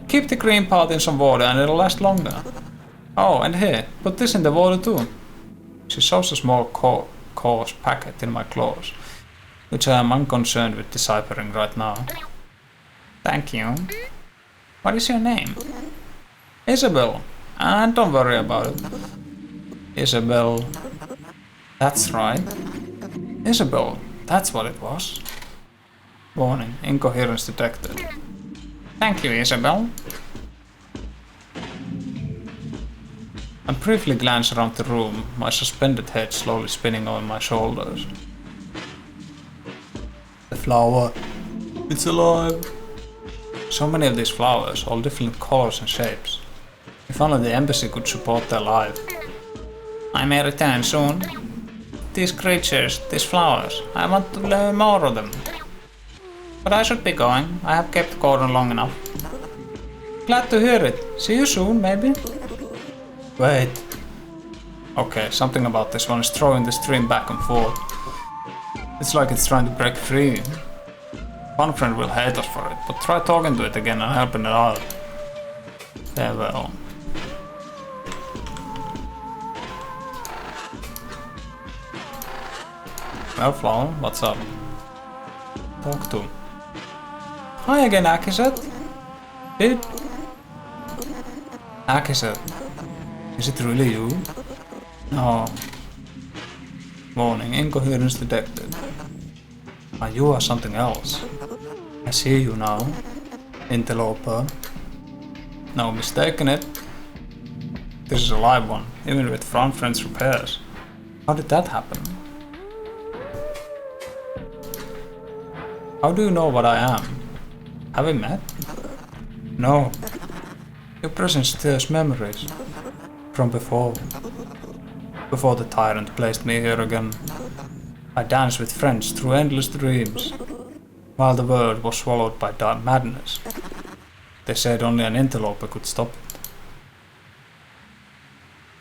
A: Keep the green part in some water and it'll last longer. Oh, and here, put this in the water too. She shows a small coarse packet in my claws, which I am unconcerned with deciphering right now. Thank you. What is your name? Isabel. And don't worry about it. Isabel. That's right. Isabel. That's what it was. Warning. Incoherence detected. Thank you, Isabel. I briefly glance around the room, my suspended head slowly spinning over my shoulders. The flower. It's alive. So many of these flowers, all different colors and shapes. If only the embassy could support their life. I may return soon. These creatures, these flowers, I want to learn more of them. But I should be going. I have kept Gordon long enough. Glad to hear it. See you soon, maybe? Wait. Okay, something about this one is throwing the stream back and forth. It's like it's trying to break free. One friend will hate us for it, but try talking to it again and helping it out. Farewell. Well, Flower, what's up? Talk to. Hi again, Akizet. Akizet. Is it really you? No. Warning, incoherence detected. You are something else. I see you now. Interloper. No mistaking it. This is a live one, even with front friends repairs. How did that happen? How do you know what I am? Have we met? No. Your presence stirs memories. From before. Before the tyrant placed me here again. I danced with friends through endless dreams, while the world was swallowed by madness. They said only an interloper could stop it.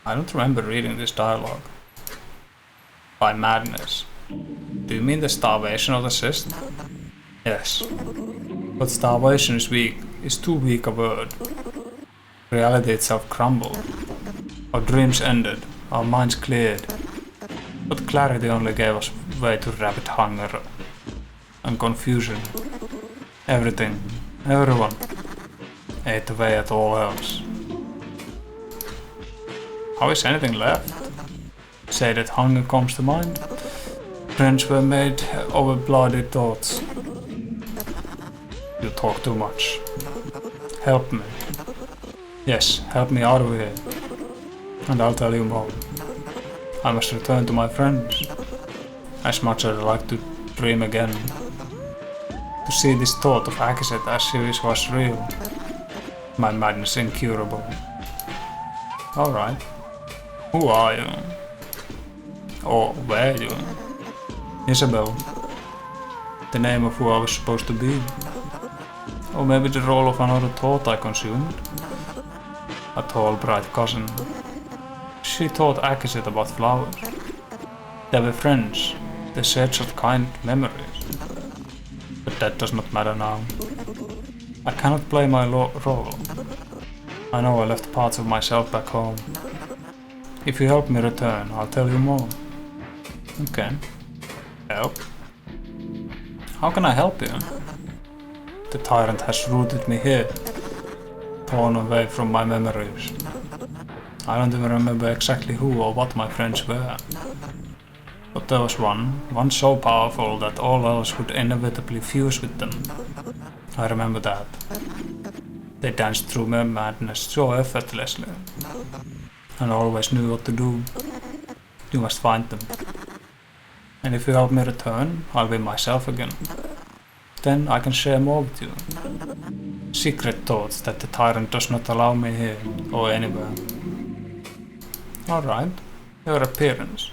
A: I don't remember reading this dialogue. By madness. Do you mean the starvation of the system? Yes. But starvation is too weak a word. Reality itself crumbled. Our dreams ended, our minds cleared. But clarity only gave us way to rapid hunger and confusion. Everything, everyone, ate away at all else. How is anything left? Say that hunger comes to mind. Friends were made over bloody thoughts. You talk too much. Help me. Yes, help me out of here. And I'll tell you more. I must return to my friends. As much as I like to dream again. To see this thought of Akizet as she was real. My madness incurable. Alright. Who are you? Or were you? Isabel. The name of who I was supposed to be. Or maybe the role of another thought I consumed. A tall, bright cousin. She taught Akizet about flowers. They were friends. They shared such kind memories. But that does not matter now. I cannot play my role. I know I left parts of myself back home. If you help me return, I'll tell you more. Okay. Help? How can I help you? The tyrant has rooted me here, torn away from my memories. I don't even remember exactly who or what my friends were. But there was one so powerful that all else would inevitably fuse with them. I remember that. They danced through my madness so effortlessly, and always knew what to do. You must find them. And if you help me return, I'll be myself again. Then I can share more with you. Secret thoughts that the tyrant does not allow me here or anywhere. Alright, your appearance.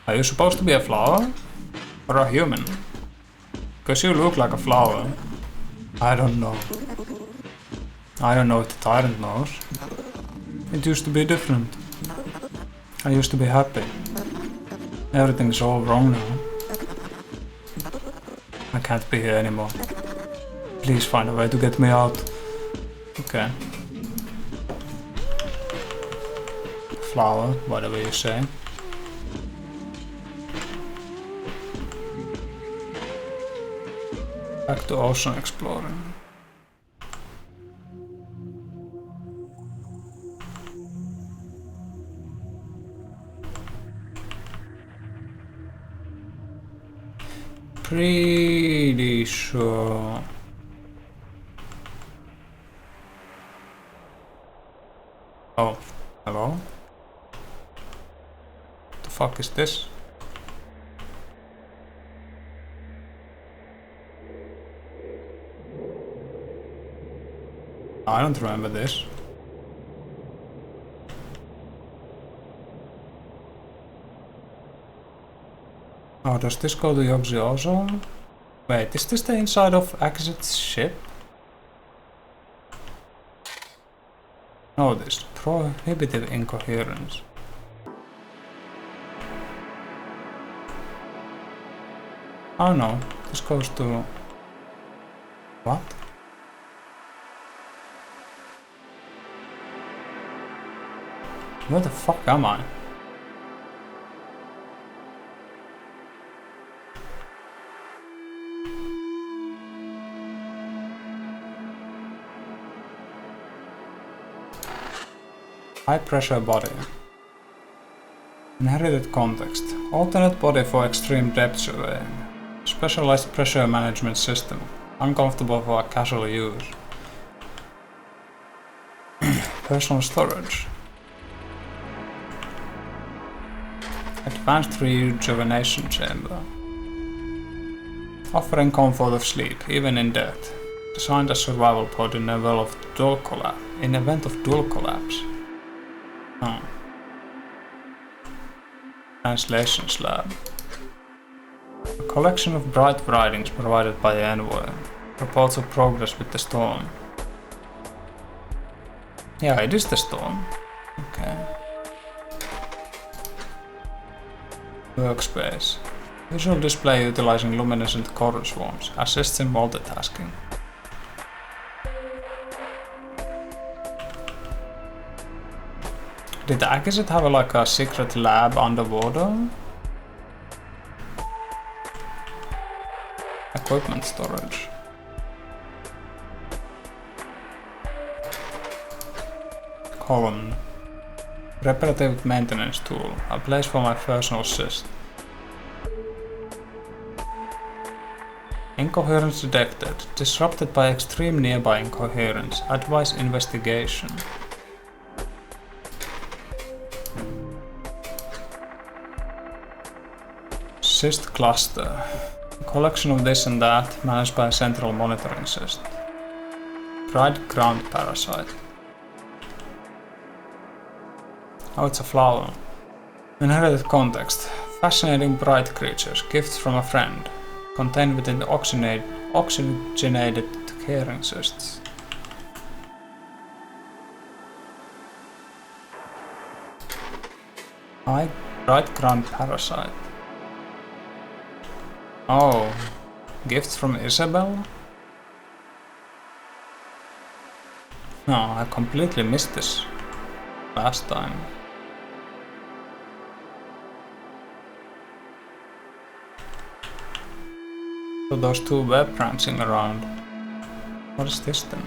A: Are you supposed to be a flower? Or a human? Because you look like a flower. I don't know. I don't know if the tyrant knows. It used to be different. I used to be happy. Everything's all wrong now. I can't be here anymore. Please find a way to get me out. Okay. Flower, whatever you say. Back to ocean exploring. Pretty sure. Oh, hello? What the fuck is this? I don't remember this. Oh, does this go to Yoxi also? Wait, is this the inside of Akizet's ship? No, this prohibitive incoherence. Oh no, this goes to... What? Where the fuck am I? High pressure body. Inherited context. Alternate body for extreme depth surveying. Specialized pressure management system. Uncomfortable for casual use. Personal storage. Advanced rejuvenation chamber. Offering comfort of sleep, even in death. Designed as survival pod in event of dual collapse. Oh. Translation slab. A collection of bright writings provided by the envoy. Reports of progress with the storm. Yeah, it is the storm. Okay. Workspace. Visual display utilizing luminescent Corru swarms. Assists in multitasking. Did Akizet have like a secret lab underwater? Equipment storage. Column. Reparative maintenance tool. A place for my personal cyst. Incoherence detected. Disrupted by extreme nearby incoherence. Advise investigation. Cyst cluster. A collection of this and that managed by a central monitoring cyst. Dried ground parasite. Oh, it's a flower. Inherited context. Fascinating bright creatures. Gifts from a friend. Contained within the oxygenated caring cysts. Bright ground parasite. Oh, gifts from Isabel? No, I completely missed this last time. So those two were prancing around. What is this then?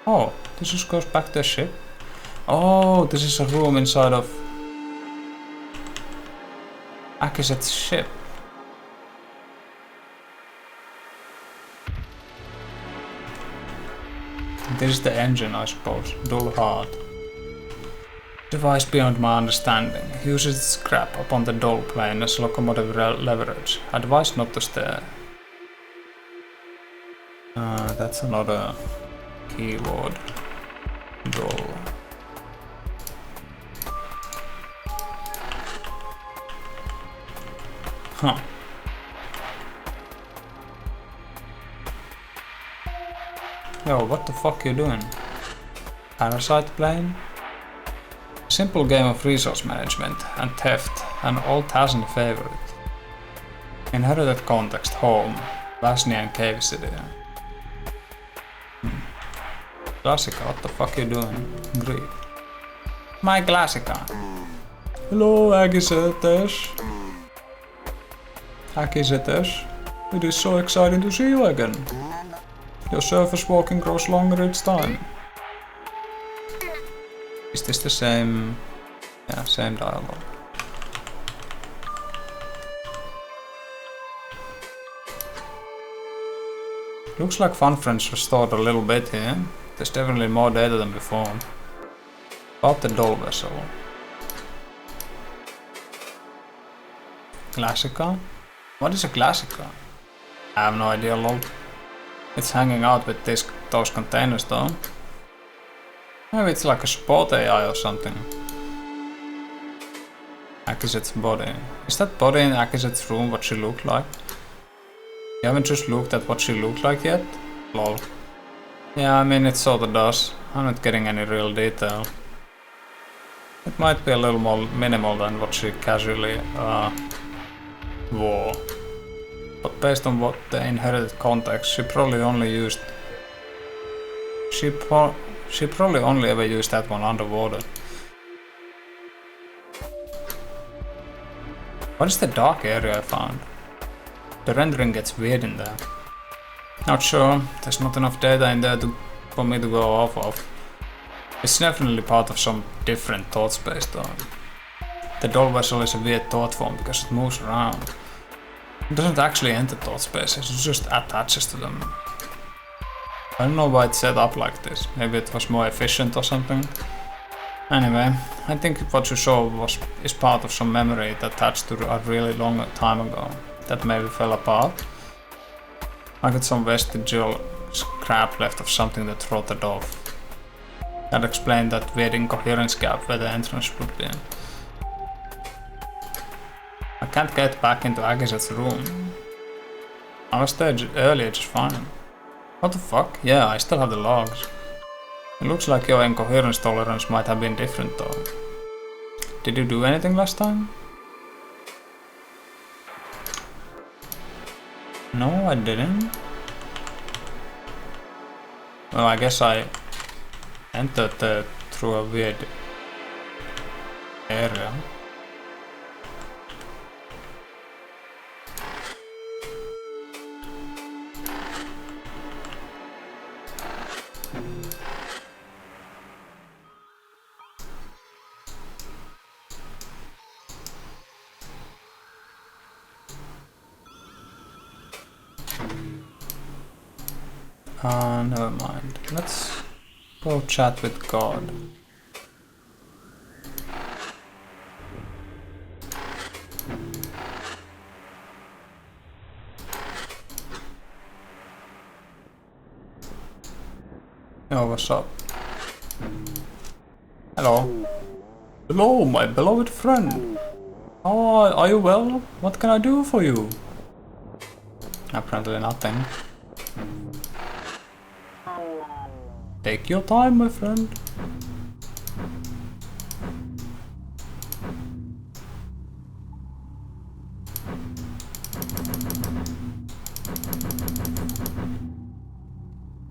A: Oh, this just goes back to the ship. Oh, this is a room inside of Akizet's ship. This is the engine, I suppose. Dull heart. Device beyond my understanding. Uses its scrap upon the dull plane as locomotive leverage. Advised not to stare. That's another keyword. Dull. Huh. Yo, what the fuck you doing? Parasite plane? Simple game of resource management and theft, an old thousand favorite. Inherited context, home, Vasnian cave city. Classica, what the fuck you doing? Great. My Classica. Hello, Akizetes. Akizetes, it is so exciting to see you again. Your surface walking grows longer each time. Is this the same? Yeah, same dialogue. Looks like FunFriends restored a little bit here. There's definitely more data than before. About the doll vessel. Classica? What is a Classica? I have no idea, lol. It's hanging out with those containers though. Maybe it's like a support AI or something. Akizet's body. Is that body in Akizet's room what she looked like? You haven't just looked at what she looked like yet? Lol. Yeah, I mean it sorta does. I'm not getting any real detail. It might be a little more minimal than what she casually wore. But based on what the inherited context, she probably only used... She probably only ever used that one underwater. What is the dark area I found? The rendering gets weird in there. Not sure, there's not enough data in there for me to go off of. It's definitely part of some different thought space though. The doll vessel is a weird thought form because it moves around. It doesn't actually enter thought spaces, it just attaches to them. I don't know why it's set up like this. Maybe it was more efficient or something. Anyway, I think what you saw is part of some memory it attached to a really long time ago that maybe fell apart. I got some vestigial scrap left of something that rotted off. That explained that weird incoherence gap where the entrance would be. I can't get back into Agatha's room. I was there earlier just fine. What the fuck? Yeah, I still have the logs. It looks like your incoherence tolerance might have been different though. Did you do anything last time? No, I didn't. Well, I guess I entered through a weird area. Never mind. Let's go chat with God. Yo, what's up? Hello. Hello, my beloved friend. Oh, are you well? What can I do for you? Apparently nothing. Take your time, my friend.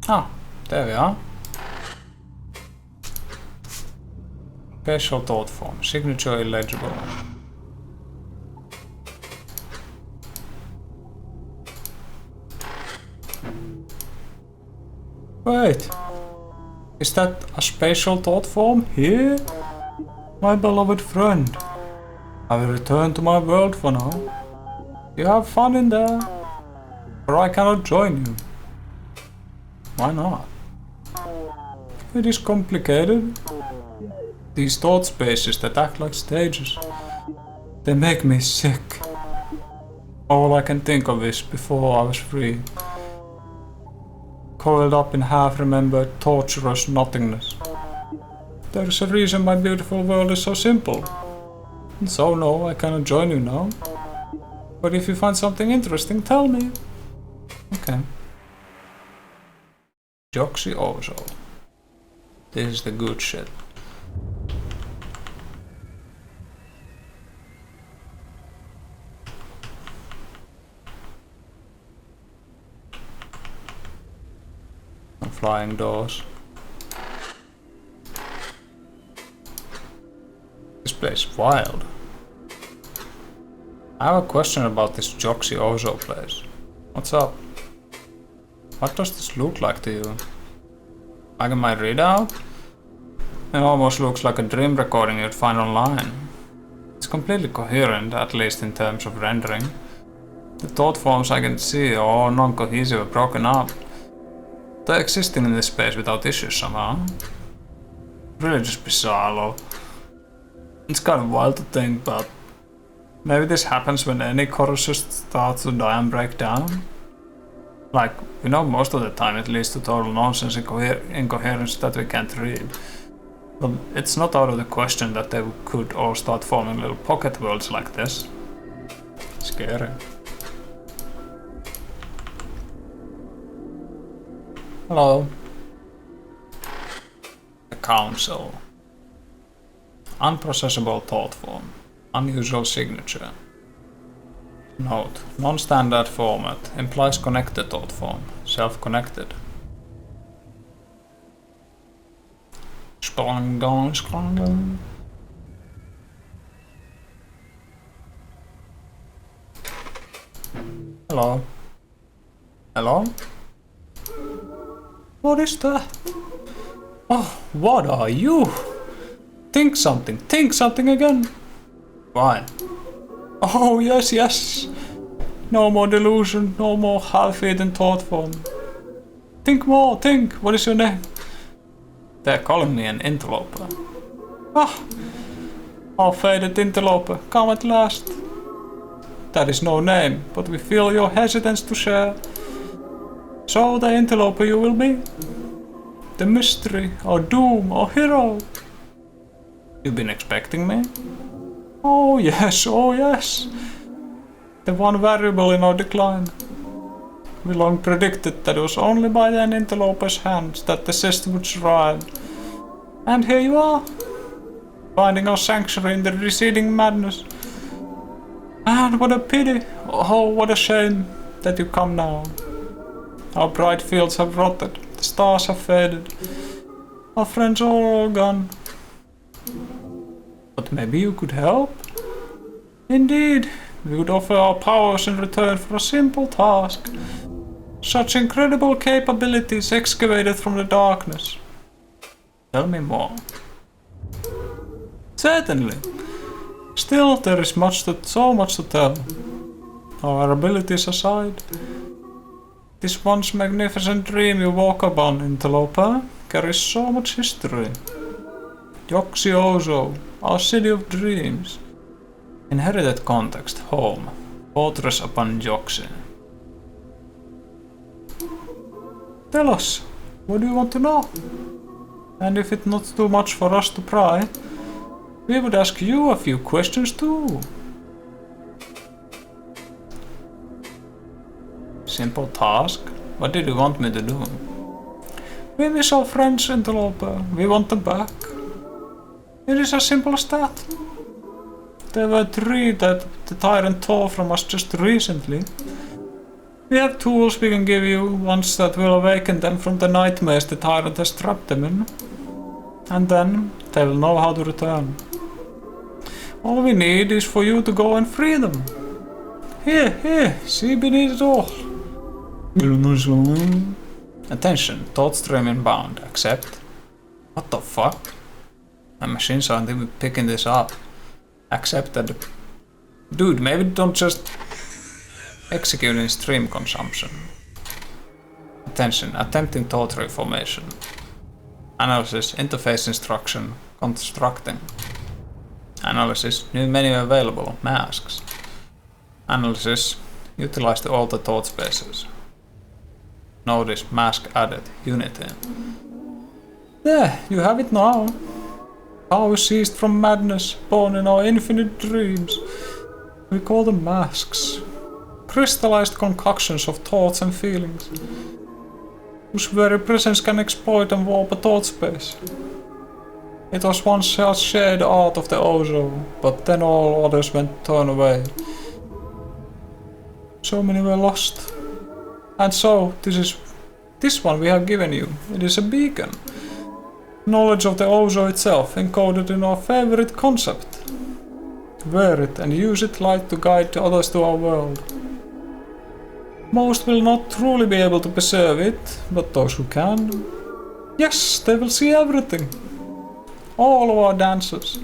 A: Ah, there we are. Special thought form, signature illegible. Wait. Is that a spatial thought form here? My beloved friend, I will return to my world for now. You have fun in there, or I cannot join you. Why not? It is complicated. These thought spaces that act like stages, they make me sick. All I can think of is before I was free. Coiled up in half-remembered, torturous nothingness. There is a reason my beautiful world is so simple. And so no, I cannot join you now. But if you find something interesting, tell me. Okay. Corru.Observer. This is the good shit. Flying doors. This place is wild. I have a question about this Corru.Observer place. What's up? What does this look like to you? Like in my readout? It almost looks like a dream recording you'd find online. It's completely coherent, at least in terms of rendering. The thought forms I can see are all non-cohesive or broken up. They're existing in this space without issues somehow. Really just bizarre, lol. It's kind of wild to think, but maybe this happens when any chorus just starts to die and break down. Like, we know most of the time it leads to total nonsense and incoherence that we can't read. But it's not out of the question that they could all start forming little pocket worlds like this. Scary. Hello. The Council. Unprocessable thought form. Unusual signature. Note. Non-standard format. Implies connected thought form. Self-connected. Sprang down. Hello. Hello? What is that? Oh, what are you? Think something again. Fine. Oh, yes, yes. No more delusion, no more half-eaten thought form. Think more, think. What is your name? They're calling me an interloper. Ah, half-faded interloper, come at last. That is no name, but we feel your hesitance to share. So the interloper you will be. The mystery, or doom, or hero. You've been expecting me? Oh yes, oh yes. The one variable in our decline. We long predicted that it was only by an interloper's hands that the system would survive. And here you are, finding our sanctuary in the receding madness. And what a pity, oh what a shame that you come now. Our bright fields have rotted, the stars have faded, our friends are all gone. But maybe you could help? Indeed, we would offer our powers in return for a simple task. Such incredible capabilities excavated from the darkness. Tell me more. Certainly. Still, there is so much to tell. Our abilities aside, this once magnificent dream you woke upon, interloper, carries so much history. Yoxi-Ozo, our city of dreams. Inherited context, home, fortress upon Yoxi. Tell us, what do you want to know? And if it's not too much for us to pry, we would ask you a few questions too. Simple task? What did you want me to do? We miss our friends, interloper. We want them back. It is as simple as that. There were 3 that the tyrant tore from us just recently. We have tools we can give you, ones that will awaken them from the nightmares the tyrant has trapped them in. And then they will know how to return. All we need is for you to go and free them. Here, see beneath it all. Attention, thought stream inbound, accept. What the fuck? My machines aren't even picking this up. Accept that. Dude, maybe don't just execute in stream consumption. Attention, attempting thought reformation. Analysis, interface instruction, constructing. Analysis, new menu available, masks. Analysis, utilize the alter thought spaces. Notice, mask added, unity. There, you have it now. Power seized from madness, born in our infinite dreams. We call them masks. Crystallized concoctions of thoughts and feelings, whose very presence can exploit and warp a thought space. It was once a shared art of the Ozo, but then all others went torn away. So many were lost. And so, this one we have given you. It is a beacon. Knowledge of the Ozo itself, encoded in our favorite concept. Wear it and use it light to guide others to our world. Most will not truly be able to preserve it, but those who can, yes, they will see everything. All of our dancers.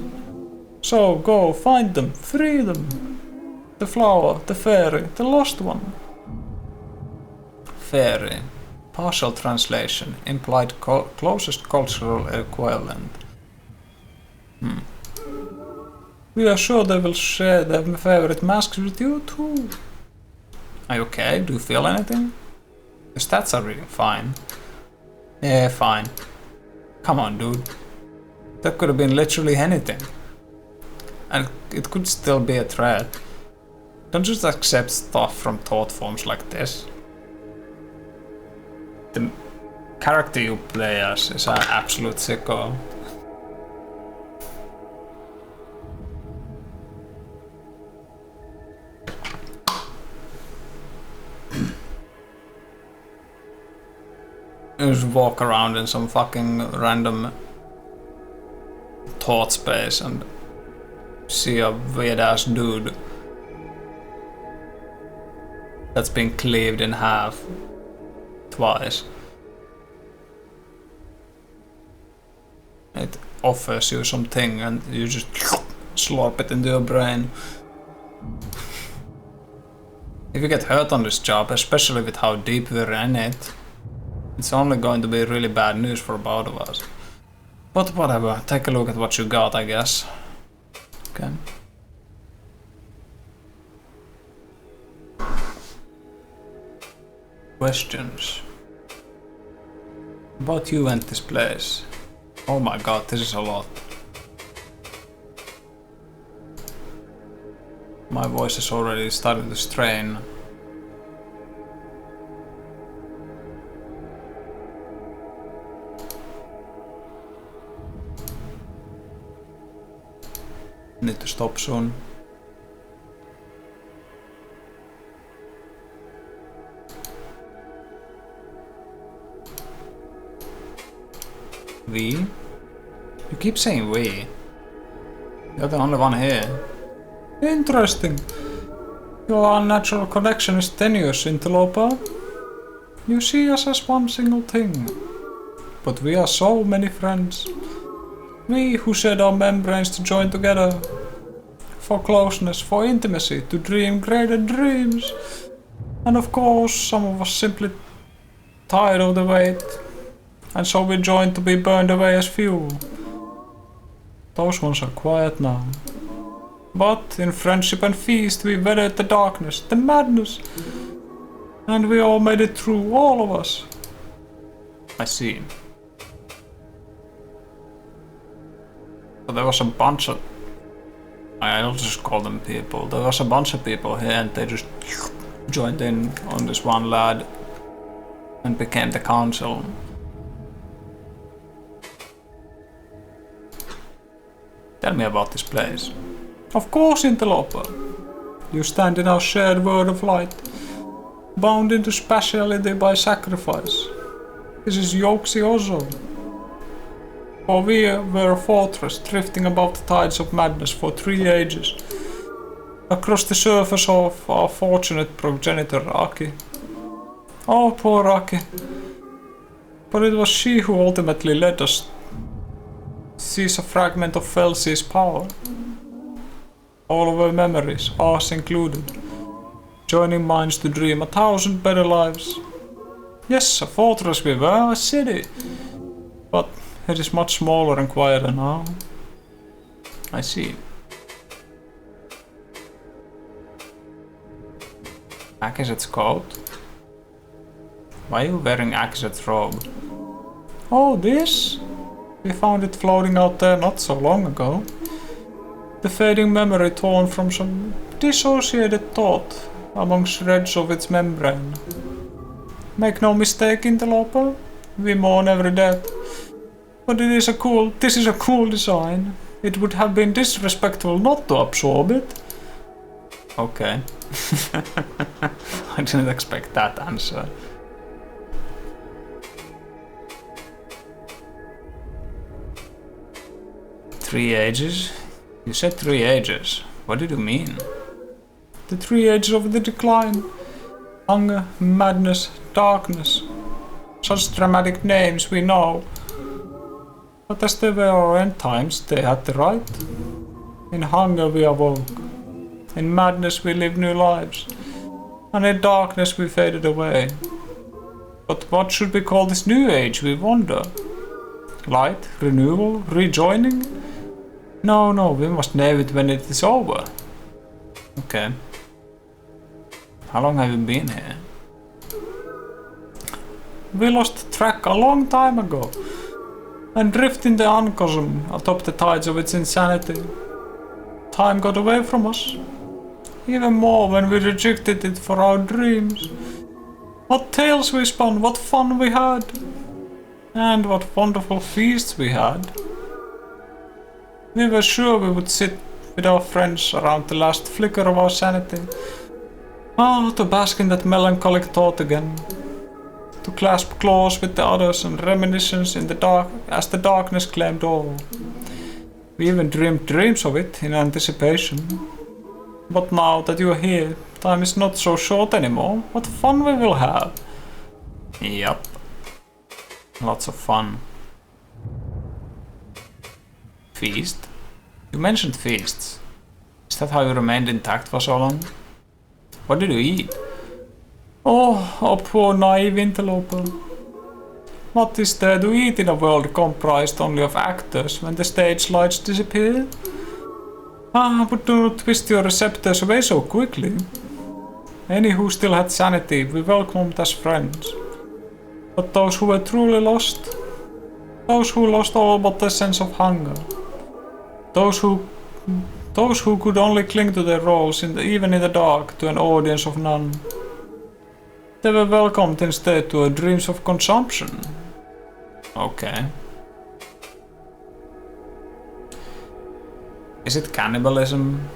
A: So go, find them, free them. The flower, the fairy, the lost one. Fairy. Partial translation, implied closest cultural equivalent. We are sure they will share their favorite masks with you too. Are you okay? Do you feel anything? The stats are reading fine. Yeah, fine. Come on, dude. That could have been literally anything. And it could still be a threat. Don't just accept stuff from thought forms like this. The character you play as is an absolute sicko. You just walk around in some fucking random thought space and see a weird ass dude that's been cleaved in half twice. it offers you something and you just slurp it into your brain. If you get hurt on this job, especially with how deep we're in it, it's only going to be really bad news for both of us. But whatever, take a look at what you got, I guess. Okay. Questions about you and this place. Oh my god, this is a lot. My voice is already starting to strain. Need to stop soon. We? You keep saying we. You're the only one here. Interesting. Your unnatural connection is tenuous, interloper. You see us as one single thing. But we are so many friends. We who set our membranes to join together. For closeness, for intimacy, to dream greater dreams. And of course, some of us simply tired of the wait. And so we join to be burned away as fuel. Those ones are quiet now. But in friendship and feast we weathered the darkness, the madness. And we all made it through, all of us. I see. So there was a bunch of... I'll just call them people. There was a bunch of people here and they just joined in on this one lad and became the council. Tell me about this place. Of course, interloper. You stand in our shared world of light, bound into spatiality by sacrifice. This is Yoxiozo. For we were a fortress drifting above the tides of madness for 3 ages, across the surface of our fortunate progenitor Aki. Oh, poor Aki. But it was she who ultimately led us seize a fragment of Felsi's power. All of our memories, ours included, joining minds to dream 1,000 better lives. Yes, a fortress we were, a city, but it is much smaller and quieter now. I see. Akizet's coat? Why are you wearing Akizet's robe? Oh, this? We found it floating out there not so long ago. The fading memory torn from some dissociated thought among shreds of its membrane. Make no mistake, interloper, we mourn every death. But this is a cool design. It would have been disrespectful not to absorb it. Okay. I didn't expect that answer. 3 ages? You said 3 ages. What did you mean? The 3 ages of the decline. Hunger, madness, darkness. Such dramatic names we know. But as they were our end times, they had the right. In hunger we awoke. In madness we lived new lives. And in darkness we faded away. But what should we call this new age, we wonder? Light? Renewal? Rejoining? No, we must name it when it is over. Okay. How long have you been here? We lost track a long time ago. And drifted in the uncosm atop the tides of its insanity. Time got away from us. Even more when we rejected it for our dreams. What tales we spun, what fun we had. And what wonderful feasts we had. We were sure we would sit with our friends around the last flicker of our sanity. Oh, to bask in that melancholic thought again. To clasp claws with the others and reminiscence in the dark as the darkness claimed all. We even dreamed dreams of it in anticipation. But now that you're here, time is not so short anymore. What fun we will have. Yup. Lots of fun. Feast? You mentioned feasts. Is that how you remained intact for so long? What did you eat? Oh, poor naive interloper. What is there to eat in a world comprised only of actors when the stage lights disappear? But do not twist your receptors away so quickly. Any who still had sanity we welcomed as friends. But those who were truly lost, those who lost all but their sense of hunger, those who could only cling to their roles even in the dark to an audience of none, they were welcomed instead to dreams of consumption. Okay. Is it cannibalism?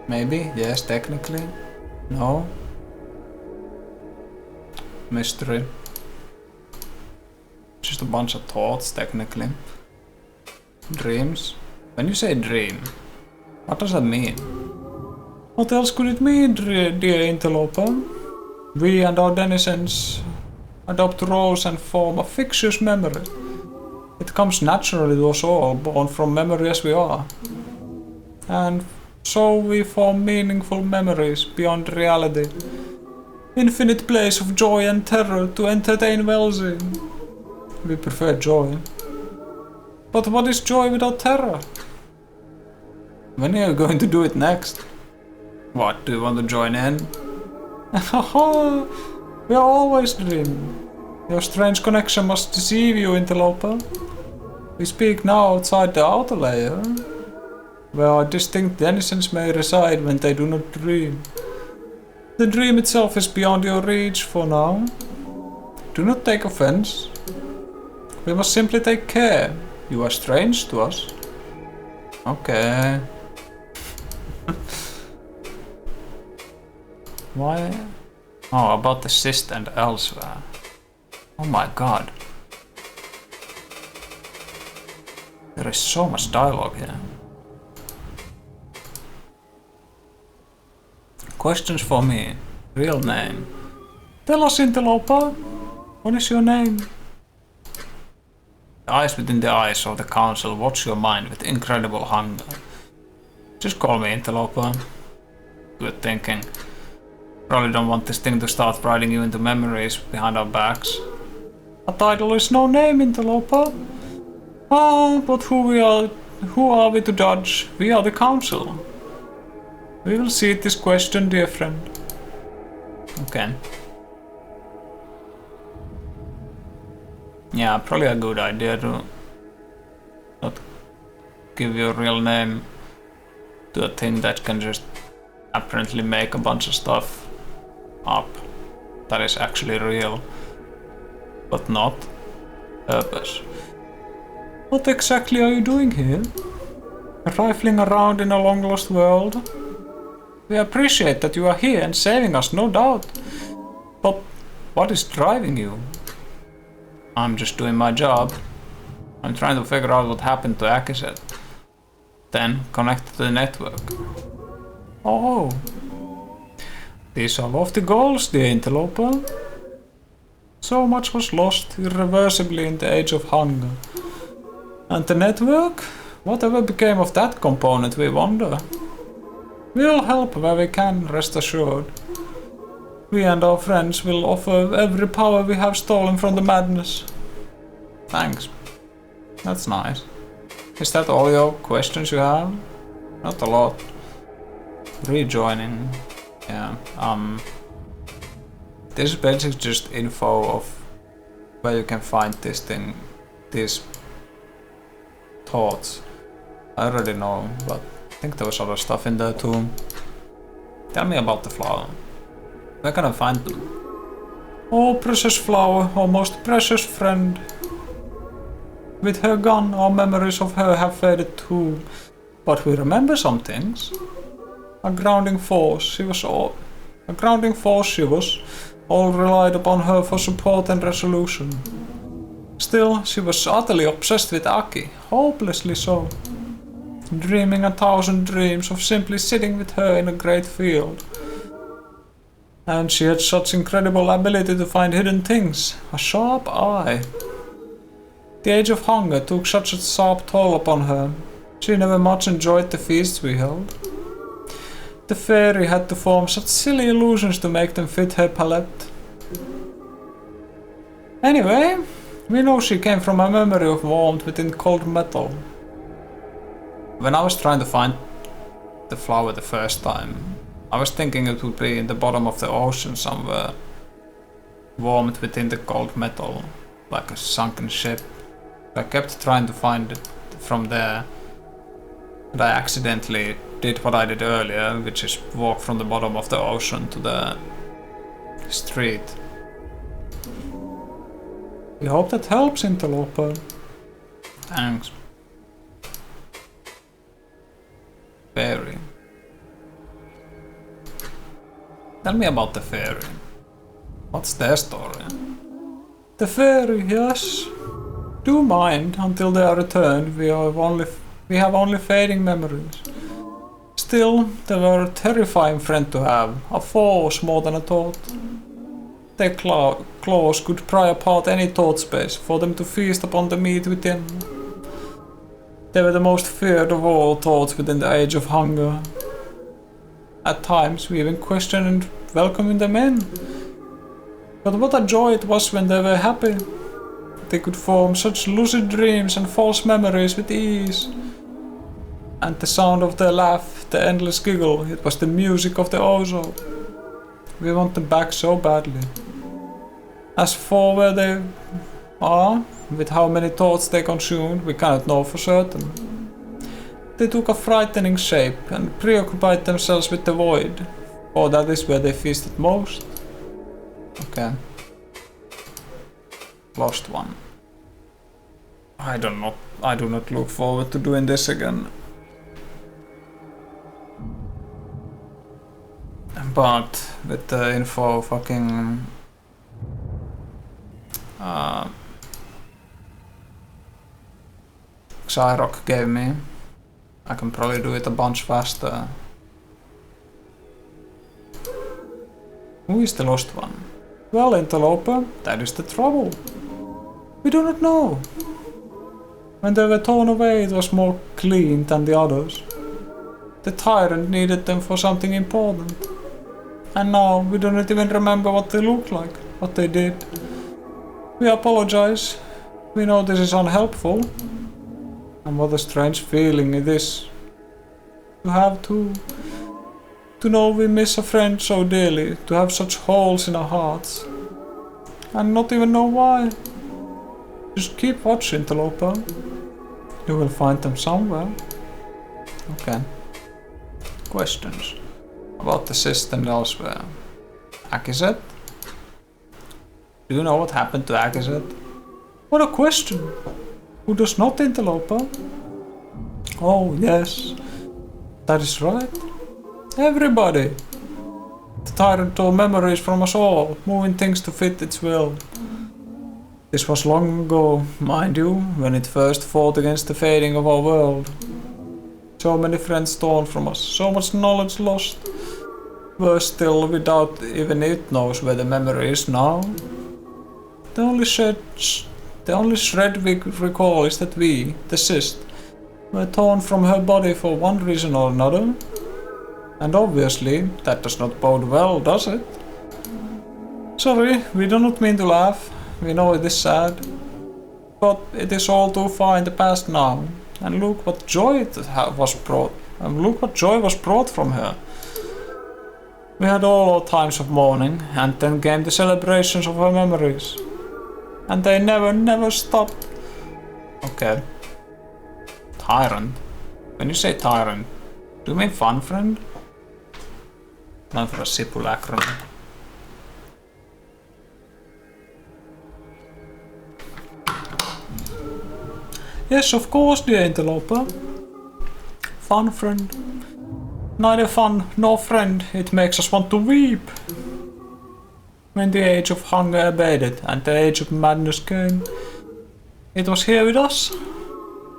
A: Maybe, yes, technically. No. Mystery. Just a bunch of thoughts, technically. Dreams. When you say dream, what does that mean? What else could it mean, dear interloper? We and our denizens adopt roles and form a fictitious memory. It comes naturally to us all, born from memory as we are. And so we form meaningful memories beyond reality. Infinite place of joy and terror to entertain Wellesley. We prefer joy. But what is joy without terror? When are you going to do it next? What, do you want to join in? We are always dreaming. Your strange connection must deceive you, interloper. We speak now outside the outer layer, where our distinct denizens may reside when they do not dream. The dream itself is beyond your reach for now. Do not take offense. We must simply take care. You are strange to us. Okay. Why? Oh, about the cyst and elsewhere. Oh my god. There is so much dialogue here. Questions for me. Real name. Tell us, interloper. What is your name? The eyes within the eyes of the council watch your mind with incredible hunger. Just call me interloper. Good thinking. Probably don't want this thing to start writing you into memories behind our backs. A title is no name, interloper. But who are we to judge? We are the council. We will see this question, dear friend. Okay. Yeah, probably a good idea to not give your real name to a thing that can just apparently make a bunch of stuff up that is actually real, but not purpose. What exactly are you doing here? Rifling around in a long lost world? We appreciate that you are here and saving us, no doubt. But what is driving you? I'm just doing my job. I'm trying to figure out what happened to Akiset. Then connect to the network. Oh. These are lofty goals, dear interloper. So much was lost irreversibly in the age of hunger. And the network? Whatever became of that component, we wonder. We'll help where we can, rest assured. We and our friends will offer every power we have stolen from the madness. Thanks. That's nice. Is that all your questions you have? Not a lot. Rejoining. Yeah. This is basically just info of where you can find this thing, these thoughts. I already know, but I think there was other stuff in there too. Tell me about the flower. Where can I find them? Oh, precious flower, oh most precious friend. With her gone, our memories of her have faded too. But we remember some things. A grounding force she was. All relied upon her for support and resolution. Still, she was utterly obsessed with Aki, hopelessly so. Dreaming 1,000 dreams of simply sitting with her in a great field. And she had such incredible ability to find hidden things. A sharp eye. The age of hunger took such a sharp toll upon her. She never much enjoyed the feasts we held. The fairy had to form such silly illusions to make them fit her palette. Anyway, we know she came from a memory of warmth within cold metal. When I was trying to find the flower the first time, I was thinking it would be in the bottom of the ocean somewhere. Warmed within the cold metal, like a sunken ship. I kept trying to find it from there. But I accidentally did what I did earlier, which is walk from the bottom of the ocean to the street. We hope that helps, Interloper. Thanks. Fairy. Tell me about the fairy. What's their story? The fairy, yes. Do mind, until they are returned, we have only fading memories. Still, they were a terrifying friend to have, a force more than a thought. Their claws could pry apart any thought space for them to feast upon the meat within. They were the most feared of all thoughts within the age of hunger. At times, we even questioned and welcomed them in. But what a joy it was when they were happy. They could form such lucid dreams and false memories with ease. And the sound of their laugh, the endless giggle, it was the music of the Ozo. We want them back so badly. As for where they are, with how many thoughts they consumed, we cannot know for certain. They took a frightening shape and preoccupied themselves with the void, for that is where they feasted most. Okay. Lost one. I do not look forward to doing this again. But with the info fucking Xyrock gave me, I can probably do it a bunch faster. Who is the lost one? Well, Interloper, that is the trouble. We do not know. When they were torn away, it was more clean than the others. The tyrant needed them for something important. And now we do not even remember what they looked like, what they did. We apologize. We know this is unhelpful. And what a strange feeling it is to have to know we miss a friend so dearly, to have such holes in our hearts, and not even know why. Just keep watch, Interloper. You will find them somewhere. Okay. Questions about the system elsewhere. Akizet? Do you know what happened to Akizet? What a question! Who does not, Interloper? Oh, yes. That is right. Everybody! The tyrant tore memories from us all, moving things to fit its will. This was long ago, mind you, when it first fought against the fading of our world. So many friends torn from us, so much knowledge lost. Worse still, without even it knows where the memory is now. The only shred we recall is that we, the cyst, were torn from her body for one reason or another. And obviously, that does not bode well, does it? Sorry, we do not mean to laugh. We know it is sad. But it is all too far in the past now. And look what joy was brought from her. We had all our times of mourning, and then came the celebrations of her memories. And they never stopped. Okay. Tyrant? When you say tyrant, do you mean fun friend? Not for a simulacrum. Yes, of course, dear Interloper. Fun friend. Neither fun nor friend, it makes us want to weep. When the age of hunger abated and the age of madness came, it was here with us,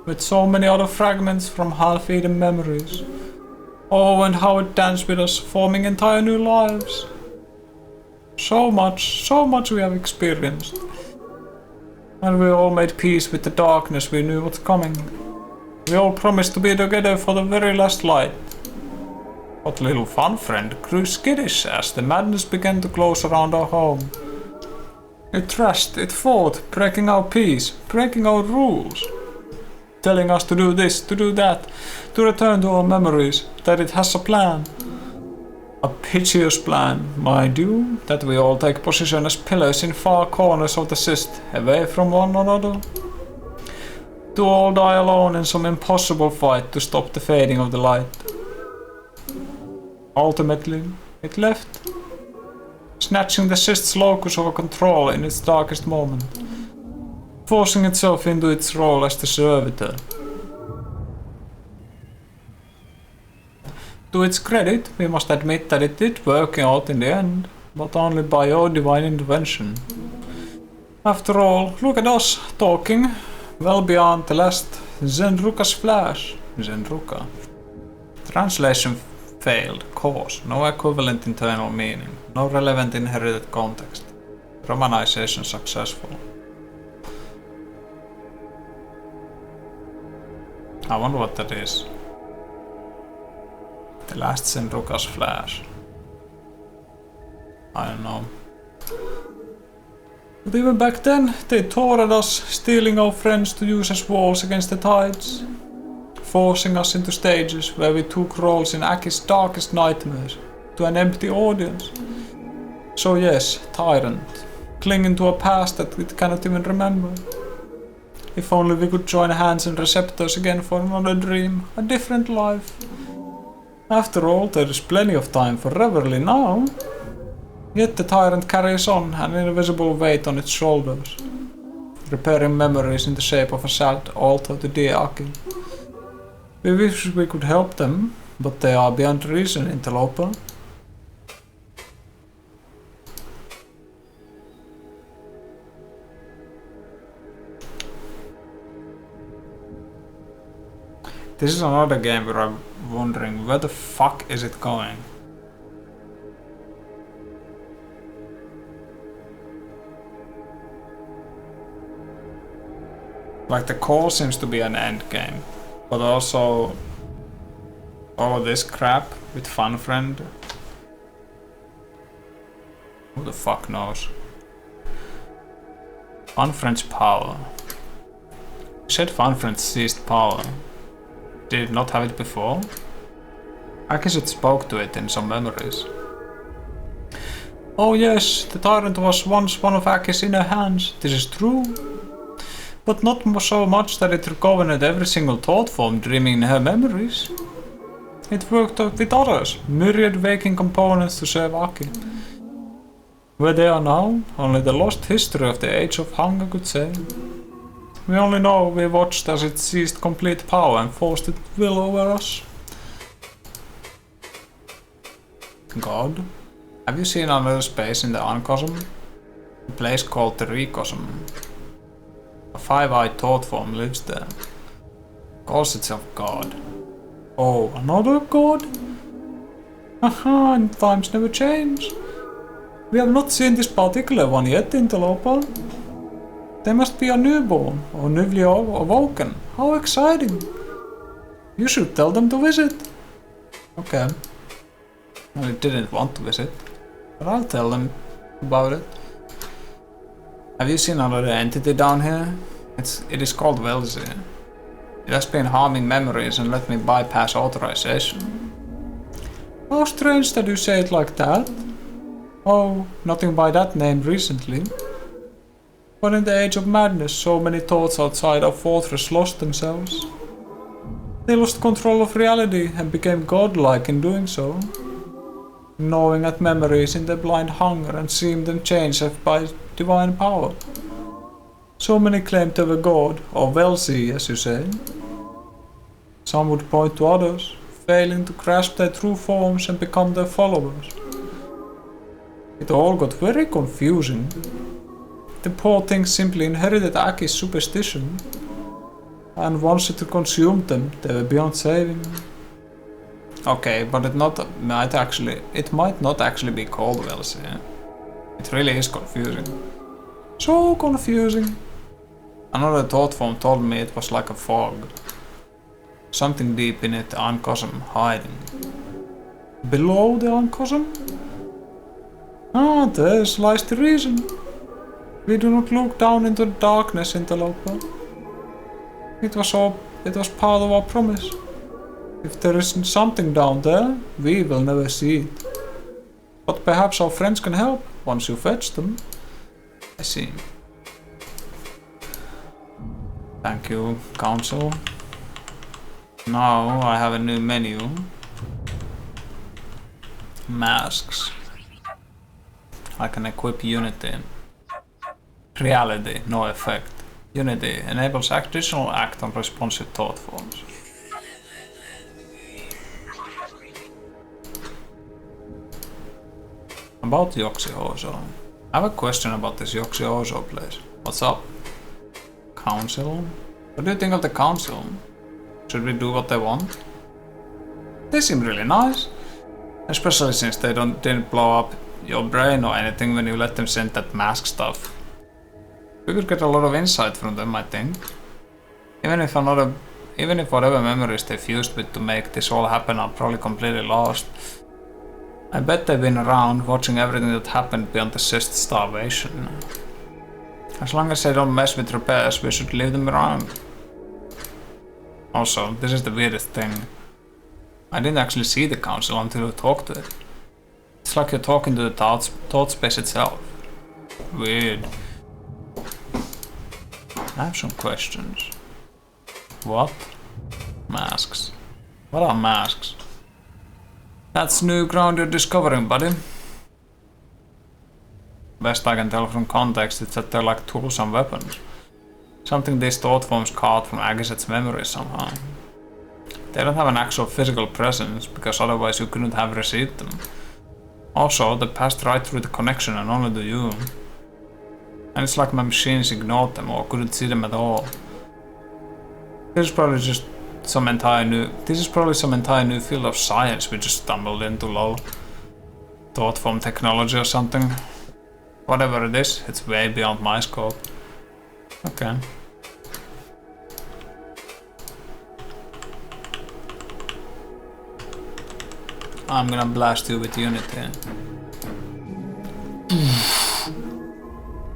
A: with so many other fragments from half-eaten memories. Oh, and how it danced with us, forming entire new lives. So much we have experienced. And we all made peace with the darkness. We knew what's coming. We all promised to be together for the very last light. But little fun friend grew skittish as the madness began to close around our home. It thrashed, it fought, breaking our peace, breaking our rules. Telling us to do this, to do that, to return to our memories, that it has a plan. A piteous plan, mind you, that we all take position as pillars in far corners of the cyst, away from one another. To all die alone in some impossible fight to stop the fading of the light. Ultimately, it left, snatching the cyst's locus of control in its darkest moment, forcing itself into its role as the servitor. To its credit, we must admit that it did work out in the end, but only by your divine intervention. After all, look at us, talking, well beyond the last Zenruka's flash. Zenruka. Translation failed, cause, no equivalent internal meaning, no relevant inherited context. Romanization successful. I wonder what that is. The last Zenruka's flash. I don't know. But even back then, they tore at us, stealing our friends to use as walls against the tides. Forcing us into stages where we took roles in Aki's darkest nightmares, to an empty audience. So yes, tyrant, clinging to a past that it cannot even remember. If only we could join hands and receptors again for another dream, a different life. After all, there is plenty of time for revelry now. Yet the tyrant carries on, an invisible weight on its shoulders, repairing memories in the shape of a sad altar to dear Aki. We wish we could help them, but they are beyond reason, interloper. This is another game where I'm wondering where the fuck is it going? Like the call seems to be an end game, but also all of this crap with Fun Friend. Who the fuck knows? Fun Friend's power. You said Fun Friend seized power. Did it not have it before? I guess it spoke to it in some memories. Oh yes, the tyrant was once one of Aki's inner hands, this is true. But not so much that it governed every single thought form dreaming in her memories. It worked with others, myriad waking components to serve Aki. Where they are now, only the lost history of the Age of Hunger could say. We only know we watched as it seized complete power and forced its will over us. God? Have you seen another space in the Uncosm? A place called the Recosm. A five-eyed thought form lives there. Calls itself God. Oh, another God? Haha, and times never change. We have not seen this particular one yet, interloper. They must be a newborn, or newly awoken. How exciting! You should tell them to visit. Okay. Well, it didn't want to visit, but I'll tell them about it. Have you seen another entity down here? It is called Welsi. It has been harming memories and let me bypass authorization. How strange that you say it like that. Oh, nothing by that name recently. But in the age of madness, so many thoughts outside our fortress lost themselves. They lost control of reality and became godlike in doing so. Gnawing at memories in their blind hunger and seeing them changed by divine power. So many claim to have a god, or Welsi as you say. Some would point to others, failing to grasp their true forms and become their followers. It all got very confusing. The poor things simply inherited Aki's superstition, and once it consumed them, they were beyond saving. Okay, but it might not actually be called Welsi. It really is confusing. So confusing. Another thought form told me it was like a fog. Something deep in it, the uncosm, hiding. Below the uncosm? Ah, there lies the reason. We do not look down into the darkness, interloper. It was part of our promise. If there isn't something down there, we will never see it. But perhaps our friends can help once you fetch them. I see. Thank you, Council. Now I have a new menu. Masks. I can equip Unity. Reality, no effect. Unity enables additional act on responsive thought forms. About Yoxiozo. I have a question about this Yoxiozo place. What's up? Council? What do you think of the council? Should we do what they want? They seem really nice. Especially since they didn't blow up your brain or anything when you let them send that mask stuff. We could get a lot of insight from them, I think. Even if whatever memories they fused with to make this all happen are probably completely lost. I bet they've been around watching everything that happened beyond the cyst starvation. As long as they don't mess with repairs, we should leave them around. Also, this is the weirdest thing. I didn't actually see the council until I talked to it. It's like you're talking to the thought space itself. Weird. I have some questions. What? Masks. What are masks? That's new ground you're discovering, buddy. Best I can tell from context is that they're like tools and weapons. Something these thought forms caught from Agazet's memory somehow. They don't have an actual physical presence, because otherwise you couldn't have received them. Also, they passed right through the connection and only to you. And it's like my machines ignored them or couldn't see them at all. This is probably some entire new field of science we just stumbled into, lol. Thought form technology or something. Whatever it is, it's way beyond my scope. Okay. I'm gonna blast you with Unity.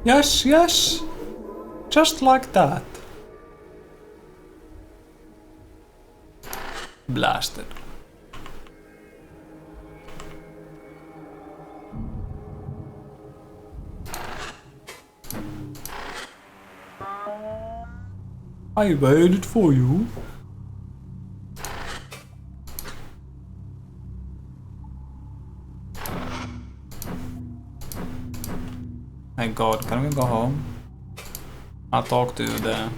A: Yes, yes. Just like that. Blasted. I waited for you. Thank God, can we go home? I'll talk to you there.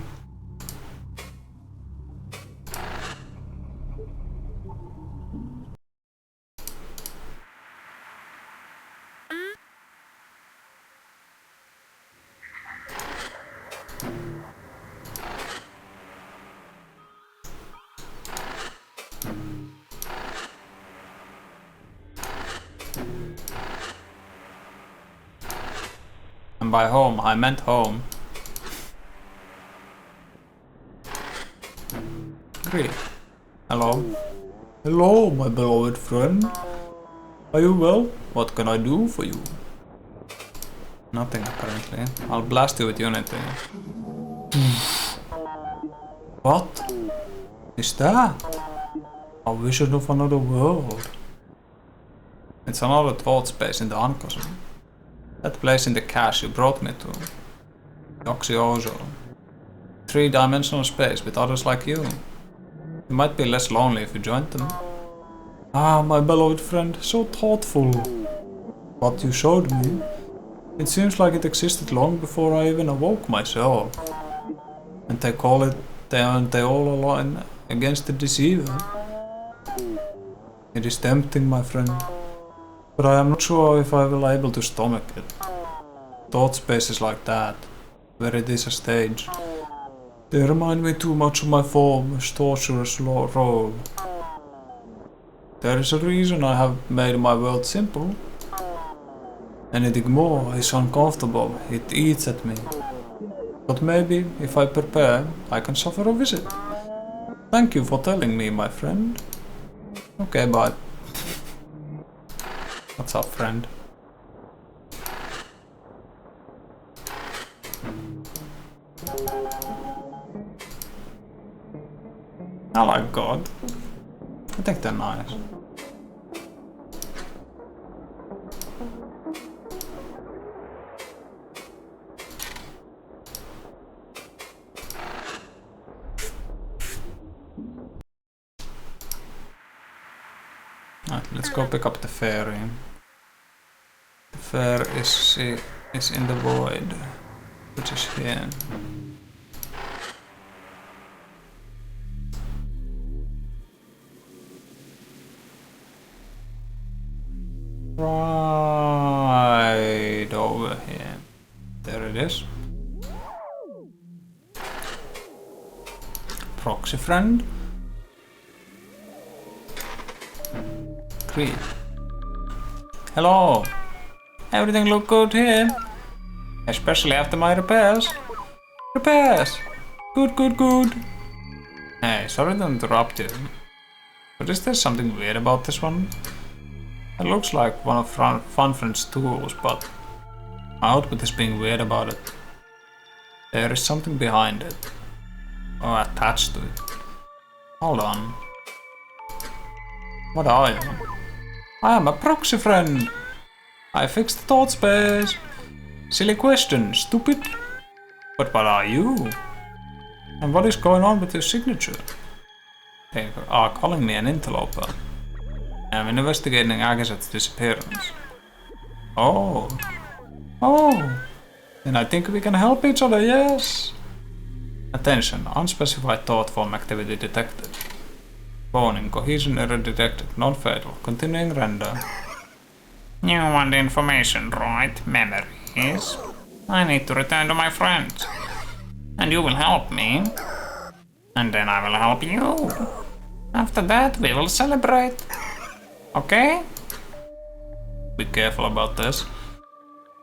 A: And by home, I meant home. Great. Hello. Hello, my beloved friend. Are you well? What can I do for you? Nothing, apparently. I'll blast you with Unity. What is that? A vision of another world. It's another thought space in the uncosm. That place in the cache you brought me to. Yoxiozo. 3-dimensional space with others like you. You might be less lonely if you joined them. Ah, my beloved friend, so thoughtful. What you showed me. It seems like it existed long before I even awoke myself. And they all align against the deceiver. It is tempting, my friend. But I am not sure if I will be able to stomach it. Thought spaces like that, where it is a stage, they remind me too much of my former torturous role. There is a reason I have made my world simple. Anything more is uncomfortable, it eats at me. But maybe, if I prepare, I can suffer a visit. Thank you for telling me, my friend. Okay, bye. What's up, friend? I like God. I think they're nice. Alright, let's go pick up the fairy. The fair is in the void, which is here. Right over here. There it is. Proxy friend. Great. Hello. Everything look good here. Especially after my repairs. Repairs! Good, good, good. Hey, sorry to interrupt you. But is there something weird about this one? It looks like one of Funfriend's tools, but my output is being weird about it. There is something behind it. Or attached to it. Hold on. What are you? I am a proxy friend. I fixed the thought space. Silly question, stupid. But what are you? And what is going on with your signature? They are calling me an interloper. I'm investigating Agazet's disappearance. Oh. Oh. Then I think we can help each other, yes. Attention, unspecified thought form activity detected. Warning, cohesion error detected, non-fatal. Continuing render. You want information, right? Memories? I need to return to my friends. And you will help me. And then I will help you. After that, we will celebrate. Okay? Be careful about this.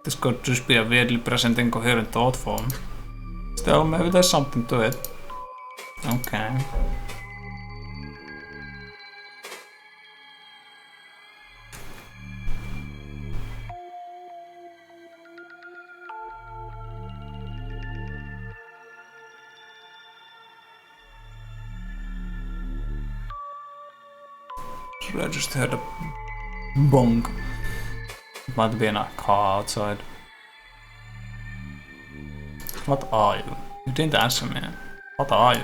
A: This could just be a weirdly present incoherent thought form. Still, maybe there's something to it. Okay. I just heard a bonk. Might be in a car outside. What are you? You didn't answer me. What are you?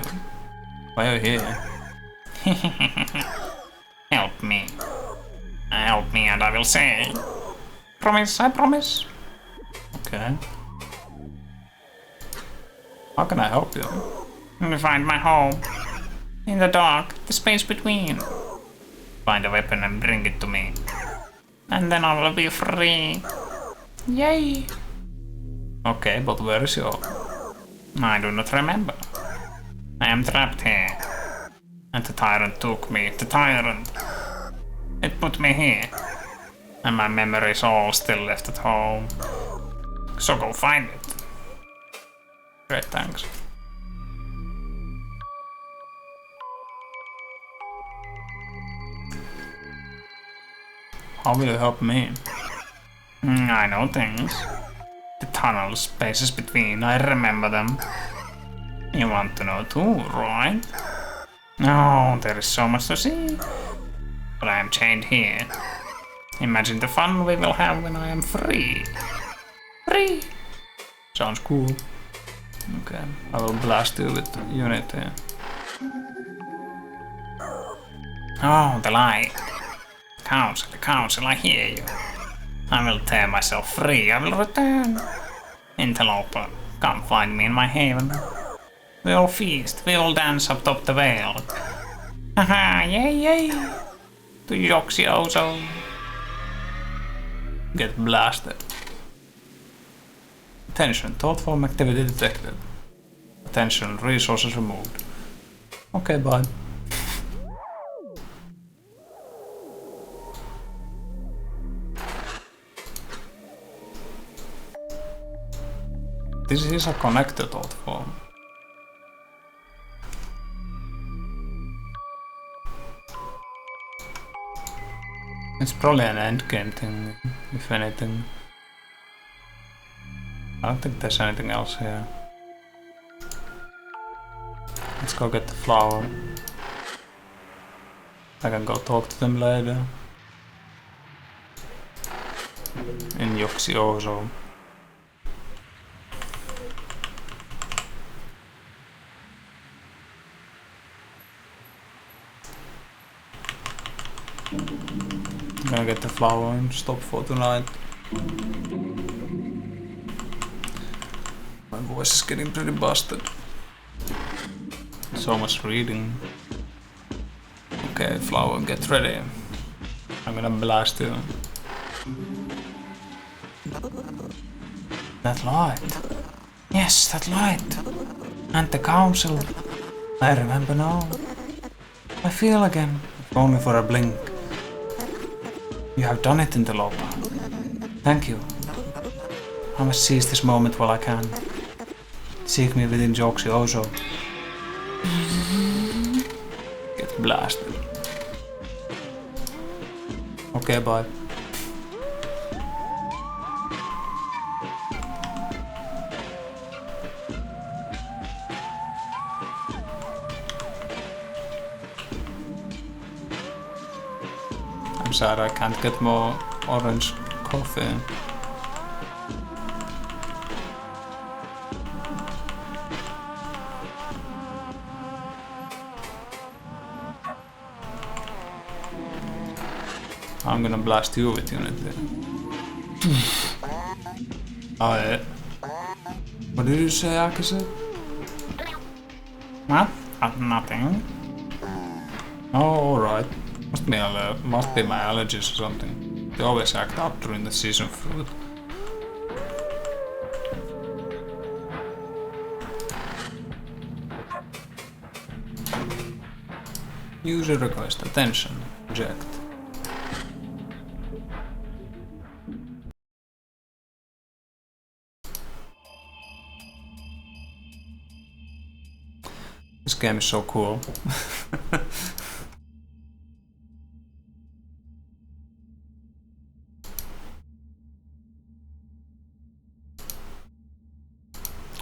A: Why are you here? Help me. Help me and I will say. Promise, I promise. Okay. How can I help you? Find my home. In the dark, the space between. Find a weapon and bring it to me. And then I will be free. Yay! Okay, but where is your... I do not remember. I am trapped here. And the tyrant took me. The tyrant! It put me here. And my memories all still left at home. So go find it. Great, thanks. How will you help me? I know things. The tunnels, spaces between, I remember them. You want to know too, right? Oh, there is so much to see. But I am chained here. Imagine the fun we will have when I am free. Free! Sounds cool. Okay, I will blast you with Unity. Oh, the light. The council, I hear you. I will tear myself free, I will return. Interloper, come find me in my haven. We all feast, we all dance up top the veil. Haha, yay yay! To Yoxiozo. Get blasted. Attention, thought form activity detected. Attention, resources removed. Okay, bye. This is a connector thought form. It's probably an endgame thing, if anything. I don't think there's anything else here. Let's go get the flower. I can go talk to them later. In Yoxioso. I'm gonna get the flower and stop for tonight. My voice is getting pretty busted. So much reading. Okay, flower, get ready. I'm gonna blast you. That light. Yes, that light. And the council. I remember now. I feel again, if only for a blink. You have done it, Interloper. Thank you. I must seize this moment while I can. Seek me within Yoxioso. Get blasted. Okay, bye. I'm sad I can't get more orange coffee. I'm gonna blast you with Unity. Oh yeah. What did you say, Akisa? What? Nothing. Oh, alright. Must be my allergies or something. They always act up during the season fruit. User request attention. Reject. This game is so cool.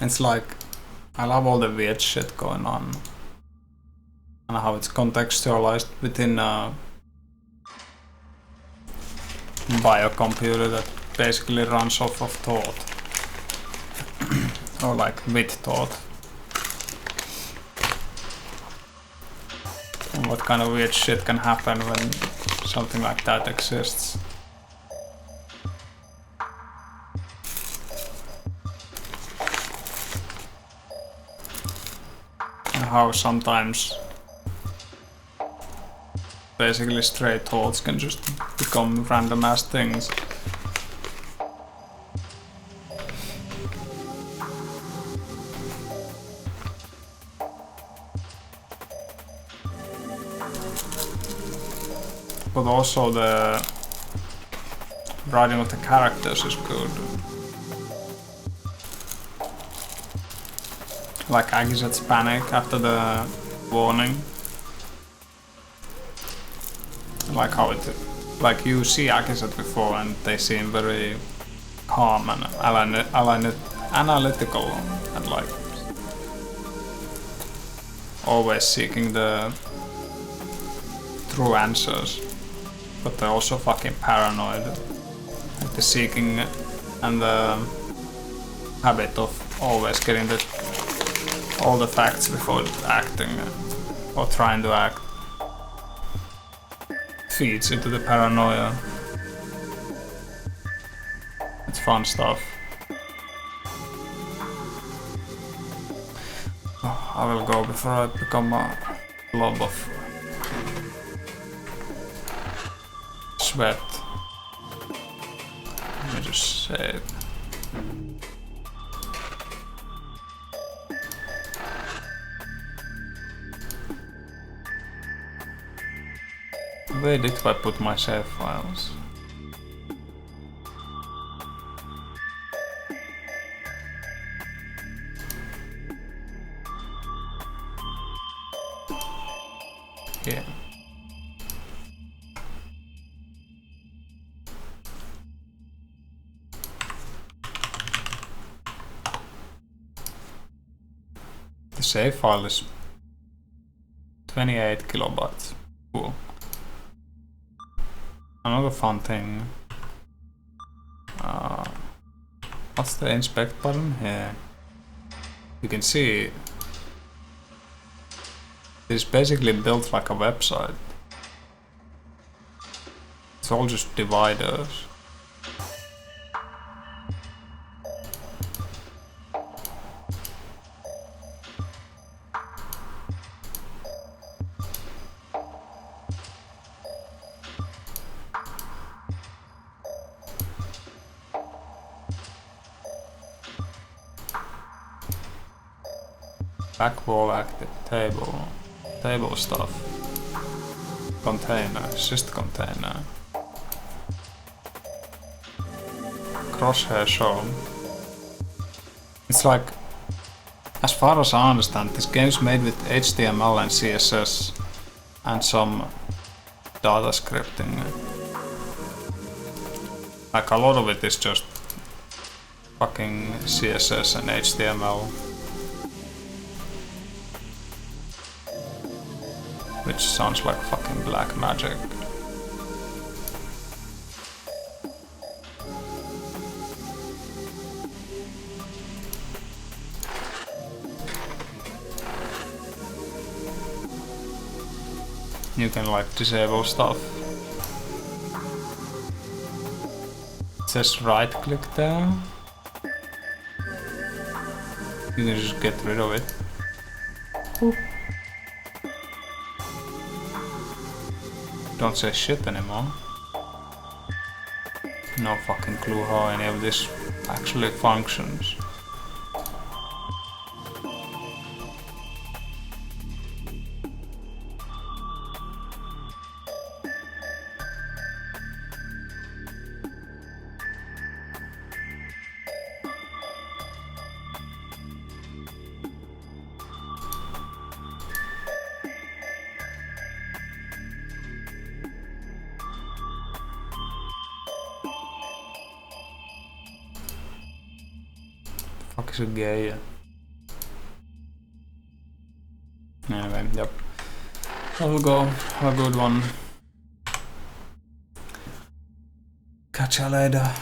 A: It's like, I love all the weird shit going on. And how it's contextualized within a biocomputer that basically runs off of thought. Or like with thought. And what kind of weird shit can happen when something like that exists. How sometimes basically stray thoughts can just become random ass things. But also the writing of the characters is good. Like Agiset's panic after the warning. Like how it, like you see Agiset before and they seem very calm and analytical and like always seeking the true answers. But they're also fucking paranoid. Like the seeking and the habit of always getting all the facts before acting or trying to act feeds into the paranoia. It's fun stuff. Oh, I will go before I become a blob of sweat. Let me just say it. Where did I put my save files? The save file is 28 kilobytes. Cool. Another fun thing. What's the inspect button here? You can see it's basically built like a website. It's all just dividers. Back wall active, table stuff, container, syst container, crosshair shown. It's like, as far as I understand, this game is made with HTML and CSS and some data scripting. Like a lot of it is just fucking CSS and HTML. Which sounds like fucking black magic. You can like disable stuff. It says right click there. You can just get rid of it. Oop. Don't say shit anymore. No fucking clue how any of this actually functions. Fuck is a gay? Anyway, yep. I'll go. Have a good one. Catch you later.